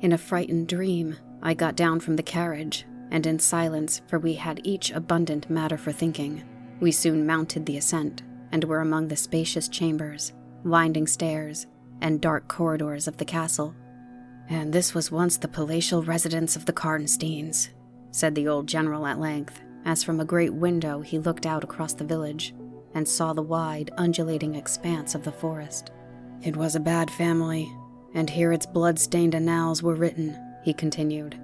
In a frightened dream, I got down from the carriage, and in silence, for we had each abundant matter for thinking, we soon mounted the ascent, and were among the spacious chambers, winding stairs, and dark corridors of the castle. "And this was once the palatial residence of the Karnsteins," said the old general at length, as from a great window he looked out across the village, and saw the wide, undulating expanse of the forest. "It was a bad family, and here its blood-stained annals were written," he continued.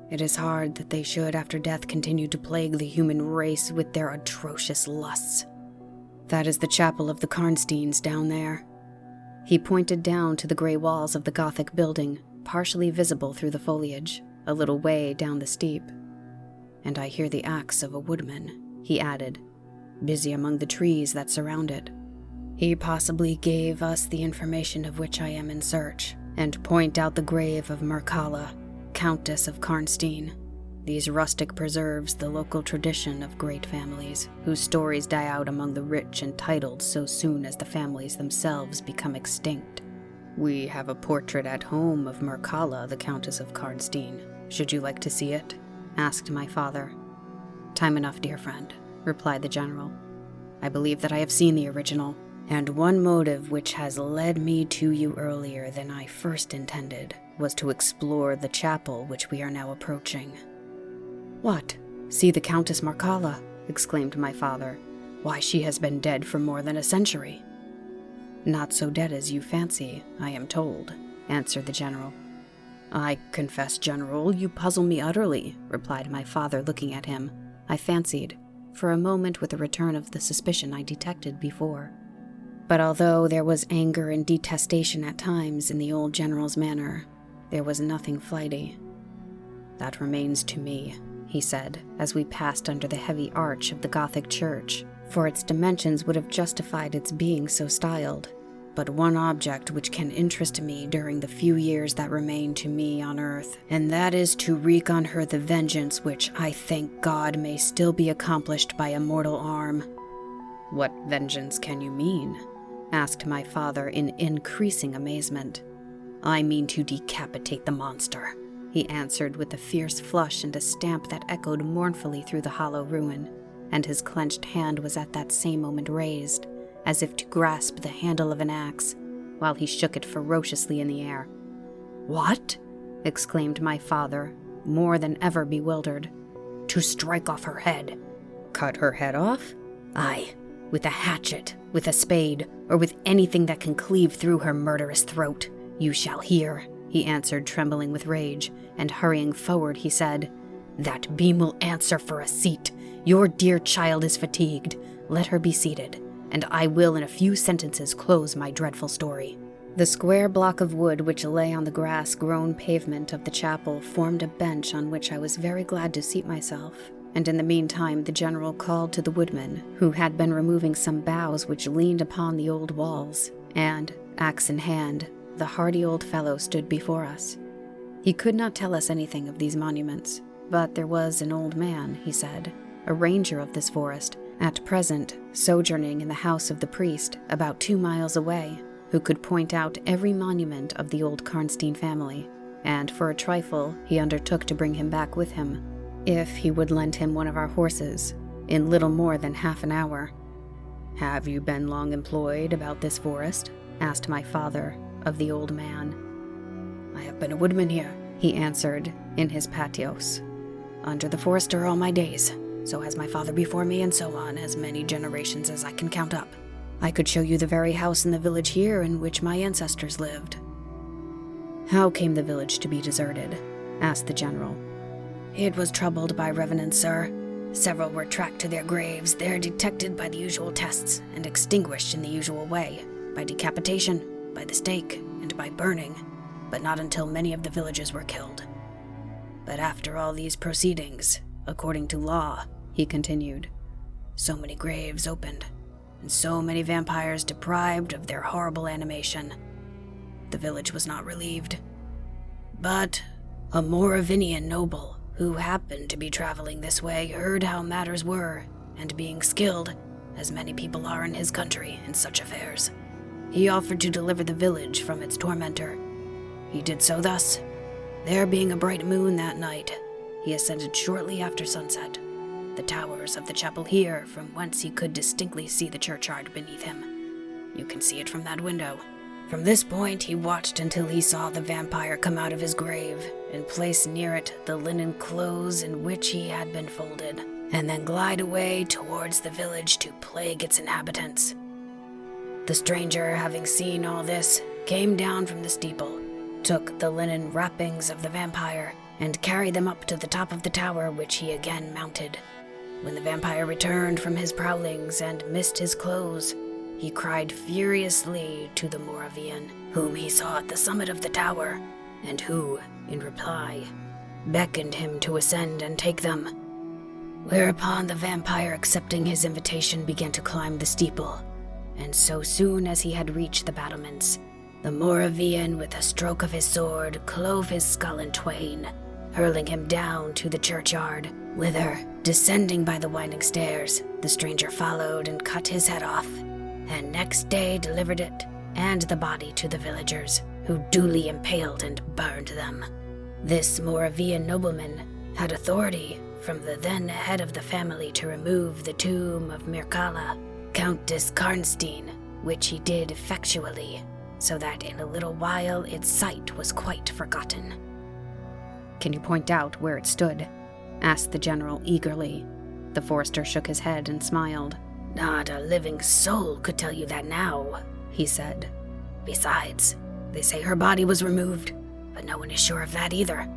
"It is hard that they should after death continue to plague the human race with their atrocious lusts. That is the chapel of the Karnsteins down there." He pointed down to the grey walls of the Gothic building, partially visible through the foliage, a little way down the steep. "And I hear the axe of a woodman," he added, "busy among the trees that surround it. He possibly gave us the information of which I am in search, and point out the grave of Mircalla, Countess of Karnstein. These rustic preserves the local tradition of great families, whose stories die out among the rich and titled so soon as the families themselves become extinct. We have a portrait at home of Mircalla, the Countess of Karnstein. Should you like to see it?" asked my father. "Time enough, dear friend," replied the general. "I believe that I have seen the original, and one motive which has led me to you earlier than I first intended was to explore the chapel which we are now approaching." "What? See the Countess Mircalla?" exclaimed my father. "Why, she has been dead for more than a century." "Not so dead as you fancy, I am told," answered the general. "I confess, General, you puzzle me utterly," replied my father, looking at him, I fancied, for a moment with a return of the suspicion I detected before. But although there was anger and detestation at times in the old general's manner, there was nothing flighty. "That remains to me," he said, as we passed under the heavy arch of the Gothic church, for its dimensions would have justified its being so styled. "But one object which can interest me during the few years that remain to me on earth, and that is to wreak on her the vengeance which I thank God may still be accomplished by a mortal arm." "What vengeance can you mean?" asked my father in increasing amazement. "I mean to decapitate the monster," he answered with a fierce flush and a stamp that echoed mournfully through the hollow ruin, and his clenched hand was at that same moment raised, as if to grasp the handle of an axe, while he shook it ferociously in the air. "What?" exclaimed my father, more than ever bewildered. "To strike off her head." "Cut her head off?" "Aye, with a hatchet, with a spade, or with anything that can cleave through her murderous throat. You shall hear," he answered, trembling with rage, and hurrying forward he said, "That beam will answer for a seat. Your dear child is fatigued. Let her be seated, and I will in a few sentences close my dreadful story." The square block of wood which lay on the grass-grown pavement of the chapel formed a bench on which I was very glad to seat myself, and in the meantime the general called to the woodman, who had been removing some boughs which leaned upon the old walls, and, axe in hand, the hardy old fellow stood before us. He could not tell us anything of these monuments, but there was an old man, he said, a ranger of this forest, at present sojourning in the house of the priest about 2 miles away, who could point out every monument of the old Karnstein family, and for a trifle he undertook to bring him back with him, if he would lend him one of our horses, in little more than half an hour. "Have you been long employed about this forest?" asked my father of the old man. "I have been a woodman here," he answered in his patois. "Under the forester all my days. So has my father before me, and so on, as many generations as I can count up. I could show you the very house in the village here in which my ancestors lived." "How came the village to be deserted?" asked the general. "It was troubled by revenants, sir. Several were tracked to their graves, there detected by the usual tests, and extinguished in the usual way, by decapitation, by the stake, and by burning, but not until many of the villagers were killed. But after all these proceedings, according to law," he continued, "so many graves opened, and so many vampires deprived of their horrible animation, the village was not relieved. But a Moravian noble, who happened to be traveling this way, heard how matters were, and being skilled, as many people are in his country in such affairs, he offered to deliver the village from its tormentor. He did so thus. There being a bright moon that night, he ascended shortly after sunset, the towers of the chapel here, from whence he could distinctly see the churchyard beneath him. You can see it from that window. From this point he watched until he saw the vampire come out of his grave, and place near it the linen clothes in which he had been folded, and then glide away towards the village to plague its inhabitants. The stranger, having seen all this, came down from the steeple, took the linen wrappings of the vampire, and carried them up to the top of the tower, which he again mounted. When the vampire returned from his prowlings and missed his clothes, he cried furiously to the Moravian, whom he saw at the summit of the tower, and who, in reply, beckoned him to ascend and take them. Whereupon the vampire, accepting his invitation, began to climb the steeple, and so soon as he had reached the battlements, the Moravian, with a stroke of his sword, clove his skull in twain, hurling him down to the churchyard, whither, descending by the winding stairs, the stranger followed and cut his head off, and next day delivered it and the body to the villagers, who duly impaled and burned them. This Moravian nobleman had authority from the then head of the family to remove the tomb of Mircalla, Countess Karnstein, which he did effectually, so that in a little while its site was quite forgotten." "Can you point out where it stood?" asked the general eagerly. The forester shook his head and smiled. "Not a living soul could tell you that now," he said. "Besides, they say her body was removed, but no one is sure of that either."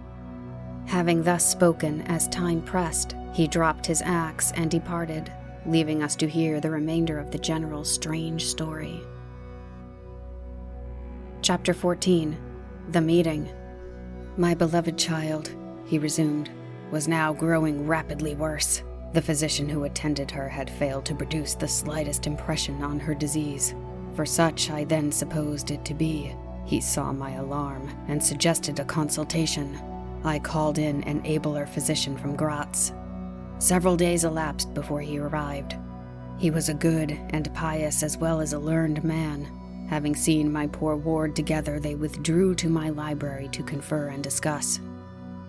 Having thus spoken as time pressed, he dropped his axe and departed, leaving us to hear the remainder of the general's strange story. Chapter 14. The Meeting. "My beloved child," he resumed, "was now growing rapidly worse. The physician who attended her had failed to produce the slightest impression on her disease, for such I then supposed it to be. He saw my alarm and suggested a consultation. I called in an abler physician from Graz. Several days elapsed before he arrived. He was a good and pious as well as a learned man. Having seen my poor ward together, they withdrew to my library to confer and discuss.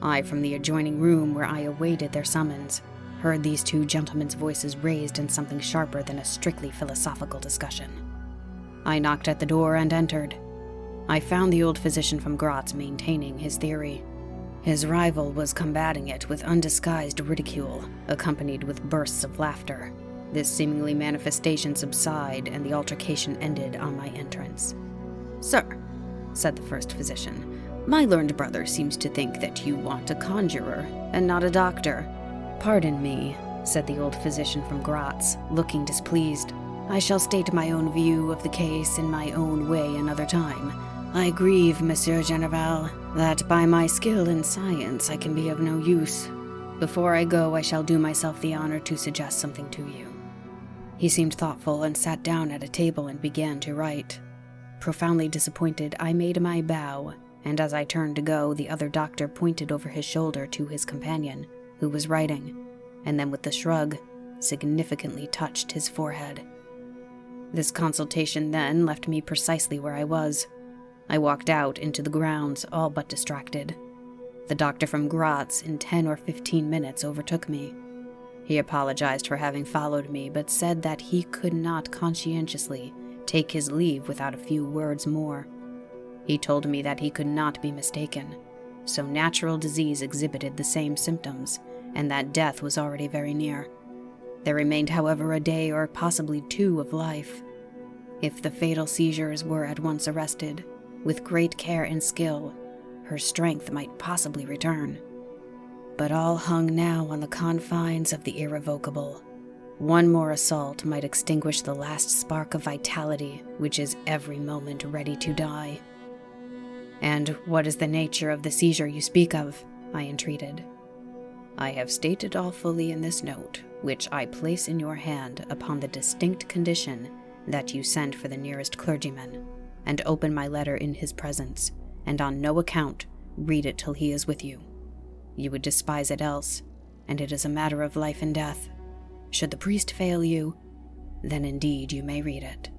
I, from the adjoining room where I awaited their summons, heard these two gentlemen's voices raised in something sharper than a strictly philosophical discussion. I knocked at the door and entered. I found the old physician from Graz maintaining his theory. His rival was combating it with undisguised ridicule, accompanied with bursts of laughter. This seemingly manifestation subsided, and the altercation ended on my entrance. "Sir," said the first physician, "my learned brother seems to think that you want a conjurer, and not a doctor." "Pardon me," said the old physician from Graz, looking displeased. "I shall state my own view of the case in my own way another time. I grieve, Monsieur General, that by my skill in science I can be of no use. Before I go, I shall do myself the honor to suggest something to you." He seemed thoughtful and sat down at a table and began to write. Profoundly disappointed, I made my bow and as I turned to go, the other doctor pointed over his shoulder to his companion, who was writing, and then with a shrug, significantly touched his forehead. This consultation then left me precisely where I was. I walked out into the grounds, all but distracted. The doctor from Graz in 10 or 15 minutes overtook me. He apologized for having followed me, but said that he could not conscientiously take his leave without a few words more. He told me that he could not be mistaken, so natural disease exhibited the same symptoms, and that death was already very near. There remained, however, a day or possibly 2 of life. If the fatal seizures were at once arrested, with great care and skill, her strength might possibly return. But all hung now on the confines of the irrevocable. One more assault might extinguish the last spark of vitality, which is every moment ready to die. "And what is the nature of the seizure you speak of?" I entreated. "I have stated all fully in this note, which I place in your hand upon the distinct condition that you send for the nearest clergyman, and open my letter in his presence, and on no account read it till he is with you. You would despise it else, and it is a matter of life and death. Should the priest fail you, then indeed you may read it."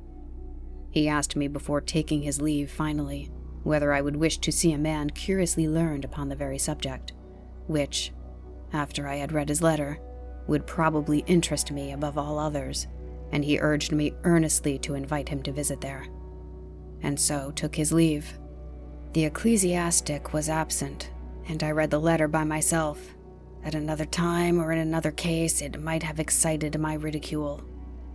He asked me before taking his leave finally whether I would wish to see a man curiously learned upon the very subject, which, after I had read his letter, would probably interest me above all others, and he urged me earnestly to invite him to visit there, and so took his leave. The ecclesiastic was absent, and I read the letter by myself. At another time or in another case it might have excited my ridicule.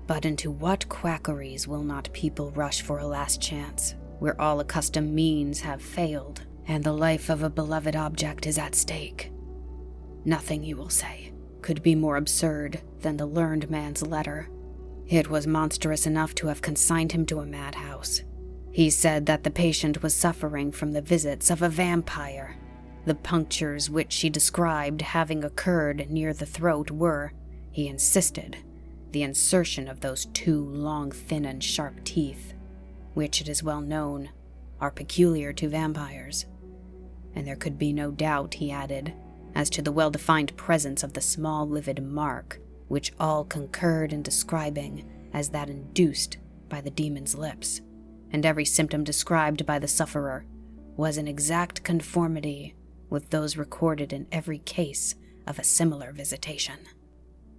But into what quackeries will not people rush for a last chance, where all accustomed means have failed, and the life of a beloved object is at stake? Nothing, you will say, could be more absurd than the learned man's letter. It was monstrous enough to have consigned him to a madhouse. He said that the patient was suffering from the visits of a vampire. The punctures which she described having occurred near the throat were, he insisted, the insertion of those 2 long, thin, and sharp teeth, which, it is well known, are peculiar to vampires. And there could be no doubt, he added, as to the well-defined presence of the small livid mark, which all concurred in describing as that induced by the demon's lips, and every symptom described by the sufferer was in exact conformity with those recorded in every case of a similar visitation.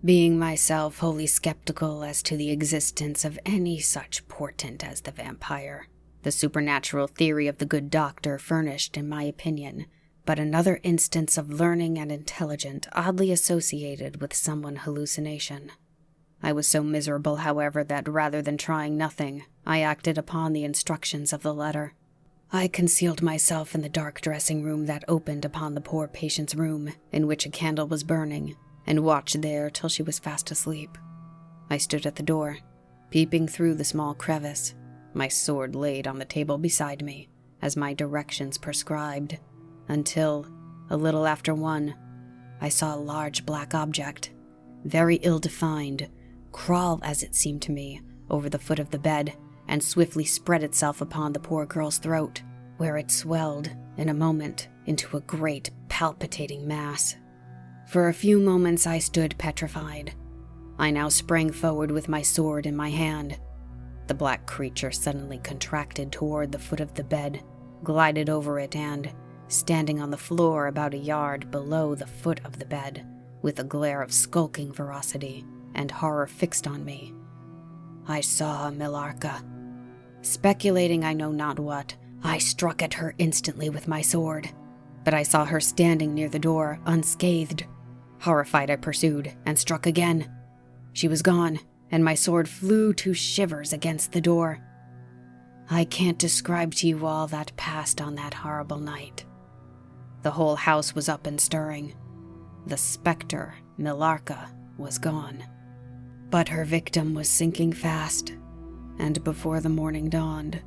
Being myself wholly skeptical as to the existence of any such portent as the vampire, the supernatural theory of the good doctor furnished, in my opinion, but another instance of learning and intelligence oddly associated with some hallucination. I was so miserable, however, that rather than trying nothing, I acted upon the instructions of the letter. I concealed myself in the dark dressing room that opened upon the poor patient's room, in which a candle was burning, and watched there till she was fast asleep. I stood at the door, peeping through the small crevice, my sword laid on the table beside me, as my directions prescribed, until, a little after 1, I saw a large black object, very ill-defined, crawl, as it seemed to me, over the foot of the bed, and swiftly spread itself upon the poor girl's throat, where it swelled, in a moment, into a great, palpitating mass. For a few moments I stood petrified. I now sprang forward with my sword in my hand. The black creature suddenly contracted toward the foot of the bed, glided over it, and, standing on the floor about a yard below the foot of the bed, with a glare of skulking ferocity and horror fixed on me, I saw Millarca. Speculating I know not what, I struck at her instantly with my sword, but I saw her standing near the door, unscathed. Horrified, I pursued, and struck again. She was gone, and my sword flew to shivers against the door. I can't describe to you all that passed on that horrible night. The whole house was up and stirring. The spectre, Millarca, was gone. But her victim was sinking fast, and before the morning dawned,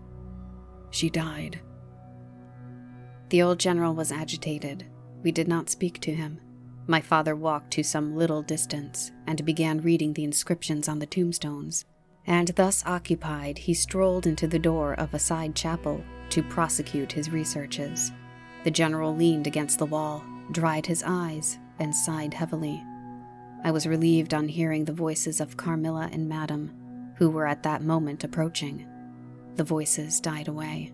she died. The old general was agitated. We did not speak to him. My father walked to some little distance and began reading the inscriptions on the tombstones, And thus occupied, he strolled into the door of a side chapel to prosecute his researches. The general leaned against the wall, dried his eyes, and sighed heavily. I was relieved on hearing the voices of Carmilla and Madame, who were at that moment approaching. The voices died away.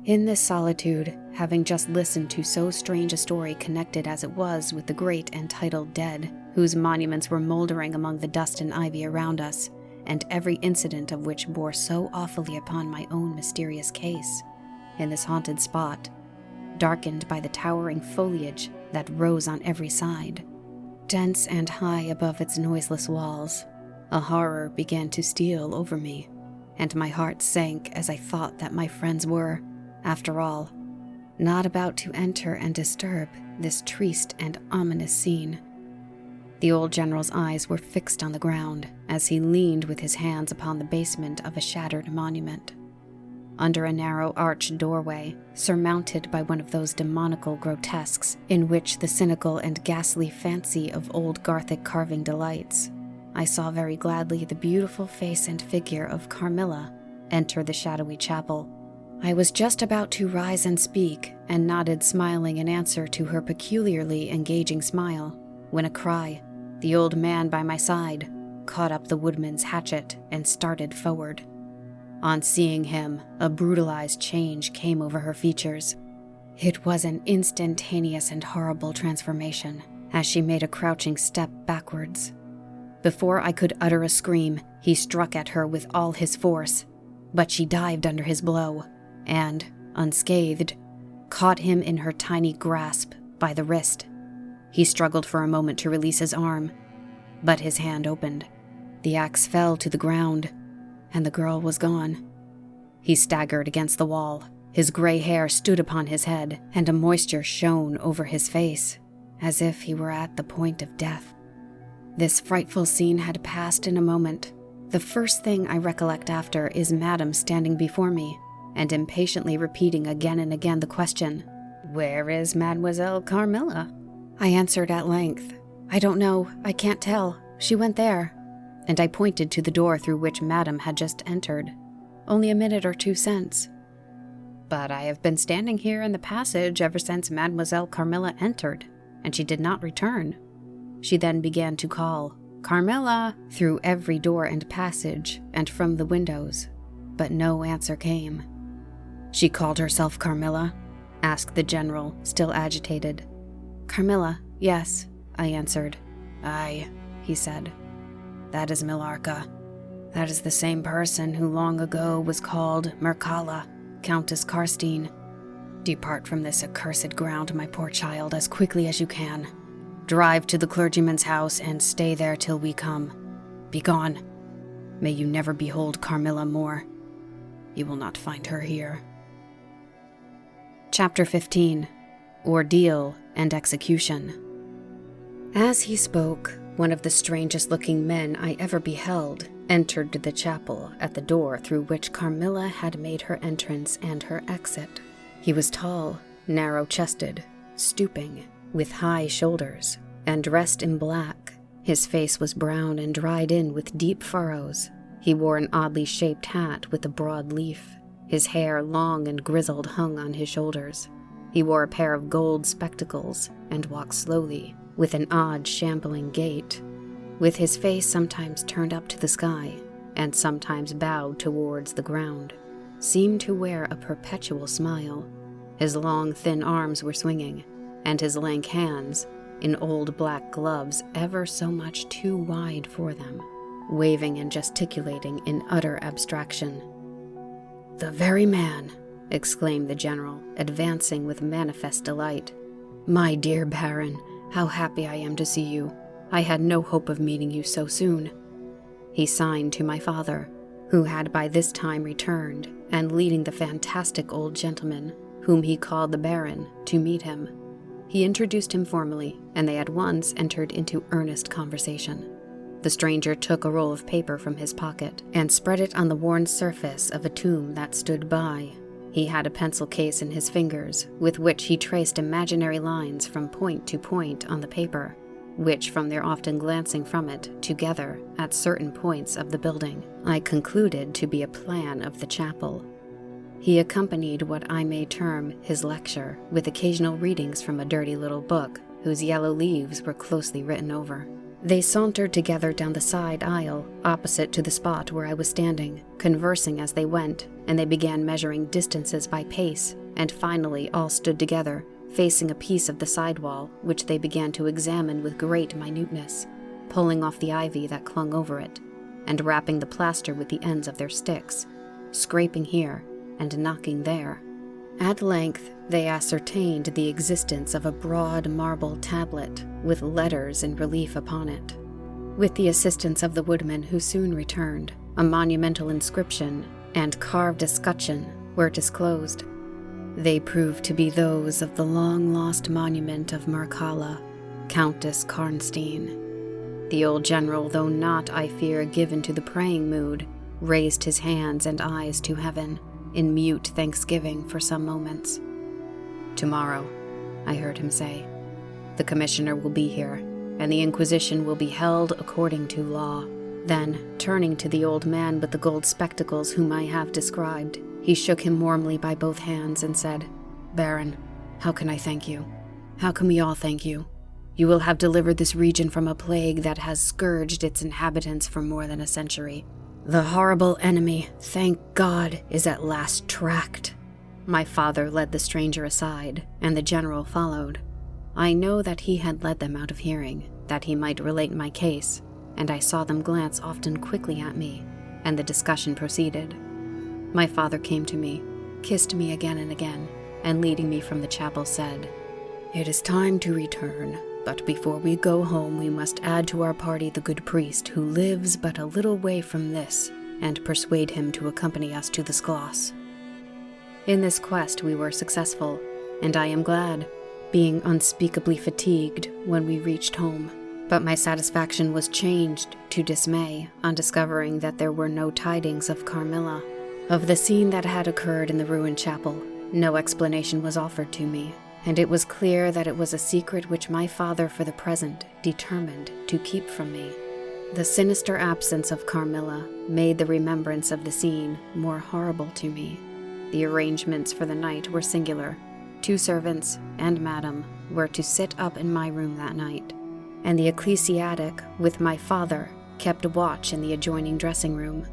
In this solitude, having just listened to so strange a story connected as it was with the great and titled dead, whose monuments were moldering among the dust and ivy around us, and every incident of which bore so awfully upon my own mysterious case, in this haunted spot, darkened by the towering foliage that rose on every side, dense and high above its noiseless walls, a horror began to steal over me, and my heart sank as I thought that my friends were, after all, not about to enter and disturb this triste and ominous scene. The old general's eyes were fixed on the ground as he leaned with his hands upon the basement of a shattered monument. Under a narrow arched doorway, surmounted by one of those demoniacal grotesques in which the cynical and ghastly fancy of old Gothic carving delights, I saw very gladly the beautiful face and figure of Carmilla enter the shadowy chapel. I was just about to rise and speak, and nodded smiling in answer to her peculiarly engaging smile, when a cry, the old man by my side, caught up the woodman's hatchet and started forward. On seeing him, a brutalized change came over her features. It was an instantaneous and horrible transformation, as she made a crouching step backwards. Before I could utter a scream, he struck at her with all his force, but she dived under his blow, and, unscathed, caught him in her tiny grasp by the wrist. He struggled for a moment to release his arm, but his hand opened. The axe fell to the ground, and the girl was gone. He staggered against the wall. His gray hair stood upon his head, and a moisture shone over his face, as if he were at the point of death. This frightful scene had passed in a moment. The first thing I recollect after is Madame standing before me, and impatiently repeating again and again the question, "Where is Mademoiselle Carmilla?" I answered at length, "I don't know, I can't tell. She went there." And I pointed to the door through which Madame had just entered, only a minute or two since. "But I have been standing here in the passage ever since Mademoiselle Carmilla entered, and she did not return." She then began to call, "Carmilla," through every door and passage, and from the windows, but no answer came. "She called herself Carmilla?" asked the general, still agitated. "Carmilla, yes," I answered. "Aye," he said. "That is Millarca. That is the same person who long ago was called Mircalla, Countess Karstein. Depart from this accursed ground, my poor child, as quickly as you can. Drive to the clergyman's house and stay there till we come. Begone. May you never behold Carmilla more. You will not find her here." Chapter 15. Ordeal and Execution. As he spoke, one of the strangest-looking men I ever beheld entered the chapel at the door through which Carmilla had made her entrance and her exit. He was tall, narrow-chested, stooping, with high shoulders, and dressed in black. His face was brown and dried in with deep furrows. He wore an oddly shaped hat with a broad leaf. His hair, long and grizzled, hung on his shoulders. He wore a pair of gold spectacles and walked slowly, with an odd, shambling gait, with his face sometimes turned up to the sky and sometimes bowed towards the ground, seemed to wear a perpetual smile. His long, thin arms were swinging, and his lank hands, in old black gloves ever so much too wide for them, waving and gesticulating in utter abstraction. "The very man!" exclaimed the general, advancing with manifest delight. "My dear Baron, how happy I am to see you. I had no hope of meeting you so soon." He signed to my father, who had by this time returned, and leading the fantastic old gentleman, whom he called the Baron, to meet him. He introduced him formally, and they at once entered into earnest conversation. The stranger took a roll of paper from his pocket and spread it on the worn surface of a tomb that stood by. He had a pencil case in his fingers, with which he traced imaginary lines from point to point on the paper. which, from their often glancing from it together at certain points of the building, I concluded to be a plan of the chapel. He accompanied what I may term his lecture with occasional readings from a dirty little book whose yellow leaves were closely written over. They sauntered together down the side aisle opposite to the spot where I was standing, conversing as they went, and they began measuring distances by pace, and finally all stood together, facing a piece of the sidewall, which they began to examine with great minuteness, pulling off the ivy that clung over it, and rapping the plaster with the ends of their sticks, scraping here and knocking there. At length, they ascertained the existence of a broad marble tablet with letters in relief upon it. With the assistance of the woodman who soon returned, a monumental inscription and carved escutcheon were disclosed. They proved to be those of the long-lost monument of Mircalla, Countess Karnstein. The old general, though not, I fear, given to the praying mood, raised his hands and eyes to heaven, in mute thanksgiving for some moments. "Tomorrow," I heard him say, "the commissioner will be here, and the Inquisition will be held according to law." Then, turning to the old man with the gold spectacles whom I have described, he shook him warmly by both hands and said, "Baron, how can I thank you? How can we all thank you? You will have delivered this region from a plague that has scourged its inhabitants for more than a century. The horrible enemy, thank God, is at last tracked." My father led the stranger aside, and the general followed. I know that he had led them out of hearing, that he might relate my case, and I saw them glance often quickly at me, and the discussion proceeded. My father came to me, kissed me again and again, and leading me from the chapel said, "It is time to return, but before we go home we must add to our party the good priest who lives but a little way from this, and persuade him to accompany us to the Schloss." In this quest we were successful, and I am glad, being unspeakably fatigued when we reached home. But my satisfaction was changed to dismay on discovering that there were no tidings of Carmilla. Of the scene that had occurred in the ruined chapel, no explanation was offered to me, and it was clear that it was a secret which my father for the present determined to keep from me. The sinister absence of Carmilla made the remembrance of the scene more horrible to me. The arrangements for the night were singular. 2 servants and Madame were to sit up in my room that night, and the ecclesiastic, with my father, kept watch in the adjoining dressing room.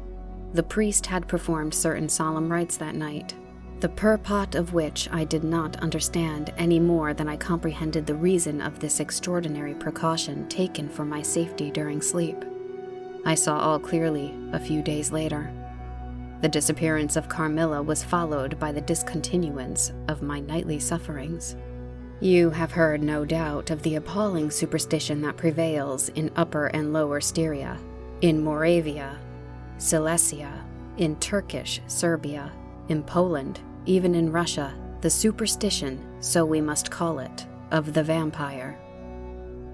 The priest had performed certain solemn rites that night, the purport of which I did not understand any more than I comprehended the reason of this extraordinary precaution taken for my safety during sleep. I saw all clearly a few days later. The disappearance of Carmilla was followed by the discontinuance of my nightly sufferings. You have heard, no doubt, of the appalling superstition that prevails in Upper and Lower Styria, in Moravia, Silesia, in Turkish Serbia, in Poland, even in Russia, the superstition, so we must call it, of the vampire.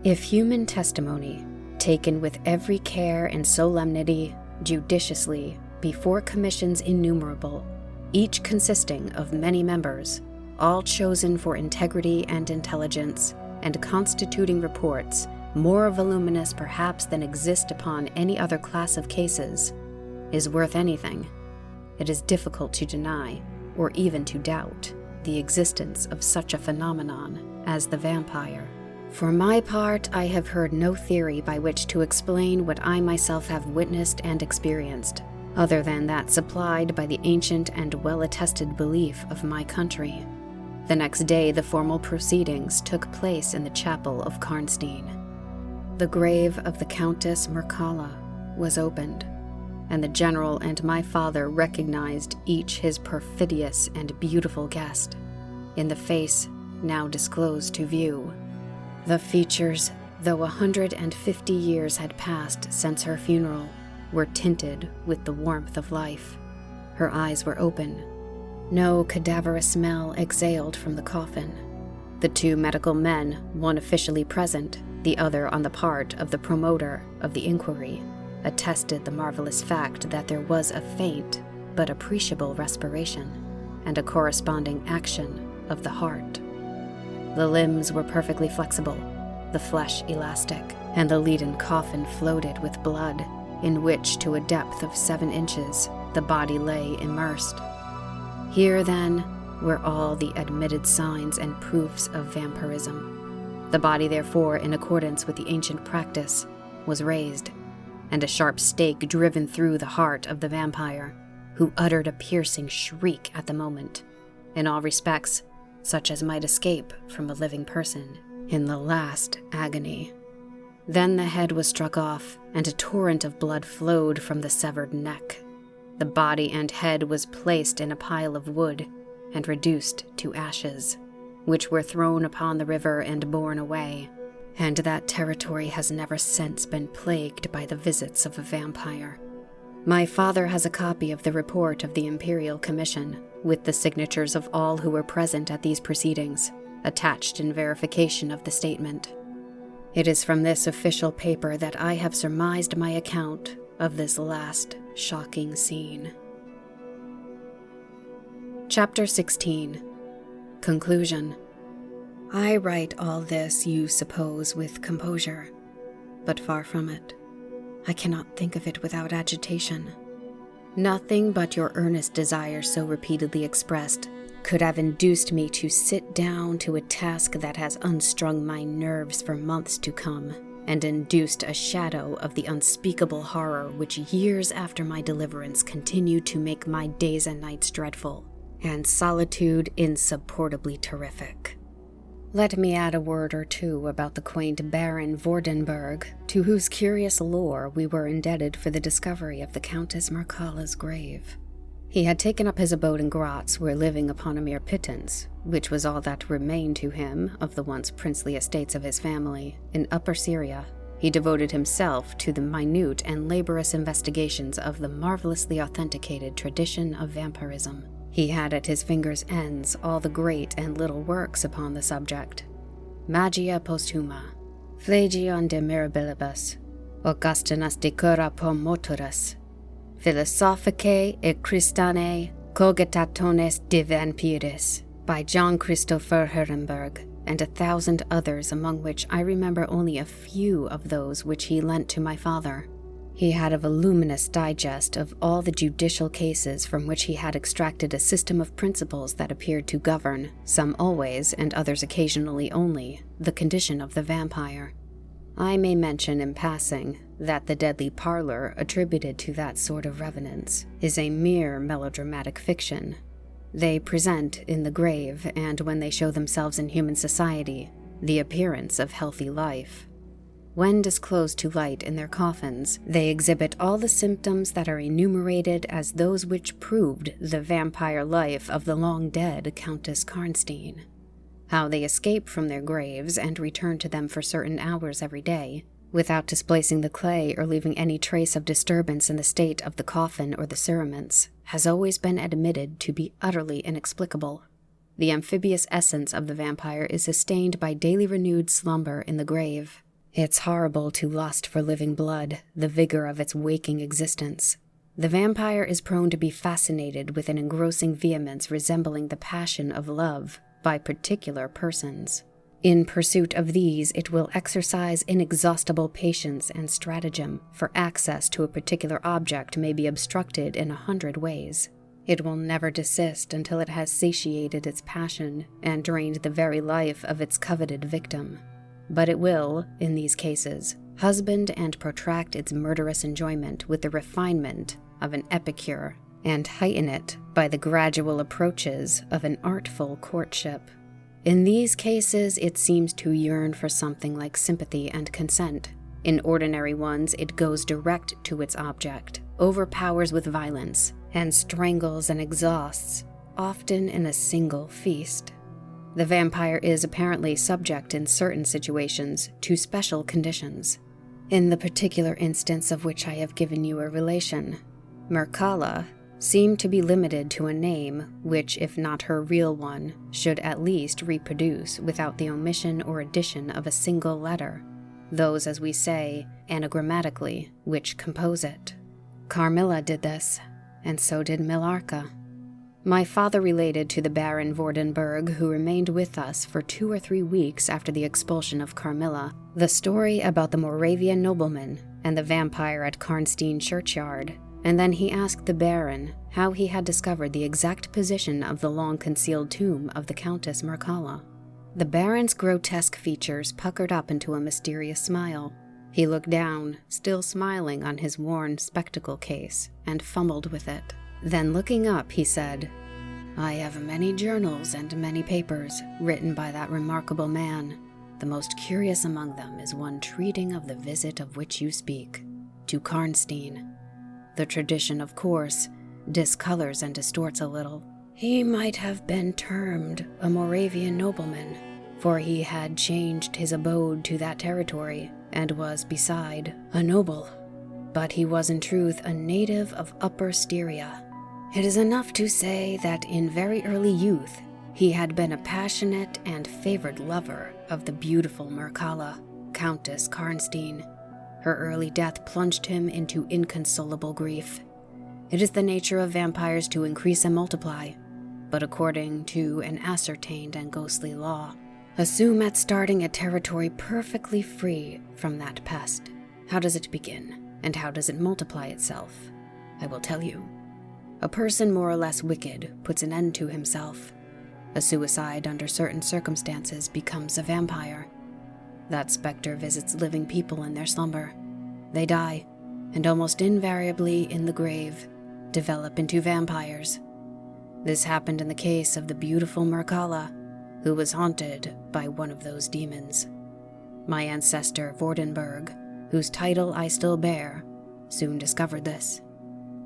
If human testimony, taken with every care and solemnity, judiciously, before commissions innumerable, each consisting of many members, all chosen for integrity and intelligence, and constituting reports more voluminous perhaps than exist upon any other class of cases, is worth anything, it is difficult to deny, or even to doubt, the existence of such a phenomenon as the vampire. For my part, I have heard no theory by which to explain what I myself have witnessed and experienced, other than that supplied by the ancient and well-attested belief of my country. The next day the formal proceedings took place in the chapel of Karnstein. The grave of the Countess Mircalla was opened, and the general and my father recognized each his perfidious and beautiful guest, in the face now disclosed to view. The features, though 150 years had passed since her funeral, were tinted with the warmth of life. Her eyes were open. No cadaverous smell exhaled from the coffin. The 2 medical men, one officially present, the other on the part of the promoter of the inquiry, attested the marvelous fact that there was a faint but appreciable respiration and a corresponding action of the heart. The limbs were perfectly flexible, the flesh elastic, and the leaden coffin floated with blood, in which to a depth of 7 inches the body lay immersed. Here, then, were all the admitted signs and proofs of vampirism. The body, therefore, in accordance with the ancient practice, was raised, and a sharp stake driven through the heart of the vampire, who uttered a piercing shriek at the moment, in all respects such as might escape from a living person in the last agony. Then the head was struck off, and a torrent of blood flowed from the severed neck. The body and head was placed in a pile of wood and reduced to ashes, which were thrown upon the river and borne away, and that territory has never since been plagued by the visits of a vampire. My father has a copy of the report of the Imperial Commission, with the signatures of all who were present at these proceedings, attached in verification of the statement. It is from this official paper that I have surmised my account of this last shocking scene. Chapter 16. Conclusion. I write all this, you suppose, with composure, but far from it. I cannot think of it without agitation. Nothing but your earnest desire so repeatedly expressed could have induced me to sit down to a task that has unstrung my nerves for months to come, and induced a shadow of the unspeakable horror which years after my deliverance continued to make my days and nights dreadful, and solitude insupportably terrific. Let me add a word or two about the quaint Baron Vordenberg, to whose curious lore we were indebted for the discovery of the Countess Mircalla's grave. He had taken up his abode in Graz, where living upon a mere pittance, which was all that remained to him of the once princely estates of his family, in Upper Syria, he devoted himself to the minute and laborious investigations of the marvelously authenticated tradition of vampirism. He had at his fingers' ends all the great and little works upon the subject. Magia Posthuma, Flagion de Mirabilibus, Augustinus de Cura Promotoris, Philosophicae et Christianae Cogitatones de Vampiris, by John Christopher Herrenberg, and 1,000 others, among which I remember only a few of those which he lent to my father. He had a voluminous digest of all the judicial cases from which he had extracted a system of principles that appeared to govern, some always and others occasionally only, the condition of the vampire. I may mention in passing that the deadly parlor attributed to that sort of revenants is a mere melodramatic fiction. They present in the grave, and when they show themselves in human society, the appearance of healthy life. When disclosed to light in their coffins, they exhibit all the symptoms that are enumerated as those which proved the vampire life of the long-dead Countess Karnstein. How they escape from their graves and return to them for certain hours every day, without displacing the clay or leaving any trace of disturbance in the state of the coffin or the cerements, has always been admitted to be utterly inexplicable. The amphibious essence of the vampire is sustained by daily renewed slumber in the grave. It's horrible to lust for living blood, the vigor of its waking existence. The vampire is prone to be fascinated with an engrossing vehemence resembling the passion of love by particular persons. In pursuit of these, it will exercise inexhaustible patience and stratagem, for access to a particular object may be obstructed in 100 ways. It will never desist until it has satiated its passion and drained the very life of its coveted victim. But it will, in these cases, husband and protract its murderous enjoyment with the refinement of an epicure, and heighten it by the gradual approaches of an artful courtship. In these cases, it seems to yearn for something like sympathy and consent. In ordinary ones, it goes direct to its object, overpowers with violence, and strangles and exhausts, often in a single feast. The vampire is apparently subject in certain situations to special conditions. In the particular instance of which I have given you a relation, Mircalla seemed to be limited to a name which, if not her real one, should at least reproduce without the omission or addition of a single letter, those, as we say, anagrammatically, which compose it. Carmilla did this, and so did Millarca. My father related to the Baron Vordenberg, who remained with us for 2 or 3 weeks after the expulsion of Carmilla, the story about the Moravian nobleman and the vampire at Karnstein churchyard, and then he asked the Baron how he had discovered the exact position of the long-concealed tomb of the Countess Mircalla. The Baron's grotesque features puckered up into a mysterious smile. He looked down, still smiling on his worn spectacle case, and fumbled with it. Then looking up, he said, "I have many journals and many papers written by that remarkable man. The most curious among them is one treating of the visit of which you speak, to Karnstein. The tradition, of course, discolors and distorts a little. He might have been termed a Moravian nobleman, for he had changed his abode to that territory and was, beside, a noble. But he was in truth a native of Upper Styria. It is enough to say that in very early youth he had been a passionate and favored lover of the beautiful Mircalla, Countess Karnstein. Her early death plunged him into inconsolable grief. It is the nature of vampires to increase and multiply, but according to an ascertained and ghostly law, assume at starting a territory perfectly free from that pest. How does it begin, and how does it multiply itself? I will tell you. A person more or less wicked puts an end to himself. A suicide under certain circumstances becomes a vampire. That specter visits living people in their slumber. They die, and almost invariably in the grave, develop into vampires. This happened in the case of the beautiful Mircalla, who was haunted by one of those demons. My ancestor Vordenberg, whose title I still bear, soon discovered this,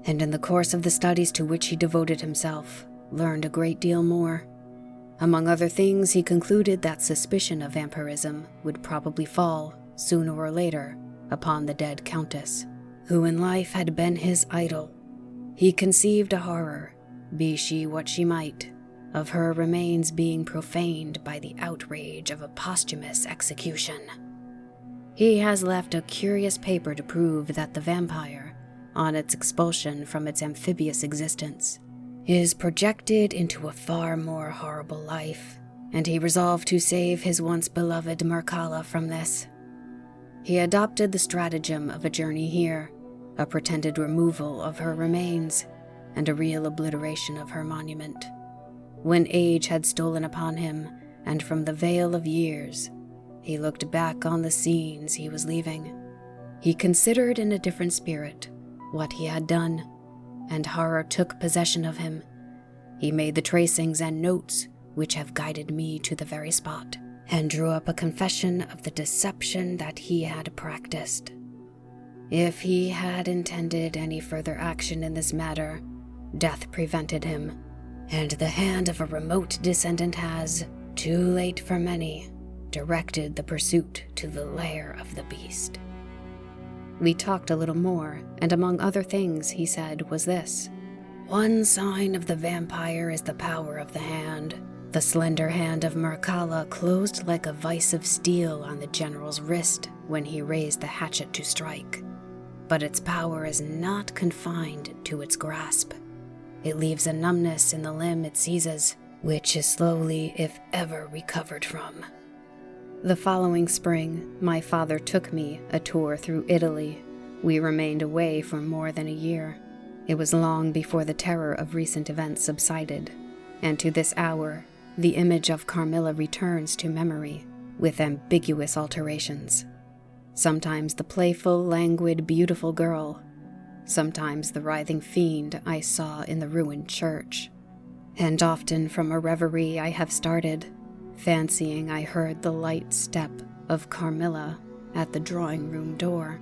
and in the course of the studies to which he devoted himself, learned a great deal more. Among other things, he concluded that suspicion of vampirism would probably fall, sooner or later, upon the dead Countess, who in life had been his idol. He conceived a horror, be she what she might, of her remains being profaned by the outrage of a posthumous execution. He has left a curious paper to prove that the vampire, on its expulsion from its amphibious existence, is projected into a far more horrible life, and he resolved to save his once beloved Mircalla from this. He adopted the stratagem of a journey here, a pretended removal of her remains, and a real obliteration of her monument. When age had stolen upon him, and from the veil of years, he looked back on the scenes he was leaving. He considered in a different spirit what he had done, and horror took possession of him. He made the tracings and notes which have guided me to the very spot, and drew up a confession of the deception that he had practiced. If he had intended any further action in this matter, death prevented him, and the hand of a remote descendant has, too late for many, directed the pursuit to the lair of the beast. We talked a little more, and among other things he said was this: "One sign of the vampire is the power of the hand. The slender hand of Mircalla closed like a vice of steel on the general's wrist when he raised the hatchet to strike. But its power is not confined to its grasp. It leaves a numbness in the limb it seizes, which is slowly, if ever, recovered from." The following spring, my father took me a tour through Italy. We remained away for more than a year. It was long before the terror of recent events subsided, and to this hour, the image of Carmilla returns to memory, with ambiguous alterations. Sometimes the playful, languid, beautiful girl, sometimes the writhing fiend I saw in the ruined church. And often from a reverie I have started, fancying I heard the light step of Carmilla at the drawing-room door.